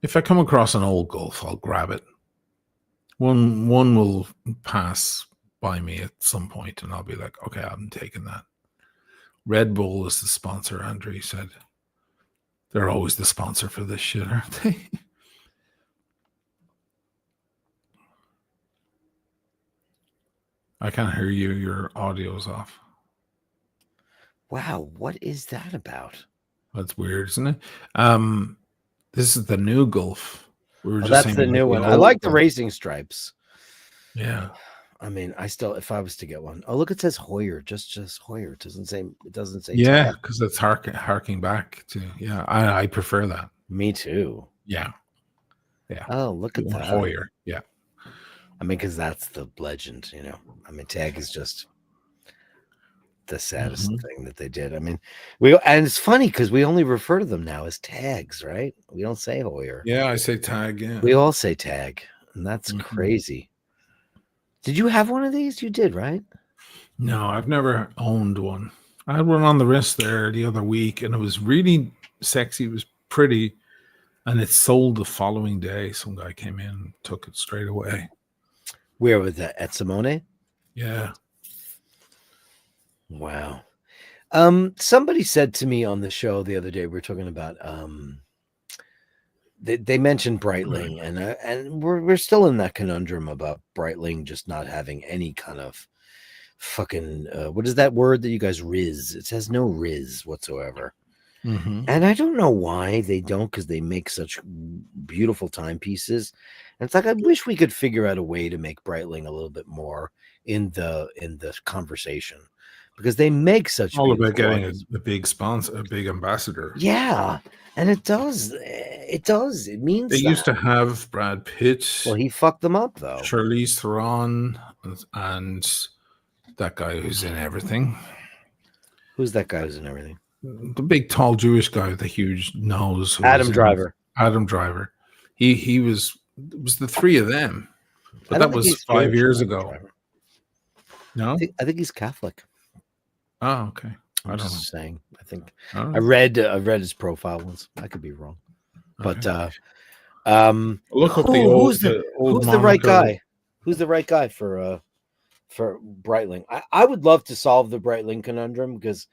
If I come across an old Gulf, I'll grab it. One will pass by me at some point, and I'll be like, okay, I'm taking that. Red Bull is the sponsor, Andrew said. They're always the sponsor for this shit, aren't they? I can't hear you. Your audio's off. Wow, what is that about? That's weird, isn't it? This is the new Gulf. We were just that's saying the new one. I like the racing stripes. Yeah. I mean, if I was to get one. Oh, look, it says Hoyer. Just Hoyer. It doesn't say. Yeah, because it's harking back to. Yeah, I prefer that. Me too. Yeah. Yeah. Oh, look at that. Hoyer. Yeah. I mean, because that's the legend, I mean, tag is just the saddest thing that they did. I mean, and it's funny because we only refer to them now as tags, right? We don't say Hoyer. Yeah, I say tag. Yeah. We all say tag, and that's crazy. Did you have one of these? You did, right? No, I've never owned one. I had one on the wrist there the other week, and it was really sexy. It was pretty, and it sold the following day. Some guy came in and took it straight away. Where was that? At Simone? Yeah. Wow. Somebody said to me on the show the other day, we were talking about they mentioned Breitling, and we're still in that conundrum about Breitling just not having any kind of fucking what is that word that you guys riz? It says no riz whatsoever. Mm-hmm. And I don't know why they don't, because they make such beautiful timepieces. And it's like I wish we could figure out a way to make Breitling a little bit more in the conversation, because they make such All about beautiful getting art. a big sponsor, a big ambassador. Yeah, and it does. It They means used that. to have Brad Pitt, Well, he fucked them up though. Charlize Theron, and that guy who's in everything. Who's that guy who's in everything? The big, tall Jewish guy with the huge nose. Who Adam was in Driver. Adam Driver. He was. It was the three of them, I but don't that think was he's 5 Jewish, years Adam ago. Driver. No. I think he's Catholic. Oh, okay. I'm I don't just know. saying. I think I don't I know. read his profile once. I could be wrong, but Okay. Look up the who's old the right Monaco. guy? Who's the right guy for Breitling? I would love to solve the Breitling conundrum, because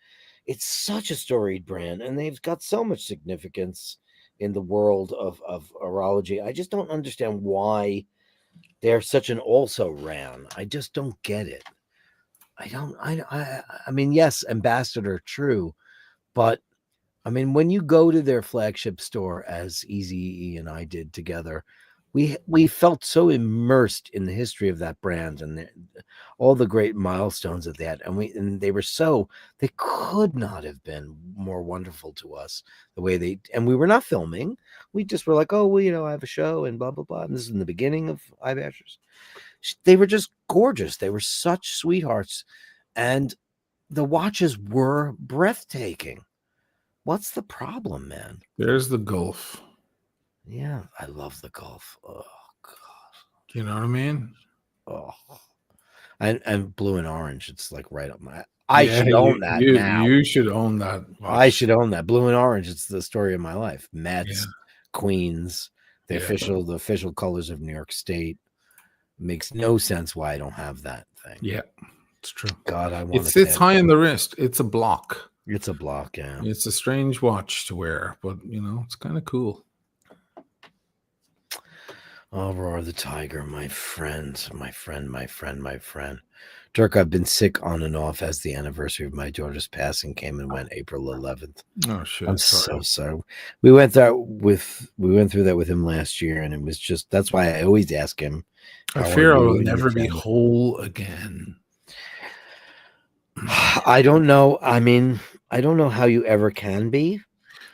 it's such a storied brand and they've got so much significance in the world of horology. I just don't understand why they're such an also ran. I just don't get it. I mean, yes, ambassador, true, but I mean, when you go to their flagship store, as Easy and I did together, we felt so immersed in the history of that brand and all the great milestones that they had, and they could not have been more wonderful to us the way they. And we were not filming; we just were like, oh, well, I have a show and blah blah blah. And this is in the beginning of iBashers. They were just gorgeous. They were such sweethearts, and the watches were breathtaking. What's the problem, man? There's the Gulf. Yeah, I love the Gulf. Oh God. You know what I mean? Oh. And blue and orange. It's like right up my. I should own that you now. you should own that watch. I should own that. Blue and orange. It's the story of my life. Mets, Yeah. Queens, the Yeah. official colors of New York State. Makes no sense why I don't have that thing. Yeah, it's true. God, I want It's high in the wrist. It's a block. It's a block, yeah. It's a strange watch to wear, but it's kind of cool. Oh, Roar the Tiger, my friend. Dirk, I've been sick on and off as the anniversary of my daughter's passing came and went April 11th. Oh shit! I'm so sorry. We went through that with him last year, and it was just, that's why I always ask him. I fear I will never be whole again. I don't know. I mean, I don't know how you ever can be.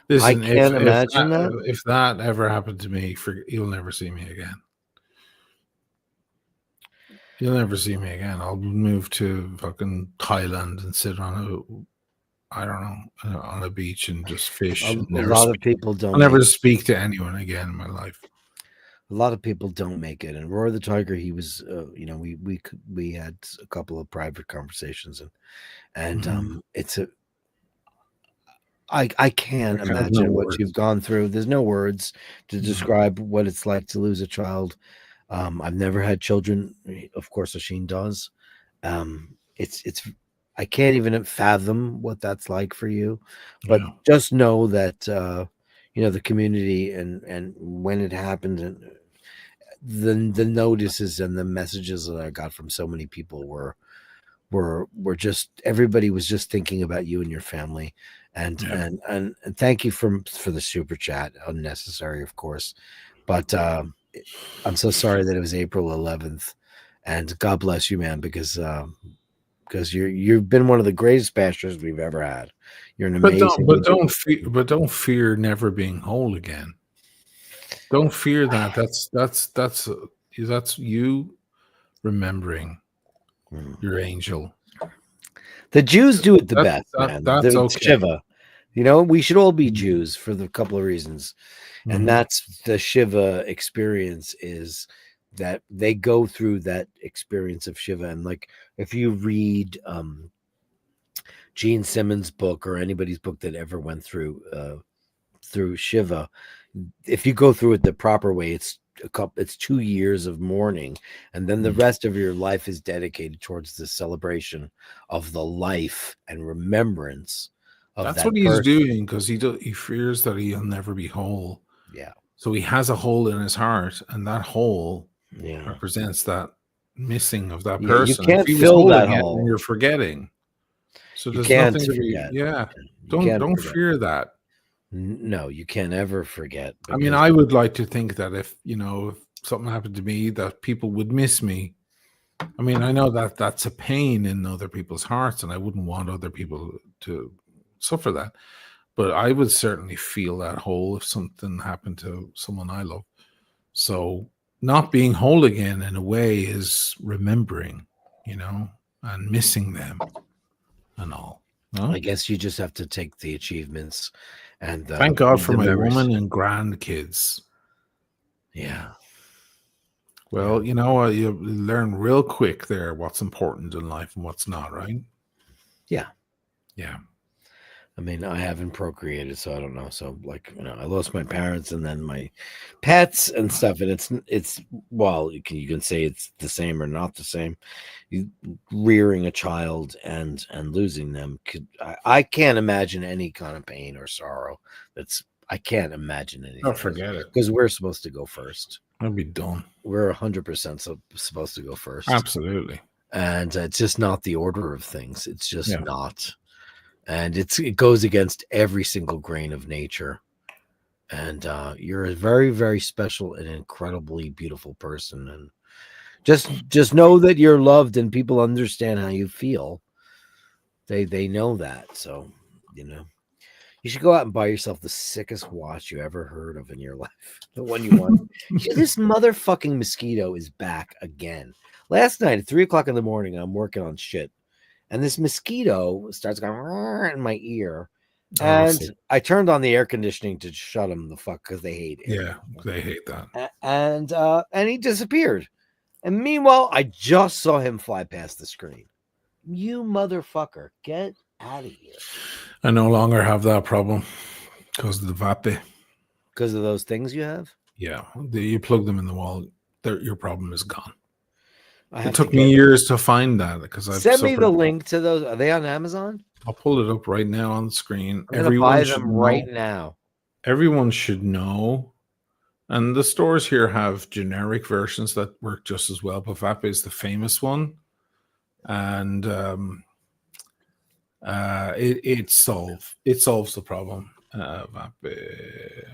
Listen, I can't imagine that. If that ever happened to me, you'll never see me again. You'll never see me again. I'll move to fucking Thailand and sit on on a beach and just fish. A lot of people don't. I'll never speak to anyone again in my life. A lot of people don't make it. And Roar the Tiger, he was, we had a couple of private conversations, and it's I can't imagine what you've gone through. There's no words to describe what it's like to lose a child. I've never had children. Of course, Asheen does. It's I can't even fathom what that's like for you, but just know that the community and when it happened, and the notices and the messages that I got from so many people were just, everybody was just thinking about you and your family, and thank you for the super chat. Unnecessary, of course, but I'm so sorry that it was April 11th, and God bless you, man, because you've been one of the greatest bashers we've ever had. You're an amazing. But don't fear never being whole again. Don't fear that. That's you remembering your angel. The Jews do it the best, man. That's okay. Shiva. We should all be Jews for the couple of reasons. And that's the Shiva experience, is that they go through that experience of Shiva. And like, if you read Gene Simmons' book, or anybody's book that ever went through Shiva, if you go through it the proper way, it's it's 2 years of mourning, and then the rest of your life is dedicated towards the celebration of the life and remembrance of That's that what he's person. doing, because he fears that he'll never be whole. Yeah. So he has a hole in his heart, and that hole Yeah. represents that missing of that Yeah, you person. If can't he was fill whole that again, then hole. you're forgetting. So You there's can't nothing to be. forget. Yeah, You can't don't forget. fear that. No, you can't ever forget, I mean, because I would like to think that if something happened to me, that people would miss me. I mean, I know that that's a pain in other people's hearts, and I wouldn't want other people to suffer that. But I would certainly feel that hole if something happened to someone I love. So not being whole again, in a way, is remembering, and missing them and all. No? I guess you just have to take the achievements and Thank God for the my memories. woman and grandkids. Yeah. Well, you learn real quick there what's important in life and what's not, right? Yeah. Yeah. I mean, I haven't procreated, so I don't know. So, like, I lost my parents and then my pets and stuff, and it's well, you can say it's the same or not the same. Rearing a child and losing them I can't imagine any kind of pain or sorrow. I can't imagine Oh, anything, forget it. because we're supposed to go first. I'll be done. We're 100% supposed to go first, Absolutely. and it's just not the order of things. It's just Yeah. not. And it goes against every single grain of nature. And you're a very, very special and incredibly beautiful person. And just know that you're loved, and people understand how you feel. They know that. So, you should go out and buy yourself the sickest watch you ever heard of in your life. The one you want. This motherfucking mosquito is back again. Last night at 3:00 in the morning, I'm working on shit, and this mosquito starts going in my ear. And I turned on the air conditioning to shut them the fuck, because they hate it. Yeah, they hate that. And he disappeared. And meanwhile, I just saw him fly past the screen. You motherfucker, get out of here. I no longer have that problem because of the vape. Because of those things you have? Yeah, you plug them in the wall, your problem is gone. It took to me years to find that, because I've send me suffered. the link to those. Are they on Amazon? I'll pull it up right now on the screen. I'm gonna buy them right now. Everyone should know. And the stores here have generic versions that work just as well, but vape is the famous one. And it solves the problem. Vape.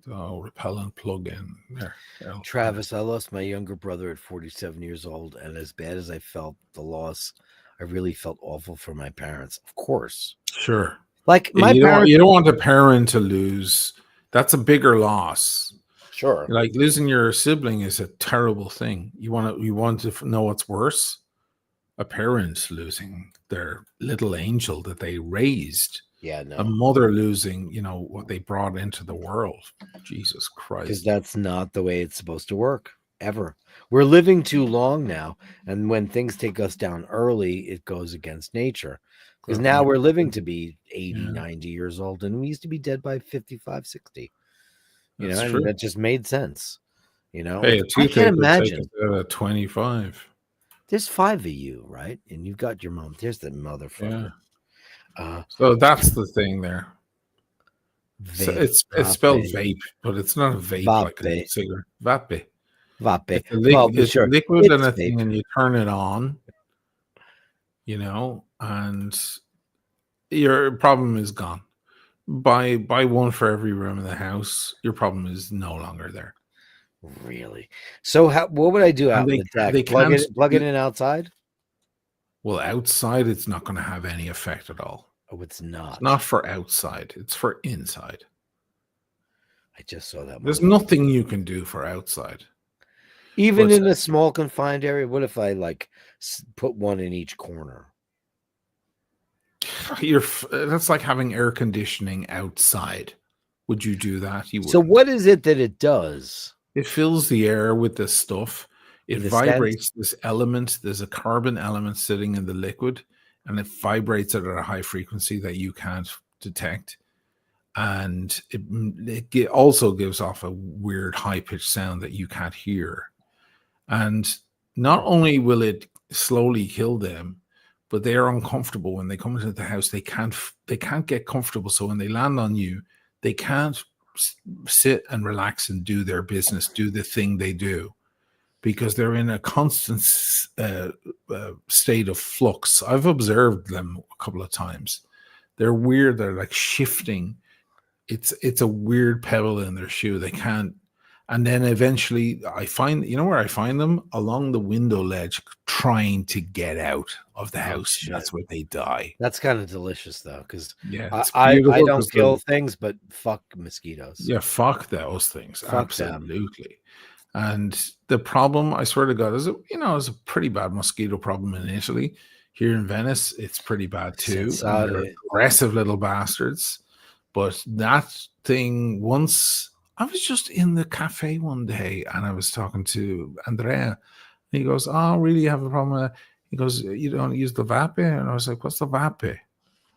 Repellent plug-in there. Travis, I lost my younger brother at 47 years old, and as bad as I felt the loss, I really felt awful for my parents. Of course, sure. Like my you parents, don't want a parent to lose. That's a bigger loss. Sure. Like losing your sibling is a terrible thing. You want to know what's worse? A parent losing their little angel that they raised. Yeah, no. A mother losing, what they brought into the world. Jesus Christ. Because that's not the way it's supposed to work, ever. We're living too long now, and when things take us down early, it goes against nature. Because now we're living to be 80, 90 years old, and we used to be dead by 55, 60. That's and true. that just made sense. Hey, I can't imagine. 25. There's 5 of you, right? And you've got your mom. There's the motherfucker. Yeah. So that's the thing there. So it's spelled vape, but it's not a vape like a cigarette. Vape. Vape. It's a liquid it's and a thing, and you turn it on, and your problem is gone. Buy one for every room in the house. Your problem is no longer there. Really? So what would I do out in the deck? Plug it in outside? Well, outside, it's not going to have any effect at all. Oh, it's not. It's not for outside. It's for inside. I just saw that. There's nothing you can do for outside. Even in a small confined area? What if I put one in each corner? That's like having air conditioning outside. Would you do that? You would. So what is it that it does? It fills the air with this stuff. It vibrates this element. There's a carbon element sitting in the liquid, and it vibrates it at a high frequency that you can't detect. and it also gives off a weird high-pitched sound that you can't hear. And not only will it slowly kill them, but they are uncomfortable when they come into the house. They can't get comfortable. So when they land on you, they can't sit and relax and do their business, do the thing they do, because they're in a constant state of flux. I've observed them a couple of times. They're weird. They're like shifting. It's a weird pebble in their shoe. They can't. And then eventually I find, you know where I find them? Along the window ledge, trying to get out of the house. And that's where they die. That's kind of delicious, though, because it's I beautiful. don't kill things, but fuck mosquitoes. Yeah, fuck those things. Fuck absolutely. Them. And the problem, I swear to God, is a pretty bad mosquito problem in Italy. Here in Venice, it's pretty bad too. They're aggressive little bastards. But that thing, once I was just in the cafe one day and I was talking to Andrea. He goes, "Oh, really? You have a problem with that?" He goes, "You don't use the vape?" And I was like, "What's the vape?"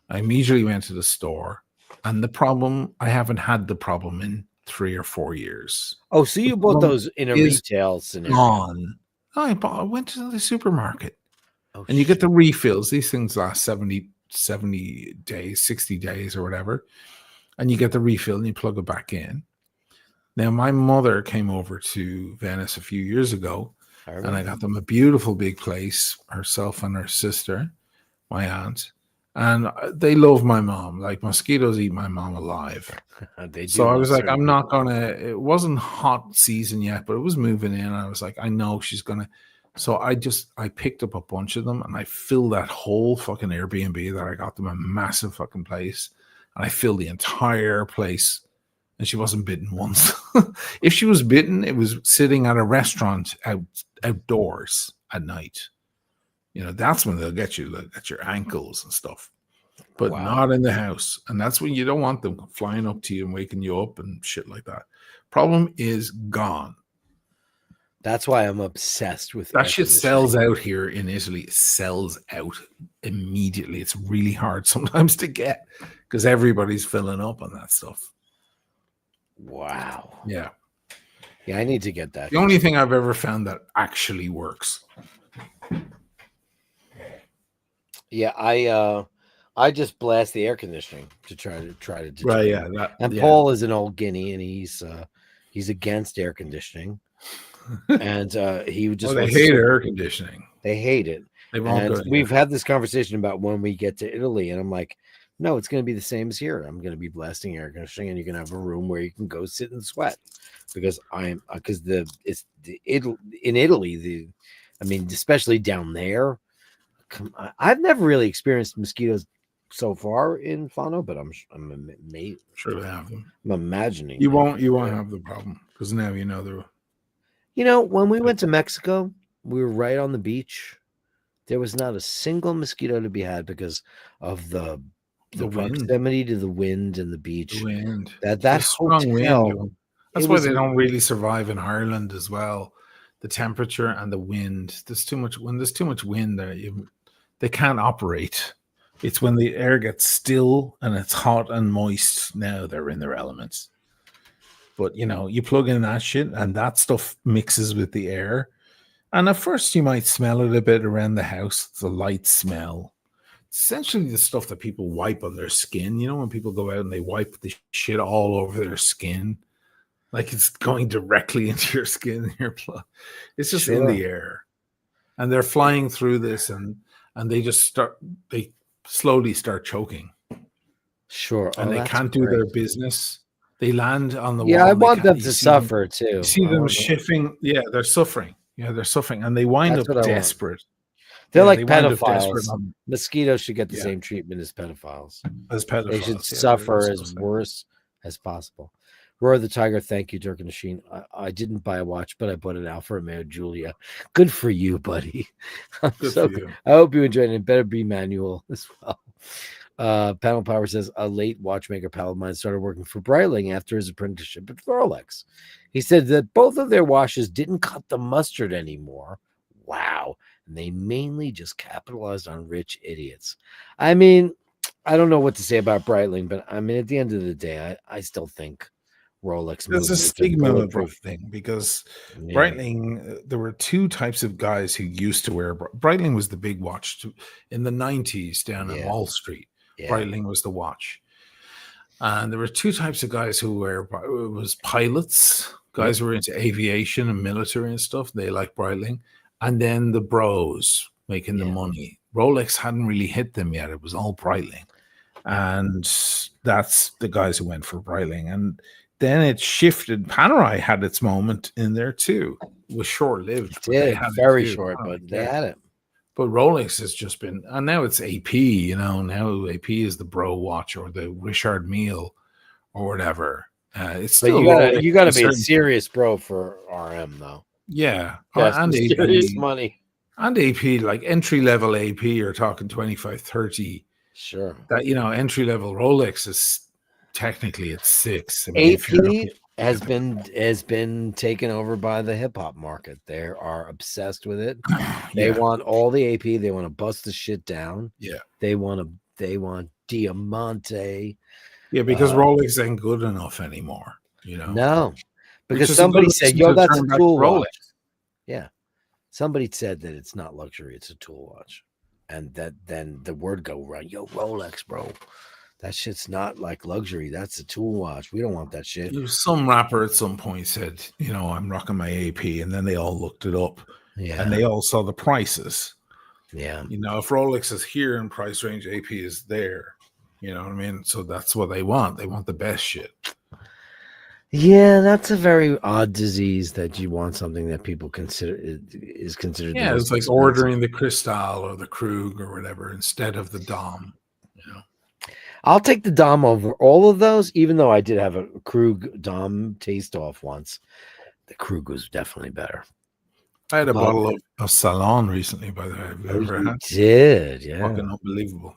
I immediately went to the store, and the problem, I haven't had the problem in 3 or 4 years. Oh, so you bought those in a retail scenario? Gone. I went to the supermarket, and you get the refills. These things last 70 days, 60 days, or whatever, and you get the refill and you plug it back in. Now, my mother came over to Venice a few years ago, and I got them a beautiful big place, herself and her sister, my aunt, and they love my mom. Like, mosquitoes eat my mom alive. They do. So I was like, I'm not going to, it wasn't hot season yet, but it was moving in. I was like, I know she's going to. So I picked up a bunch of them, and I filled that whole fucking Airbnb that I got them, a massive fucking place, and I filled the entire place. And she wasn't bitten once. If she was bitten, it was sitting at a restaurant outdoors at night. You know, that's when they'll get you, like, at your ankles and stuff. But not in the house. And that's when you don't want them flying up to you and waking you up and shit like that. Problem is gone. That's why I'm obsessed with that shit. Sells out here in Italy. It sells out immediately. It's really hard sometimes to get because everybody's filling up on that stuff. Wow. Yeah. Yeah, I need to get that. The only thing I've ever found that actually works. Yeah, I just blast the air conditioning to try to right. Yeah. Paul is an old guinea, and he's against air conditioning, and he just they hate air conditioning. They hate it. We've had this conversation about when we get to Italy, and I'm like, no, it's going to be the same as here. I'm going to be blasting air conditioning, and you can have a room where you can go sit and sweat because in Italy, especially down there. I've never really experienced mosquitoes so far in Fano, but I'm sure they have them. I'm imagining you won't have the problem because now you know they're. You know, when we went to Mexico, we were right on the beach. There was not a single mosquito to be had because of the proximity to the wind and the beach. The wind. That strong wind. That's why they don't really survive in Ireland as well. The temperature and the wind. There's too much wind there. They can't operate. It's when the air gets still and it's hot and moist. Now they're in their elements. But you plug in that shit and that stuff mixes with the air. And at first you might smell it a bit around the house. It's a light smell. Essentially the stuff that people wipe on their skin. When people go out and they wipe the shit all over their skin, like it's going directly into your skin and your blood. It's just in the air, and they're flying through this, and they slowly start choking. Sure, and they can't do their business. They land on the wall. Yeah, I want them to suffer too. You see them shifting. Yeah, they're suffering. Yeah, they're suffering, and they wind up desperate. They're like pedophiles. Mosquitoes should get the same treatment as pedophiles. They should suffer as worse as possible. Roar the Tiger, thank you, Dirk and Sheen. I didn't buy a watch, but I bought an Alfa Romeo Giulia. Good for you, buddy. Good for you. I hope you enjoyed it. It better be manual as well. Panel Power says a late watchmaker pal of mine started working for Breitling after his apprenticeship at Rolex. He said that both of their watches didn't cut the mustard anymore. Wow. And they mainly just capitalized on rich idiots. I mean, I don't know what to say about Breitling, but I mean, at the end of the day, I still think Rolex There's a movements and stigma about bulletproof. Breitling because Yeah, Breitling, there were two types of guys who used to wear Breitling was the big watch in the 90s down in yeah, Wall Street. yeah, Breitling was the watch. And there were two types of guys who were it was pilots, yep, guys who were into aviation and military and stuff. They liked Breitling. And then the bros making the yeah. money. Rolex hadn't really hit them yet. It was all Breitling. And that's the guys who went for Breitling. And then it shifted. Panerai had its moment in there too. It was short lived, It but they did had it very too. short, Panerai, but they yeah. had it. But Rolex has just been, and now it's AP, you know, now AP is the bro watch or the Richard Mille or whatever. It's But still Rolex you to gotta a be a certain, serious bro for RM though. yeah, That's and some serious AP, money. like entry level AP, you're talking 25, 30. Sure. That, you know, entry level Rolex is technically it's 6. I mean, if you're AP looking has at the, been taken over by the hip hop market. They are obsessed with it. They yeah, want all the AP. They want to bust the shit down. yeah, They want Diamante. yeah, because Uh, Rolex ain't good enough anymore, you know, no, which because is a good somebody said, reason "Yo, to that's a turn back to tool Rolex. watch." Yeah, somebody said that it's not luxury; it's a tool watch, and that then the word go around, "Yo, Rolex, bro, that shit's not like luxury. That's a tool watch. We don't want that shit." Some rapper at some point said, you know, I'm rocking my AP, and then they all looked it up and Yeah, they all saw the prices. yeah, You know, if Rolex is here in price range, AP is there. You know what I mean? So that's what they want. They want the best shit. yeah. That's a very odd disease that you want something that people consider is considered the Yeah, most it's like expensive. ordering the Cristal or the Krug or whatever instead of the Dom. You know, I'll take the Dom over all of those, even though I did have a Krug Dom taste off once. The Krug was definitely better. I had a Loved bottle it. of Salon recently, by the way. Have you Oh, ever you had? did, yeah. Fucking unbelievable.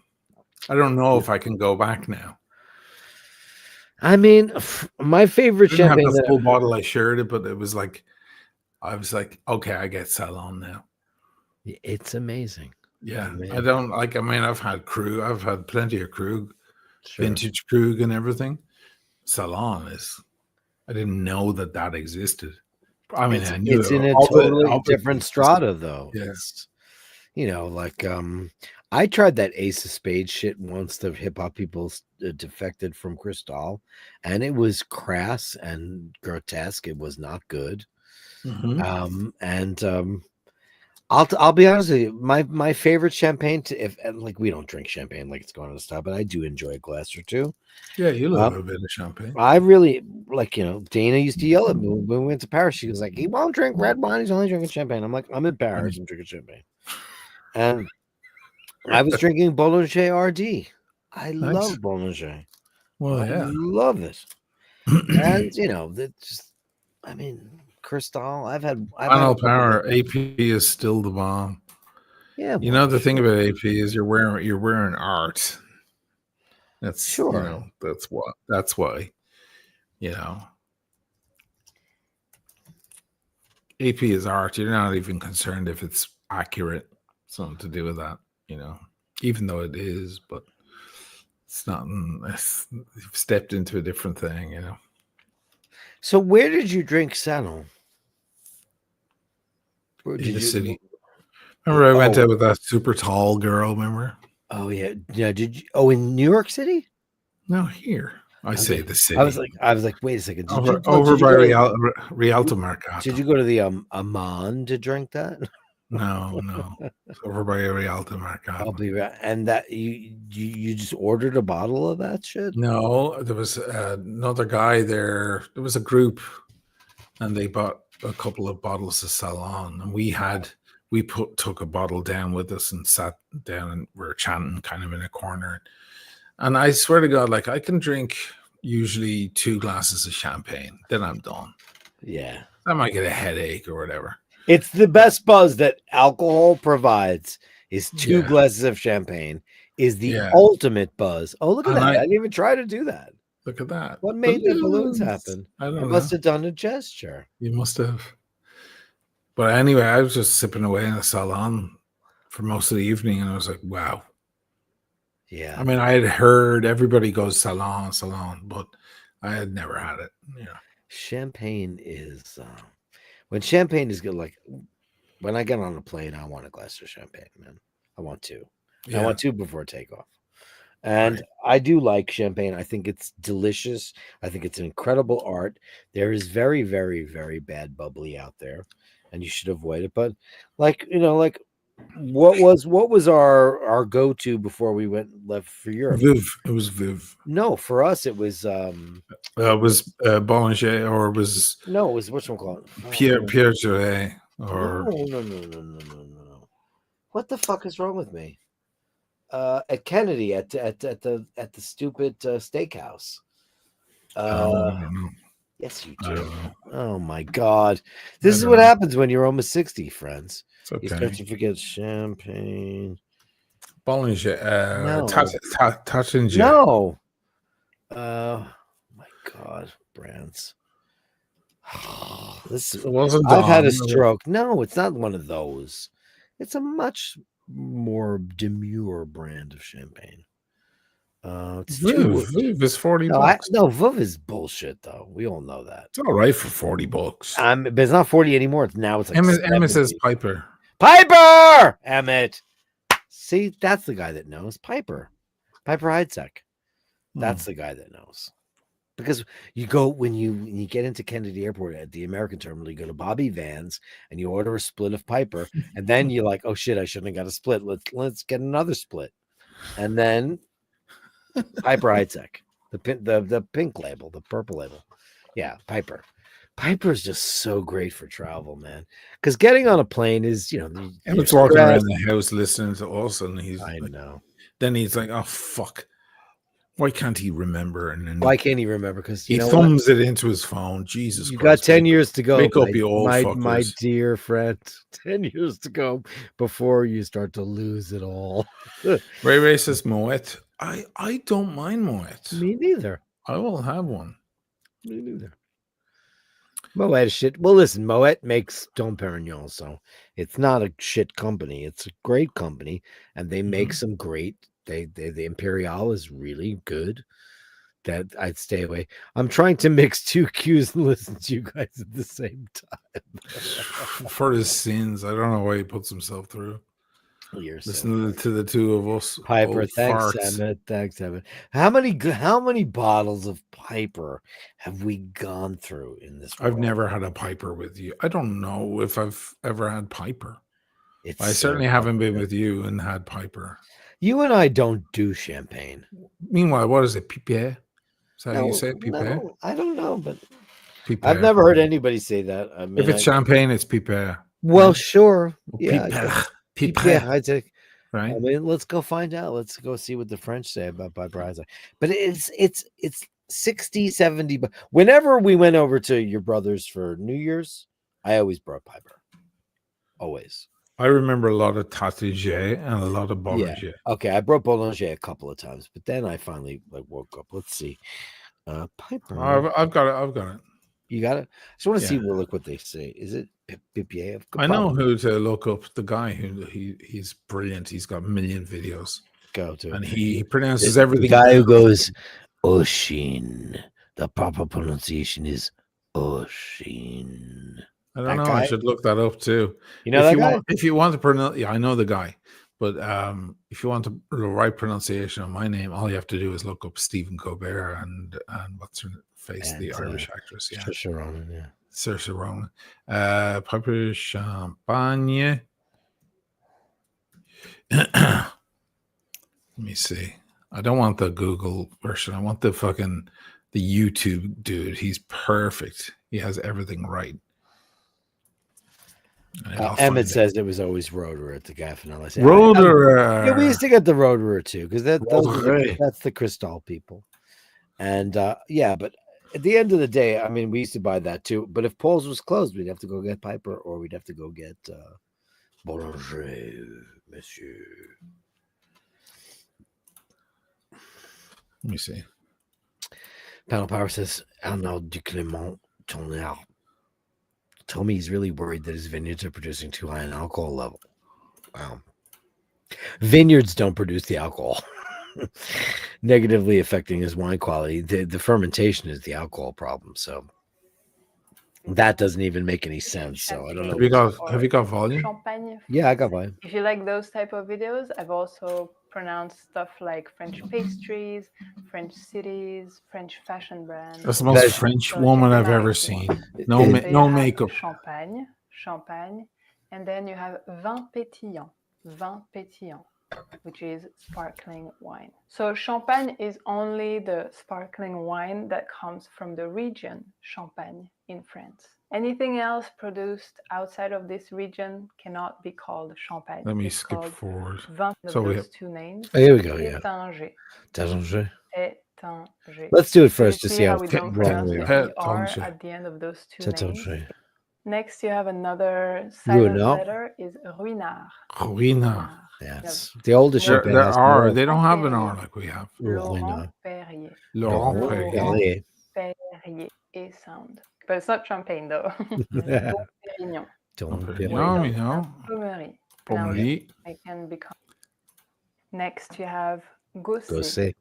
I don't know if I can go back now. I mean, my favorite I didn't have champagne the that full bottle. I shared it, but it was like I was like, okay, I get Salon now. it's amazing. I Yeah, I mean, don't like. I mean, I've had Krug. I've had plenty of Krug, sure. vintage Krug, and everything. Salon is. I didn't know that that existed. I mean, I knew It's in a all the totally obviously different existed. strata though. Yeah. It's like I tried that Ace of Spades shit once the hip hop people defected from Cristal, and it was crass and grotesque. It was not good. Hmm. And I'll be honest with you. My favorite champagne if like we don't drink champagne like it's going to stop, but I do enjoy a glass or two. Yeah, you love Um, a bit of champagne. I really like, Dana used to yell at me when we went to Paris. She was like, he won't drink red wine, he's only drinking champagne. I'm like, I'm in Paris, I'm drinking champagne. And I was drinking Bollinger RD. I Nice. love Bollinger. Well, I yeah. love it. And that just I mean, Cristal, I've had a Final couple Power of AP is still the bomb. yeah, You know well, the thing sure. about AP is you're wearing art. That's Sure. that's why you know AP is art. You're not even concerned if it's accurate. Something to do with that, you know. Even though it is, but it's not. You've stepped into a different thing, you know. So where did you drink Saddle? Where In did the you city. Remember, I went oh out with that super tall girl. Remember? oh yeah. Yeah, did you in New York City? No, here. I say Okay. the I was city. like, wait a second. Over by Rialto Did Mercato. you go to the Amman to drink that? No, no. It's over by Rialto I'll Mercato. be right. And that you just ordered a bottle of that shit? No, there was another guy there. There was a group, and they bought a couple of bottles of Salon, and took a bottle down with us and sat down and we were chatting kind of in a corner. And I swear to God, like I can drink usually 2 glasses of champagne, then I'm done. Yeah. I might get a headache or whatever. It's the best buzz that alcohol provides is two Yeah, glasses of champagne is the yeah. ultimate buzz. Oh, look at And that. I I didn't even try to do that. look at that. What made the balloons Balloons. happen? I I don't must know. have done a gesture. You must have. But anyway, I was just sipping away in the salon for most of the evening, and I was like, "Wow, Yeah. I mean, I had heard everybody goes salon, but I had never had it. Yeah. Champagne is when champagne is good. Like when I get on a plane, I want a glass of champagne, man. I want two. I Yeah. want two before takeoff. And Right. I do like champagne. I think it's delicious. I think it's an incredible art. There is very, very, very bad bubbly out there, and you should avoid it. But like, like what was our go-to before we left for Europe? Viv. It was Viv. No, for us it was It was Bollinger, or it was no, it was whatchamacallit. Pierre Juret, or No. What the fuck is wrong with me? At Kennedy at the stupid steakhouse. oh, I don't know. Yes, you I do. don't know. Oh my God. I This is don't what know. happens when you're almost 60, friends. It's You start okay. to forget champagne. Bollinger, No. Tattinger. No. My God, brands. It wasn't I've had Don. a stroke. No, it's not one of those. It's a much more demure brand of champagne. It's Viv. Viv is $40. no, Veuve is bullshit though. We all know that. It's all right for $40. But it's not 40 anymore. Now it's like Emma says 70. Piper. Piper, Emmett. See, that's the guy that knows. Piper Heidsieck. That's the guy that knows. Because you go when you get into Kennedy Airport at the American terminal, you go to Bobby Vans and you order a split of Piper, and then you're like, oh shit, I shouldn't have got a split. Let's get another split, and then Piper Heidsieck, the pink label, the purple label, yeah, Piper. Piper is just so great for travel, man. Because getting on a plane is, Emmett's walking around the house listening to us, and I know. Then he's like, "Oh fuck, why can't he remember?" And then Why can't he remember? Because he thumbs it into his phone. Jesus you Christ! got 10 years to go. Wake up, you old my fuckers. dear friend. 10 years to go before you start to lose it all. Ray says Moet. I don't mind Moet. Me neither. I will have one. Me neither. Moet is shit. Well, listen, Moet makes Dom Perignon, so it's not a shit company. It's a great company, and they make some great. The Imperial is really good. That I'd stay away. I'm trying to mix two cues and listen to you guys at the same time. For his sins, I don't know why he puts himself through. Listen to the two of us. Piper, thanks, Emmett. Thanks, Emmett. How many bottles of Piper have we gone through in this world? I've never had a Piper with you. I don't know if I've ever had Piper. I certainly haven't been with you and had Piper. You and I don't do champagne. Meanwhile, what is it? Piper? Is that how you say it? Piper? No, I don't know, but Piper. I've never heard anybody say that. I mean, if it's champagne, it's Piper. Well, right? Sure. Yeah. Piper. Right. I mean, let's go find out. Let's go see what the French say about Piper. But it's 60, 70. But whenever we went over to your brother's for New Year's, I always brought Piper. Always. I remember a lot of Tattinger and a lot of Bollinger. Yeah. Okay, I brought Bollinger a couple of times, but then I finally woke up. Let's see. Piper. I've got it. You got it? I just want to see what they say. Is it Pipier? I know who to look up. The guy who he's brilliant. He's got a million videos. Go to. And he pronounces everything. The guy who goes Oshin. The proper pronunciation is Oshin. I don't know. I should look that up too. You know that guy? If you want to pronounce, yeah, I know the guy. But if you want the right pronunciation of my name, all you have to do is look up Stephen Colbert and what's her face, the Irish actress. Yeah, Saoirse Ronan. Yeah, Saoirse Ronan. Piper Champagne. Let me see. I don't want the Google version. I want the YouTube dude. He's perfect. He has everything right. Emmett says it was always Rotor at the Gaffnell. Rotor. Yeah, we used to get the Rotor too, because that's the Cristal people. And but at the end of the day, I mean, we used to buy that too. But if Paul's was closed, we'd have to go get Piper, or we'd have to go get Bollinger, Monsieur. Let me see. Panel Power says Arnaud Duclément Tonnerre told me he's really worried that his vineyards are producing too high an alcohol level. Wow. Vineyards don't produce the alcohol. negatively affecting his wine quality. The fermentation is the alcohol problem. So that doesn't even make any sense. So I don't know. Have you got volume? Champagne. Yeah, I got volume. If you like those type of videos, I've also pronounced stuff like French pastries, French cities, French fashion brands. That's the most French woman I've ever seen. No makeup. Champagne, champagne, and then you have vin pétillant, which is sparkling wine. So champagne is only the sparkling wine that comes from the region Champagne in France. Anything else produced outside of this region cannot be called champagne. Let me skip forward. Vin of those two names. Oh, here we go. Yeah. Étanger. Let's do it first to see see how we don't pronounce the ER at the end of those two names. Next, you have another silent letter is Ruinart. Ruinart. Yes. The oldest there are. They don't have an R like we have. Laurent Perrier. Laurent Perrier. A sound. But it's not champagne though. Perignon. Pommery. I can become. Next, you have Gosset.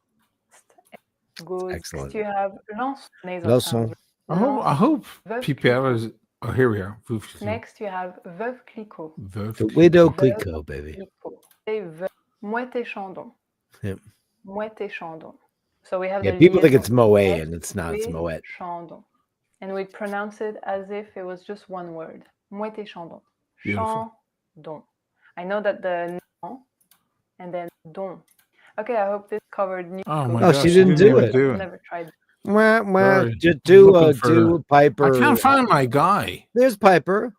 Excellent. You have Lançon. I hope Pierre is. Oh, here we are. Next, you have Veuve Clicquot. The Widow Clicquot, baby. Mouette et Chandon. Yep. Mouette et Chandon. So we have people think it's Moet and it's not. It's Moet. Chandon. And we pronounce it as if it was just one word. Mouette et Chandon. Chandon. I know that the non and then don. Okay, I hope this covered new. Oh my gosh, she didn't do it. Never tried. Do Piper. I can't find my guy. There's Piper.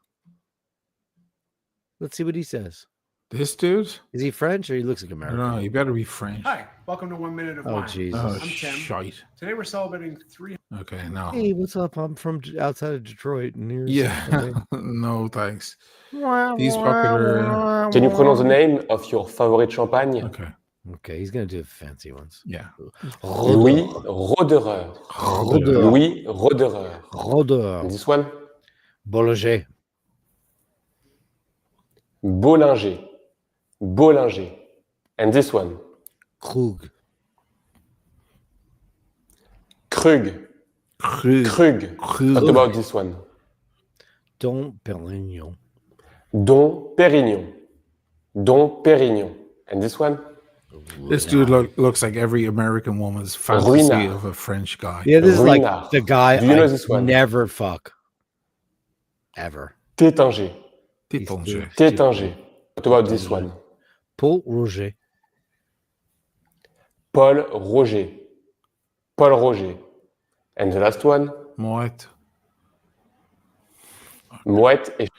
Let's see what he says. This dude? Is he French or he looks like American? No, you better be French. Hi, welcome to 1 Minute of Wine. Oh, Jesus. Oh, I'm Tim. Shite. Today we're celebrating 3. Okay, no. Hey, what's up? I'm from outside of Detroit. And here's no, thanks. He's popular. Can you pronounce the name of your favorite champagne? Okay, he's going to do fancy ones. Yeah. Louis Roederer. Louis Roederer. And this one? Bollinger. Bollinger. And this one? Krug. Krug. What about this one? Dom Perignon. And this one? This dude looks like every American woman's fantasy of a French guy. Yeah, this is like the guy Do you know this one? Never fuck. Ever. Tétanger. What about this one? Paul Roger. Paul Roger. And the last one? Moet. Et...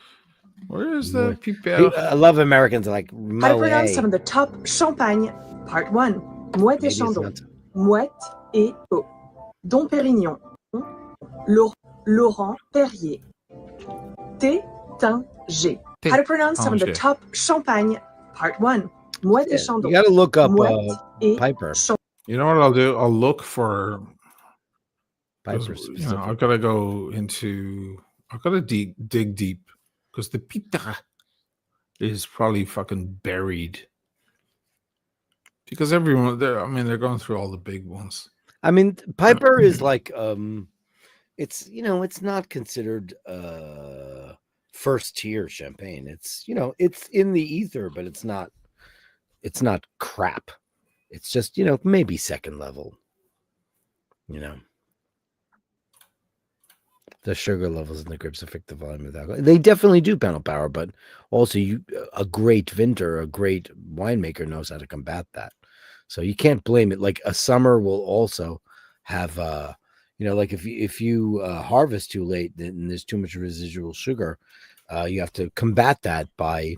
Where is the people? I love Americans like How to pronounce some of the top champagne. Part 1. Mouette et Chandon. Mouette et Eau. Dom Pérignon. Laurent Perrier. Tétanger. How to pronounce some of the top champagne. Part 1. Mouette et Chandon. You got to look up Piper. You know what I'll do? I'll look for Piper. I've got to go into. I've got to dig deep because the pita is probably fucking buried. Because everyone, they're going through all the big ones. I mean, Piper is like, it's it's not considered first tier champagne. It's it's in the ether, but it's not crap. It's just maybe second level. The sugar levels in the grapes affect the volume of the alcohol. They definitely do panel power, but also a great vintner, a great winemaker knows how to combat that. So you can't blame it. Like a summer will also have, like if you harvest too late and there's too much residual sugar, you have to combat that by,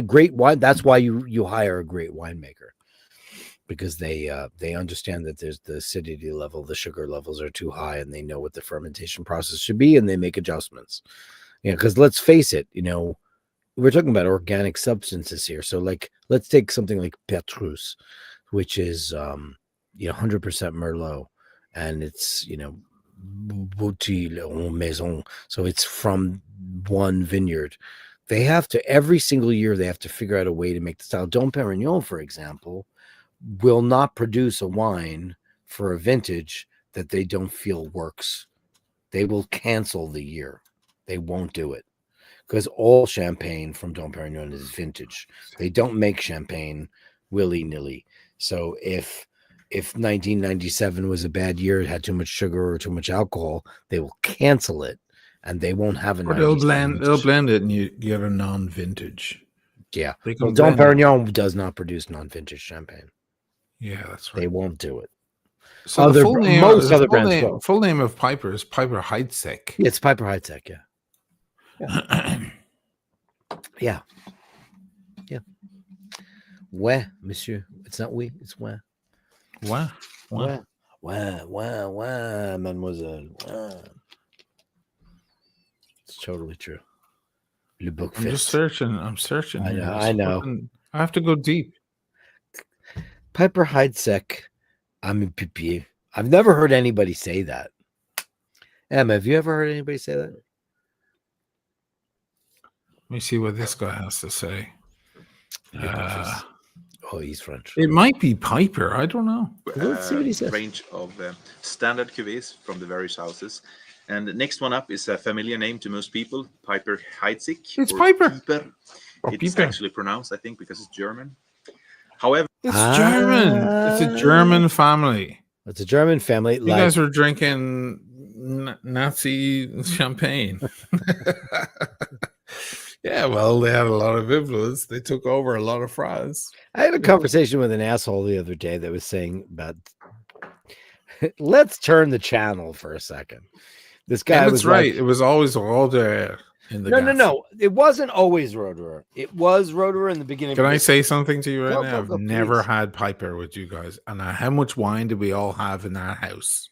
great wine. That's why you hire a great winemaker. Because they understand that there's the acidity level, the sugar levels are too high, and they know what the fermentation process should be, and they make adjustments. Because let's face it, we're talking about organic substances here. So, like, let's take something like Petrus, which is 100% Merlot, and it's Boutilles en Maison, so it's from one vineyard. They have to every single year they have to figure out a way to make the style. Dom Perignon, for example, will not produce a wine for a vintage that they don't feel works. They will cancel the year. They won't do it because all champagne from Dom Perignon is vintage. They don't make champagne willy-nilly. So if 1997 was a bad year, it had too much sugar or too much alcohol, they will cancel it and they won't have a Or they'll 97 blend it and you get a non-vintage. Yeah. They Well, can Dom blend it. Perignon does not produce non-vintage champagne. Yeah, that's They right. won't do it. So the full name, most other brands will. full name of Piper is Piper Heidsieck. Yeah, it's Piper Heidsieck, yeah. Yeah. Yeah. Ouais, monsieur. It's not oui, it's ouais. Wow. Ouais. Ouais, mademoiselle. Ouais. It's totally true. Le book I'm just fits. searching. I'm searching. I here. know, It's I know. fucking- I have to go deep. Piper Heidsieck. I'm in pipi. I've never heard anybody say that. Emma, have you ever heard anybody say that? Let me see what this guy has to say. Oh, he's French. It might be Piper. I don't know. Let's see what he says. Range of standard cuvées from the various houses. And the next one up is a familiar name to most people, Piper Heidsieck. It's or Piper. Piper. Or It's Piper. actually pronounced, I think, because it's German. However, It's German. It's a German family. It's a German family. You guys are drinking Nazi champagne. Yeah, well, they had a lot of influence. They took over a lot of France. I had a conversation with an asshole the other day that was saying about let's turn the channel for a second. This guy And was it's right. like, it was always Roder in the no. It wasn't always Roderer. It was Roderer in the beginning. Can I say something to you right Go, now? go, I've go, never please. had Piper with you guys. And how much wine do we all have in that house?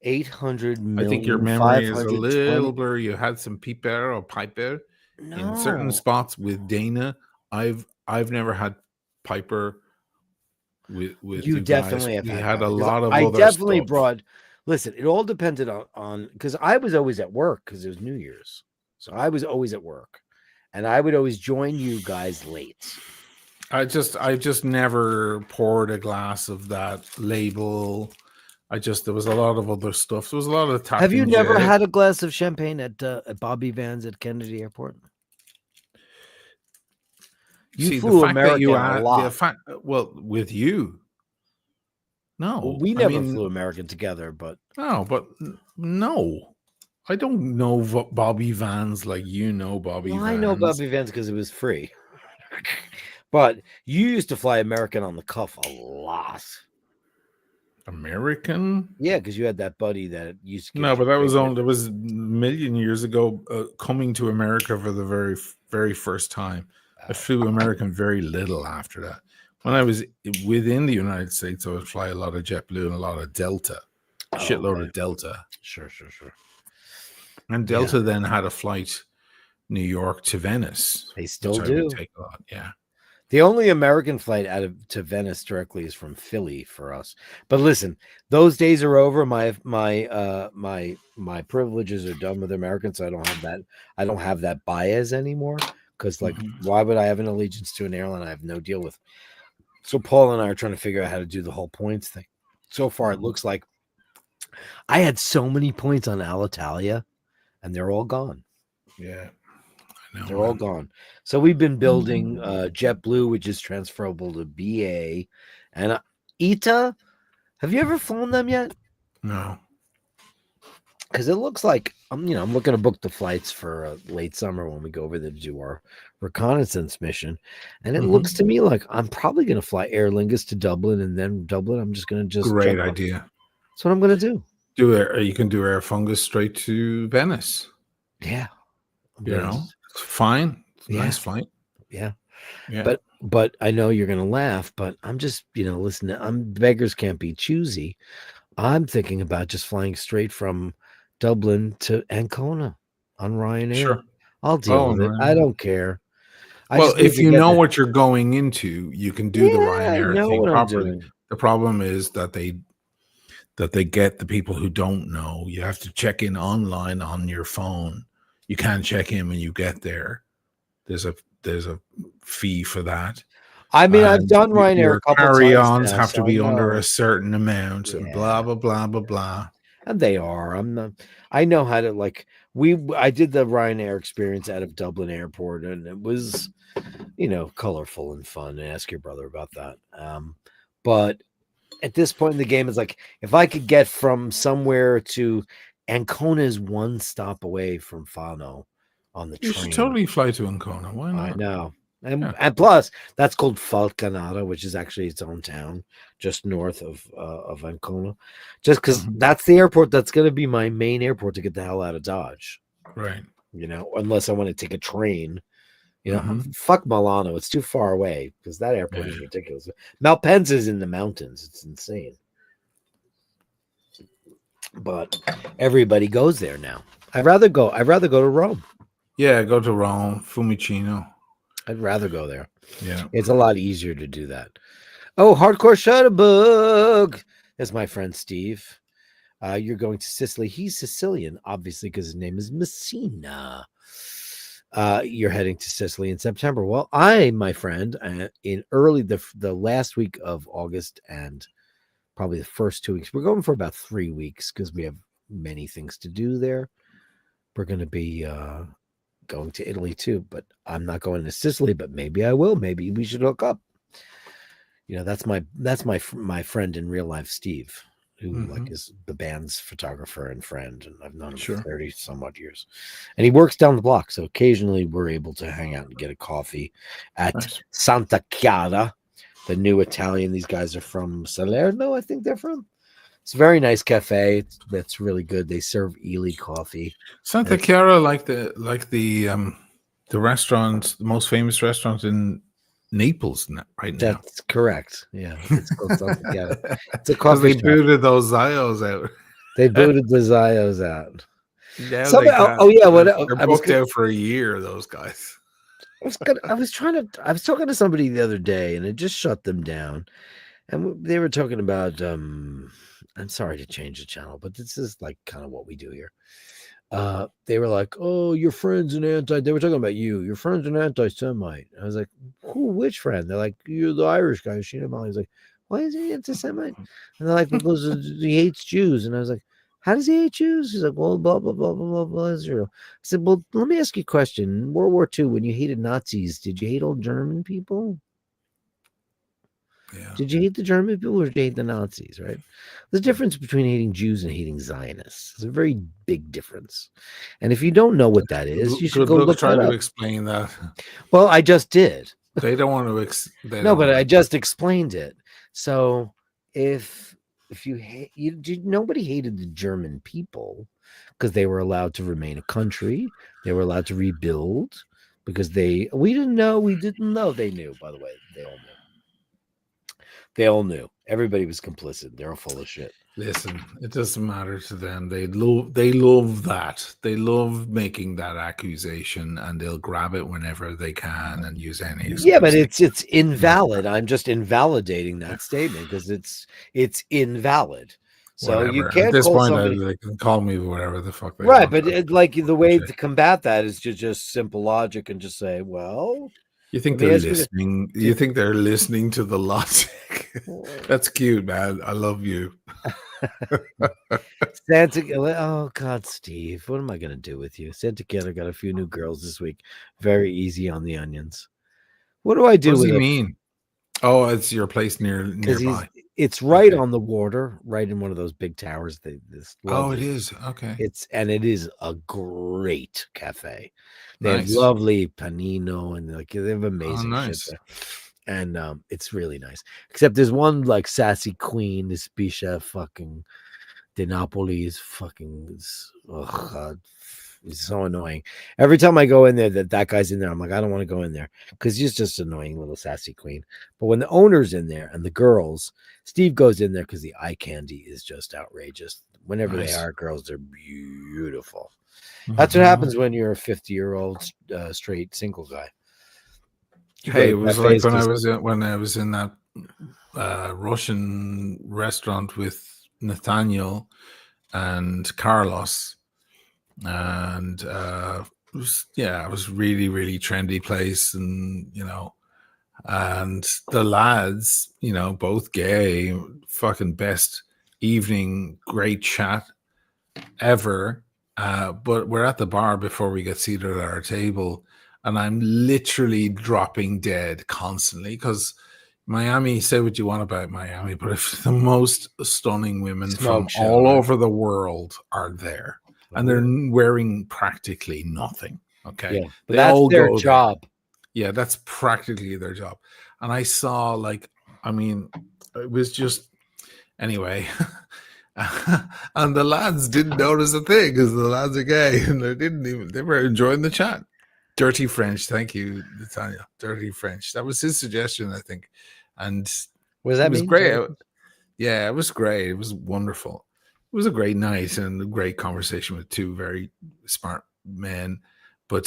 800 million. I think your memory is a 520 little blurry. You had some Piper or Piper in certain No. spots with Dana. I've never had Piper with You guys. definitely have We had had a Piper, 'cause lot of I other definitely stuff. brought. Listen, it all depended on because I was always at work because it was New Year's, so I was always at work, and I would always join you guys late. I just never poured a glass of that label. There was a lot of other stuff. There was a lot of Have you Tappan never Jet. had a glass of champagne at Bobby Van's at Kennedy Airport? You See, flew the fact that American you a had lot. well, with you. No, Well, we I never mean, flew American together, but No, but no, I don't know Bobby Vans like you know Bobby well, Vans. I know Bobby Van's because it was free. But you used to fly American on the cuff a lot. American. Yeah, because you had that buddy that used to. Give No, you but that was great only. That was a million years ago. Coming to America for the very first time. I flew American very little after that. When I was within the United States, I would fly a lot of JetBlue and a lot of Delta. A shitload okay. of Delta. Sure. And Delta then had a flight New York to Venice. They still which I would do. take a lot. Yeah. The only American flight to Venice directly is from Philly for us. But listen, those days are over. My privileges are done with Americans, so I don't have that bias anymore. Because why would I have an allegiance to an airline I have no deal with? So Paul and I are trying to figure out how to do the whole points thing. So far, it looks like I had so many points on Alitalia, and they're all gone. Yeah. I know. They're all gone. So we've been building JetBlue, which is transferable to BA, and ITA. Have you ever flown them yet? No. Because it looks like I'm looking to book the flights for late summer when we go over there to do our reconnaissance mission, and it looks to me like I'm probably going to fly Aer Lingus to Dublin, and then Dublin I'm just going to Great jump idea. on. That's what I'm going to do. You can do Air Fungus straight to Venice. Yeah, It's fine. It's a Yeah. nice flight. Yeah. Yeah. But I know you're going to laugh, but I'm just, listen, beggars can't be choosy. I'm thinking about just flying straight from Dublin to Ancona on Ryanair. Sure. I'll deal with it. I don't care. Well, if you know what you're going into, you can do the Ryanair I know thing what I'm properly. doing. The problem is that they get the people who don't know. You have to check in online on your phone. You can't check in when you get there. There's a fee for that. I mean, I've done Ryanair a Your couple times carry-ons now, have so to be I under know. a certain amount, and blah blah blah blah blah. And they are. I'm not. I know how to like. I did the Ryanair experience out of Dublin Airport, and it was, colorful and fun. Ask your brother about that. But at this point in the game, it's like if I could get from somewhere to Ancona is one stop away from Fano on the You train. should totally fly to Ancona. Why not? I know. And, Yeah. and plus, that's called Falconata, which is actually its own town, just north of Ancona. Just because that's the airport that's going to be my main airport to get the hell out of Dodge. Right. Unless I want to take a train. Fuck Milano. It's too far away because that airport is ridiculous. Malpensa is in the mountains. It's insane. But everybody goes there now. I'd rather go to Rome. Yeah, go to Rome, Fiumicino. I'd rather go there. Yeah. It's a lot easier to do that. Oh, Hardcore Shutterbug. That's my friend Steve. You're going to Sicily. He's Sicilian, obviously, because his name is Messina. You're heading to Sicily in September. Well, my friend, in early the last week of August and probably the first 2 weeks, we're going for about 3 weeks because we have many things to do there. We're going to be going to Italy too, but I'm not going to Sicily, but maybe I will. Maybe we should hook up. That's my friend in real life, Steve, who is the band's photographer and friend, and I've known him for 30 some odd years. And he works down the block, so occasionally we're able to hang out and get a coffee at Santa Chiara, the new Italian. These guys are from Salerno, I think they're from. It's a very nice cafe. That's really good. They serve Ely coffee. Santa Chiara, like the restaurant, the most famous restaurant in Naples right now. That's correct. Yeah, it's called Santa Chiara. It's a coffee They booted those Zios out. They booted the Zios out. Yeah, they're booked out for a year. Those guys. I was talking to somebody the other day, and it just shut them down. And they were talking about. I'm sorry to change the channel, but this is like kind of what we do here. They were like, "Oh, your friend's an anti." They were talking about you. Your friend's an anti-Semite. I was like, "Who? Which friend?" They're like, "You're the Irish guy." Sheena Molly's like, "Why is he anti-Semite?" And they're like, "Because he hates Jews." And I was like, "How does he hate Jews?" He's like, "Well, blah blah blah blah blah blah." Israel. I said, "Well, let me ask you a question. In World War II, when you hated Nazis, did you hate all German people? Yeah. Did you hate the German people or did you hate the Nazis, right? The difference between hating Jews and hating Zionists is a very big difference. And if you don't know what that is, you should go look try that to up. explain that. Well, I just did. They don't want to. I just explained it. So if you hate, nobody hated the German people because they were allowed to remain a country. They were allowed to rebuild because we didn't know. They knew, by the way. They all knew. Everybody was complicit. They're all full of shit. Listen, it doesn't matter to them. They love that. They love making that accusation, and they'll grab it whenever they can and use any excuse. Yeah, but it's invalid. I'm just invalidating that statement because it's invalid. So whatever. you can't at this call point. somebody... They can call me whatever the fuck they right, want. but the way to combat that is to just simple logic and just say, well. You think they're listening? You think they're listening to the logic? That's cute, man. I love you. Oh God, Steve, what am I gonna do with you? Santa Chiara got a few new girls this week. Very easy on the onions. What do I do? What does he mean? Oh, it's your place nearby. It's right on the water, right in one of those big towers. It is okay. It is a great cafe. They have lovely panino and they have amazing shit there. And it's really nice. Except there's one like sassy queen, this Bisha fucking De Napoli is fucking it's so annoying. Every time I go in there, that guy's in there, I'm like, I don't want to go in there because he's just annoying little sassy queen. But when the owner's in there and the girls, Steve goes in there because the eye candy is just outrageous. Whenever they are girls, they're beautiful. That's what happens when you're a 50-year-old straight single guy. Hey, it was like when I was in that Russian restaurant with Nathaniel and Carlos, and it was really, really trendy place, and And the lads, you know, both gay, fucking best evening, great chat ever. But we're at the bar before we get seated at our table, and I'm literally dropping dead constantly because Miami, say what you want about Miami, but if the most stunning women from Smoke show, all right? over the world are there, and they're wearing practically nothing. Okay. Yeah, but They that's all their go there. job. Yeah, that's practically their job. And I saw, like, I mean, it was just, anyway. And the lads didn't notice a thing because the lads are gay and they were enjoying the chat. Dirty French. Thank you, Tanya. Dirty French. That was his suggestion, I think. And What does that it was mean? great. Yeah, it was great. It was wonderful. It was a great night and a great conversation with two very smart men. But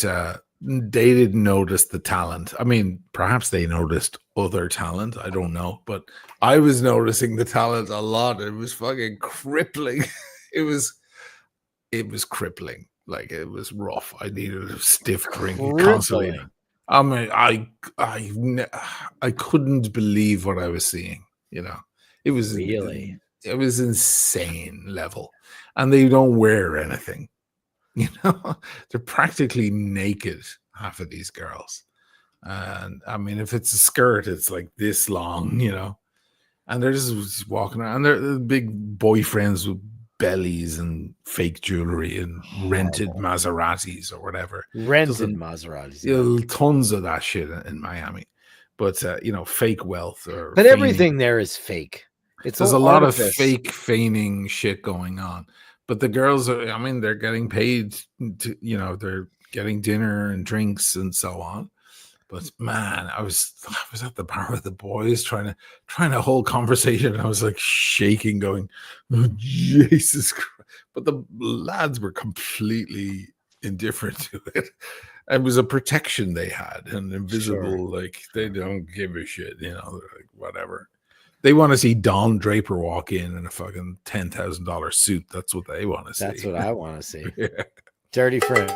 they didn't notice the talent. I mean, perhaps they noticed other talent. I don't know. But I was noticing the talent a lot. It was fucking crippling. it was crippling. Like, it was rough. I needed a stiff drink constantly. Crippling. I mean, I couldn't believe what I was seeing. You know, it was Really? it was insane level, and they don't wear anything. You know, they're practically naked, half of these girls. And I mean, if it's a skirt, it's like this long, you know, and they're just walking around, and they're big boyfriends with bellies and fake jewelry and rented Maseratis or whatever. Rented Maseratis. You know, tons of that shit in Miami. But, you know, fake wealth. But everything there is fake. There's a lot of fake feigning shit going on. But the girls are, I mean, they're getting paid to, you know, they're getting dinner and drinks and so on. But man, I was at the bar with the boys trying to hold conversation. I was like shaking, going, oh, Jesus Christ. But the lads were completely indifferent to it. It was a protection they had, and invisible, like they don't give a shit, you know, like, whatever. They want to see Don Draper walk in a fucking $10,000 suit. That's what they want to see. That's what I want to see. Yeah. Dirty French.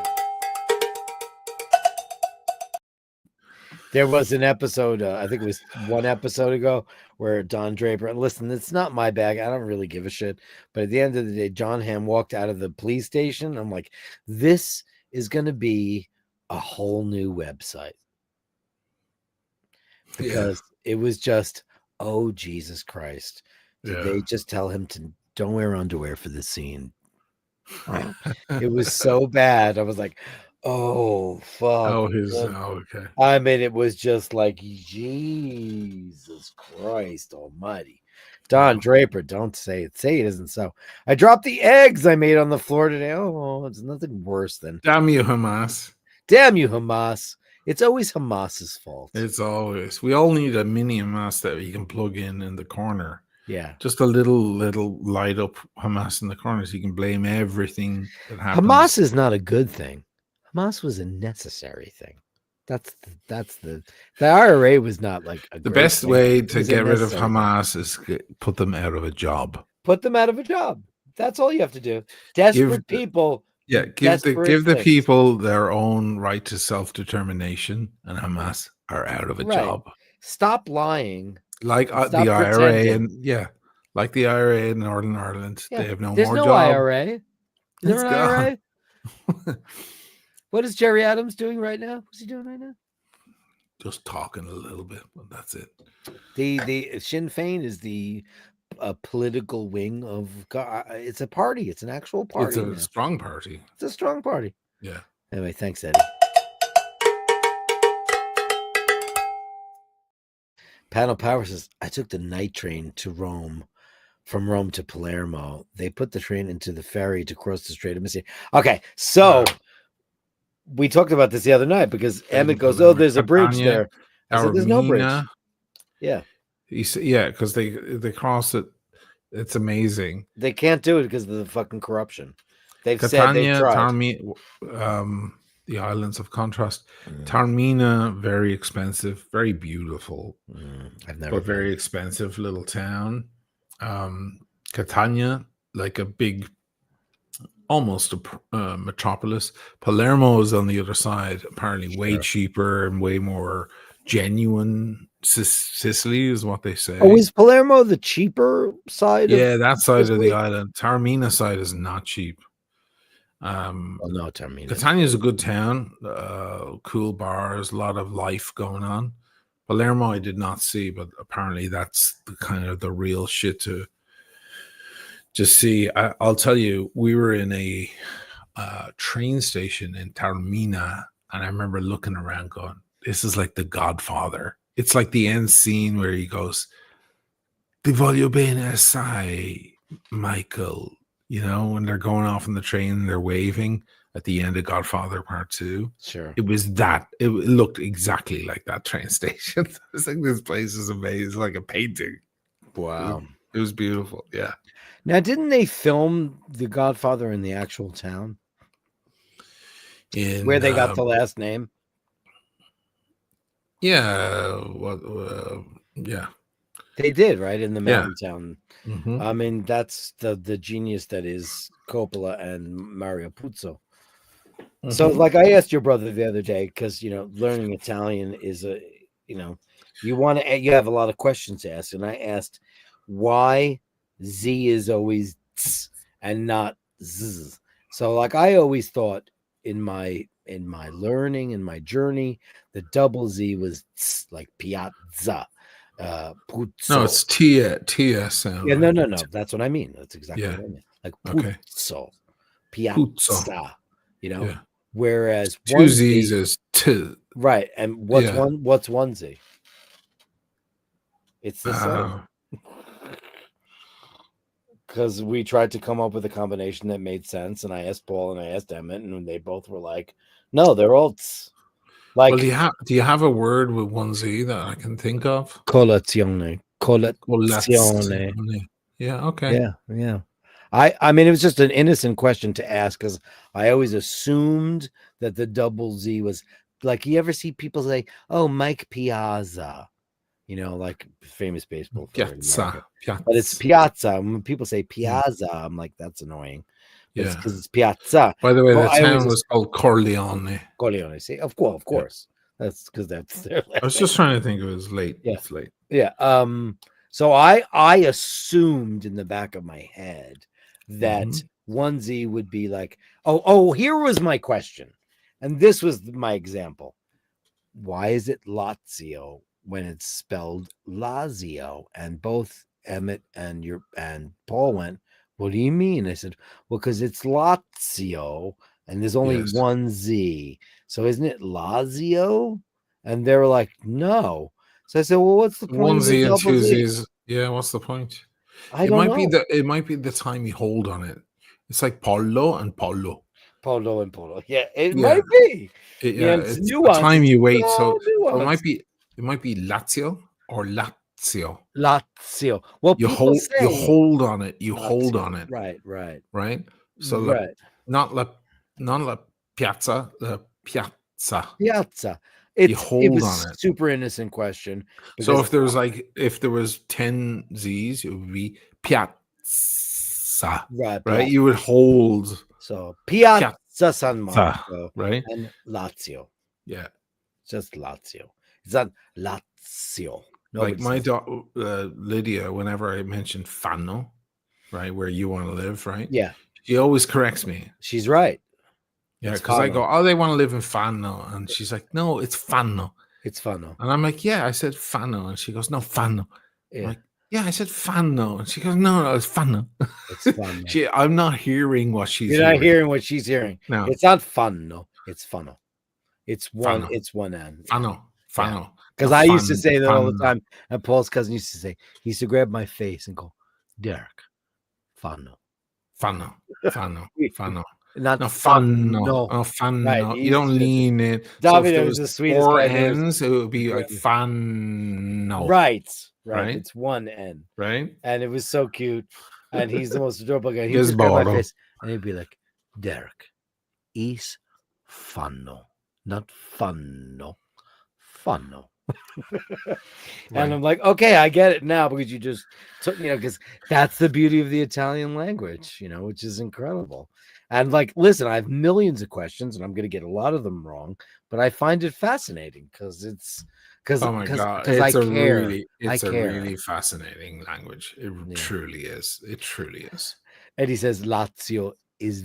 There was an episode, I think it was one episode ago, where Don Draper, and listen, it's not my bag. I don't really give a shit. But at the end of the day, John Hamm walked out of the police station. I'm like, this is going to be a whole new website. Because it was just, oh, Jesus Christ. Did they just tell him to don't wear underwear for this scene? It was so bad. I was like, oh, fuck. Okay. I mean, it was just like, Jesus Christ almighty. Don Draper, don't say it. Say it isn't so. I dropped the eggs I made on the floor today. Oh, it's nothing worse than. Damn you, Hamas. Damn you, Hamas. It's always Hamas's fault. It's always. We all need a mini Hamas that you can plug in the corner. Yeah. Just a little light up Hamas in the corner so you can blame everything that happens. Hamas is not a good thing. Hamas was a necessary thing. The IRA was not like the best thing. way to get rid of Hamas is put them out of a job. Put them out of a job. That's all you have to do. Desperate people. Yeah, give the people their own right to self-determination, and Hamas are out of a job. Stop lying. Like the IRA, and like the IRA in Northern Ireland, they have no more job. There's no IRA. Is there an IRA? What is Jerry Adams doing right now? What's he doing right now? Just talking a little bit, but that's it. The Sinn Féin is the political wing of. It's a party. It's an actual party. It's a strong party. It's a strong party. Yeah. Anyway, thanks, Eddie. Panel Power says, I took the night train to Rome, from Rome to Palermo. They put the train into the ferry to cross the Strait of Messina. Okay, so we talked about this the other night because Emmett goes, oh, there's a bridge there. I said, there's no bridge. Yeah. Because they cross it. It's amazing. They can't do it because of the fucking corruption. They've Catania, said they tried. The Islands of Contrast. Taormina, very expensive, very beautiful. I've never but very expensive little town. Catania, like a big, almost a metropolis. Palermo is on the other side, apparently way cheaper and way more genuine Sicily, is what they say. Oh, is Palermo the cheaper side? Yeah, that side of Sicily? the island. Taormina side is not cheap. Oh no, Taormina. Catania is a good town, cool bars, a lot of life going on. Palermo I did not see, but apparently that's the kind of the real shit to see. I'll tell you, we were in a train station in Taormina, and I remember looking around going, this is like The Godfather. It's like the end scene where he goes, "Ti voglio bene assai, Michael." You know, when they're going off on the train and they're waving at the end of Godfather Part 2. Sure. It was that. It looked exactly like that train station. I was like, this place is amazing. It's like a painting. Wow. It was beautiful. Yeah. Now, didn't they film The Godfather in the actual town where they got the last name? Yeah. Yeah. They did, right? In the Yeah. mountain town. Mhm. I mean, that's the genius that is Coppola and Mario Puzo. So, Mhm. like, I asked your brother the other day, because, you know, learning Italian is you have a lot of questions to ask. And I asked why Z is always tz and not z. So, like, I always thought in my learning, in my journey, the double Z was tz, like piazza, puzzo. No, it's Tia sound. Yeah, right? no. That's what I mean. That's exactly Yeah. what I mean. Like Okay. puzzo, Puzzo. piazza, you know. Yeah. Whereas Two one Z's Z, is T. right? And what's Yeah. what's one Z? It's the same. Uh, Because we tried to come up with a combination that made sense, and I asked Paul and I asked Emmett, and they both were like, "No, they're all tz." Like well, do you have a word with one Z that I can think of? colazione. Yeah. Okay. Yeah. I mean, it was just an innocent question to ask because I always assumed that the double Z was like, you ever see people say, "Oh, Mike Piazza," you know, like famous baseball player in America. Piazza. But it's Piazza. When people say Piazza, I'm like, that's annoying. But it's Yeah. because it's Piazza. By the way, Well, the I town always was called Corleone. Corleone. See, of course. That's because that's their last I was name. just trying to think it was late. Yeah. It's late. Yeah. So I assumed in the back of my head that one Z would be like, oh, here was my question. And this was my example. Why is it Lazio when it's spelled Lazio? And both Emmett and Paul went, "What do you mean?" I said, "Well, because it's Lazio and there's only Yes. one Z. So isn't it Lazio?" And they were like, "No." So I said, "Well, what's the point One of the Z and double two Z?" Z's. Yeah. What's the point? I don't know. It might be the time you hold on it. It's like Pollo and Pollo. Polo and Polo. Yeah, it Yeah. might be. It's it's the time you wait. So nuance. it might be Lazio or Lazio. Lazio. Well, You people say hold on it. You Lazio. hold on it. Right. So right. not la piazza, the piazza. Piazza. You It hold was on it. super innocent question. So because if there was 10 Z's, it would be piazza. right, Right? You would hold. So Piazza San Marco, right? And Lazio. Yeah. Just Lazio. It's not Lazio. Like my daughter Lydia, whenever I mentioned Fano, right, where you want to live, right? Yeah. She always corrects me. She's right. Yeah, because I go, "Oh, they want to live in Fano," and she's like, "No, it's Fano." It's Fano. And I'm like, "Yeah, I said Fano," and she goes, "No, Fano." Yeah. I'm like, "Yeah, I said Fano," and she goes, "No, it's Fano." It's Fano. I'm not hearing what she's You're not hearing what she's hearing. No, it's not Fano. It's Fano. It's one. Fano. It's one N. Fano. Because I used to say that all the time. And Paul's cousin used to say, he used to grab my face and go, "Dirk, Fano. Not Fano. Oh, Fano. Right, you don't lean in. David, so if was the sweetest four guy. N's, it would be like Fano. Right. It's one N. Right. And it was so cute. And he's the most adorable guy. He would Yes, just grab my Bardo. face and he'd be like, "Dirk, is Fano, not Fano. Fano." And I'm like, okay, I get it now because you just took, because that's the beauty of the Italian language, which is incredible. And like, listen, I have millions of questions and I'm going to get a lot of them wrong, but I find it fascinating because because Oh my god, I it's a care. really, it's I a care. really fascinating language. It Yeah. truly is. It truly is. And he says Lazio is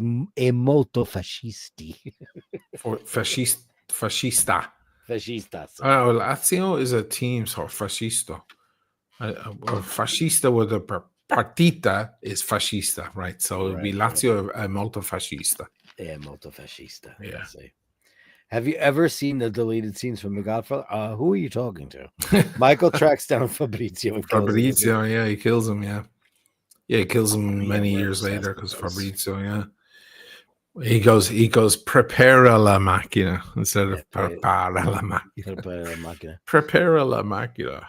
molto fascisti. For fascista. Fascista. Oh, Lazio is a team, so fascista. Fascista with a partita is fascista, right? So it would be Right. Lazio molto fascista. Yeah, molto fascista. Yeah. I see. Have you ever seen the deleted scenes from The Godfather? Who are you talking to? Michael tracks down Fabrizio and kills him. Fabrizio, yeah, he kills him, yeah. Yeah, he kills him many we're years obsessed later with because those. Fabrizio, yeah. He goes prepara la macchina instead of prepara la macchina. Prepara la macchina.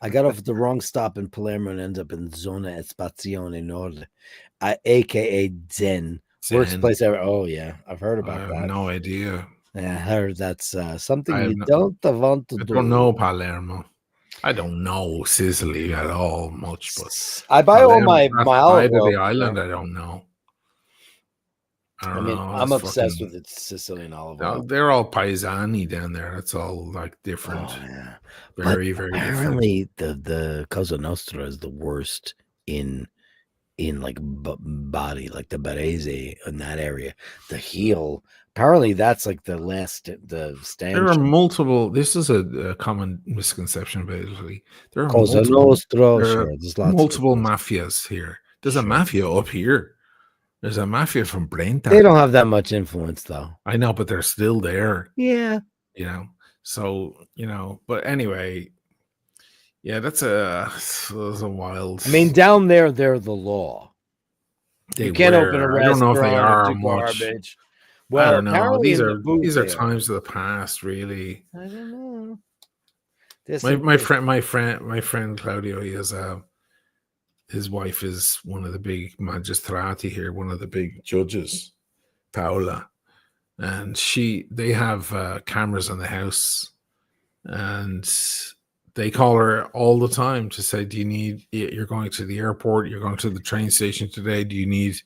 I got off at the wrong stop in Palermo and ended up in Zona Espazione Nord, aka Zen. Worst place ever. Oh yeah, I've heard about I have that. no idea. Yeah, I heard that's something I you have don't want to I do. don't know Palermo. I don't know Sicily at all much, but I buy all my side of oil the island. I don't know. I don't know. I'm obsessed with its Sicilian olive oil. They're all paesani down there. That's all like different. Oh, yeah. Very, very different. Apparently, the Cosa Nostra is the worst in like body, like the Barese in that area. The heel. Apparently, that's like the stand. There are multiple. This is a common misconception, basically. There are Cosa Nostra. multiple mafias here. There's a mafia up here. There's a mafia from Brenta. They don't have that much influence, though. I know, but they're still there. Yeah. You know. So, but anyway, yeah, that's a wild. I mean, down there, they're the law. You can't open a restaurant. I don't know if they are do much. Garbage. Well, I don't know. These are there. times of the past, really. I don't know. My friend Claudio, he has his wife is one of the big magistrati here, one of the big judges, Paola, and they have cameras in the house, and they call her all the time to say, you're going to the airport, you're going to the train station today, do you need,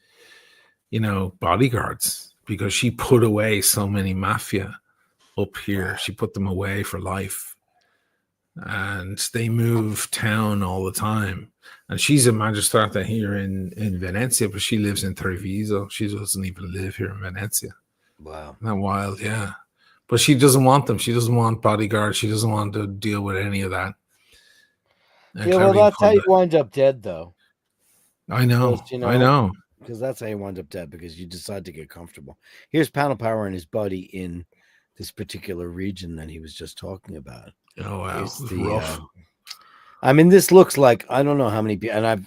bodyguards? Because she put away so many mafia up here. She put them away for life. And they move town all the time. And she's a magistrata here in Venezia, but she lives in Treviso. She doesn't even live here in Venezia. Wow. Isn't that wild? Yeah. But she doesn't want them. She doesn't want bodyguards. She doesn't want to deal with any of that. And yeah, well, that's how you wind up dead, though. I know. Because, I know. Because that's how you wind up dead, because you decide to get comfortable. Here's Panel Power and his buddy in this particular region that he was just talking about. Oh, wow. Rough. I mean, this looks like, I don't know how many people, and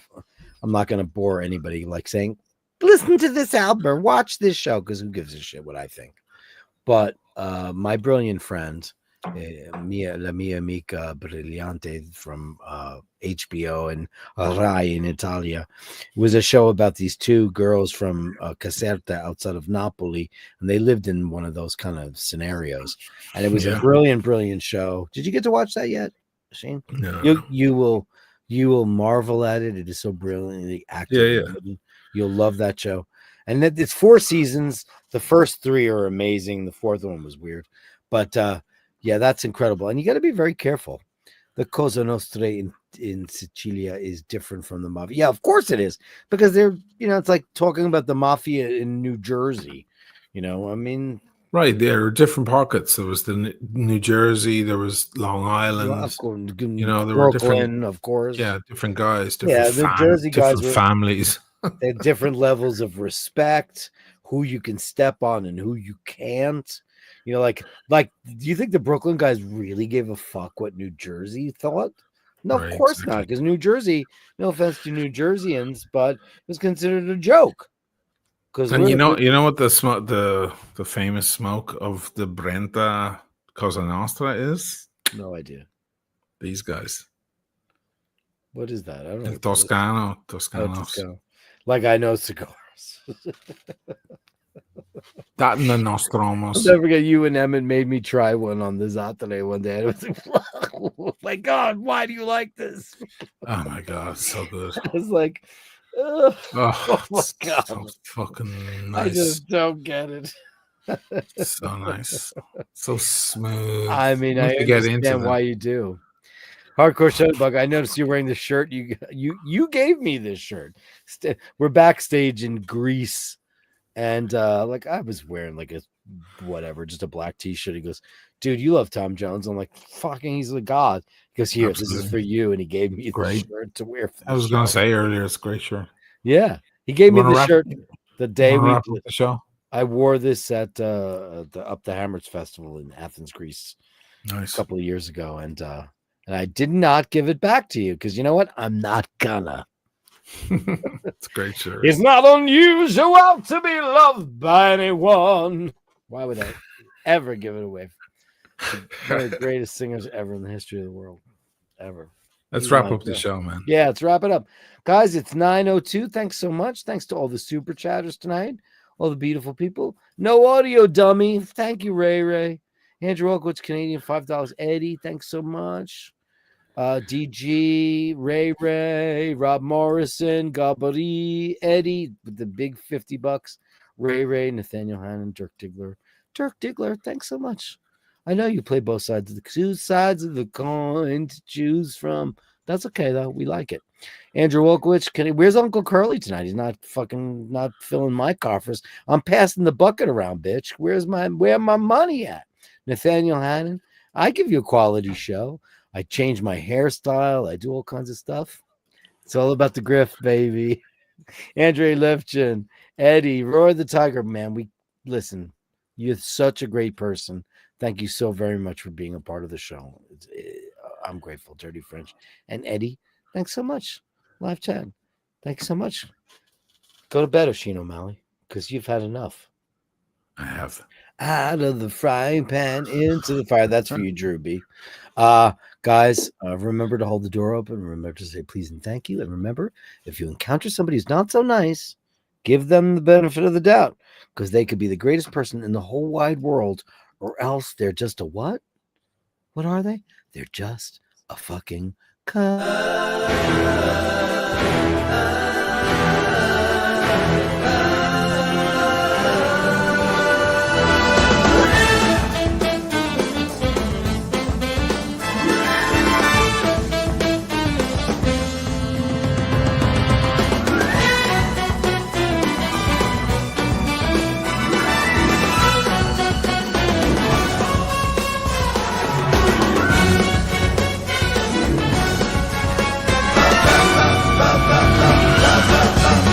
I'm not going to bore anybody like saying, listen to this album or watch this show, because who gives a shit what I think. But my brilliant friend, La mia amica brillante from HBO and Rai in Italia, it was a show about these two girls from Caserta outside of Napoli, and they lived in one of those kind of scenarios. And it was a brilliant show. Did you get to watch that yet, Shane? No. You will marvel at it. It is so brilliantly acted. Yeah. You'll love that show. And it's 4 seasons. The first 3 are amazing. The 4th one was weird, but yeah, that's incredible. And you got to be very careful. The Cosa Nostra in Sicilia is different from the mafia. Yeah, of course it is, because they're, it's like talking about the mafia in New Jersey. I mean, right, there are different pockets. There was the New Jersey, there was Long Island. Well, of course, there Brooklyn, were different, of course. Yeah, different guys, different the Jersey guys families. They had different levels of respect, who you can step on and who you can't. Like, do you think the Brooklyn guys really gave a fuck what New Jersey thought? No, Right, of course exactly. not, because New Jersey, no offense to New Jerseyans, but it was considered a joke. And you know what the famous smoke of the Brenta Cosa Nostra is? No idea. These guys. What is that? I don't know. Toscano. Toscano. Like I know cigars. That and the Nostromos. I'll never forget, you and Emmett made me try one on the Zatare one day. It was like, oh my God, why do you like this? Oh my God, so good. I was like, oh my God. So fucking nice. I just don't get it. So nice. So smooth. I mean, Once I you get into understand that. why you do. Hardcore Shutterbug, I noticed you're wearing the shirt. You gave me this shirt. We're backstage in Greece, and like I was wearing like a whatever, just a black t-shirt. He goes, dude, you love Tom Jones. I'm like, fucking, he's a god. He goes, here, this is Absolutely. for you. And he gave me the Great. shirt to wear for the I was going show. to say earlier, it's a great shirt. Yeah. He gave me wanna the wrap- shirt the day Wanna we wrap up the show. I wore this at the Up the Hammers Festival in Athens, Greece, Nice. a couple of years ago, and I did not give it back to you because you know what? I'm not gonna. It's a great shirt. It's not unusual to be loved by anyone. Why would I ever give it away? One of the greatest singers ever in the history of the world, ever. Let's wrap up the show, man. Yeah, let's wrap it up, guys. It's 9:02. Thanks so much. Thanks to all the super chatters tonight, all the beautiful people. No audio, dummy. Thank you, Ray. Andrew Oakwoods, Canadian, $5. Eddie, thanks so much. DG, Ray, Rob Morrison, Gabari, Eddie with the big $50. Ray, Nathaniel Hannon, Dirk Diggler, thanks so much. I know you play both sides of the two sides of the coin to choose from. That's okay though. We like it. Andrew Wolkowicz, where's Uncle Curly tonight? He's not filling my coffers. I'm passing the bucket around, bitch. Where my money at? Nathaniel Hannon, I give you a quality show. I change my hairstyle. I do all kinds of stuff. It's all about the grift, baby. Andre Lifchin, Eddie, Roy the Tiger, man. Listen. You're such a great person. Thank you so very much for being a part of the show. I'm grateful, Dirty French. And Eddie, thanks so much. Live chat. Thanks so much. Go to bed, Oshino Mally, because you've had enough. I have. Out of the frying pan into the fire. That's for you, Drew B. Guys, remember to hold the door open. Remember to say please and thank you. And remember, if you encounter somebody who's not so nice, give them the benefit of the doubt, because they could be the greatest person in the whole wide world, or else they're just a what? What are they? They're just a fucking cunt.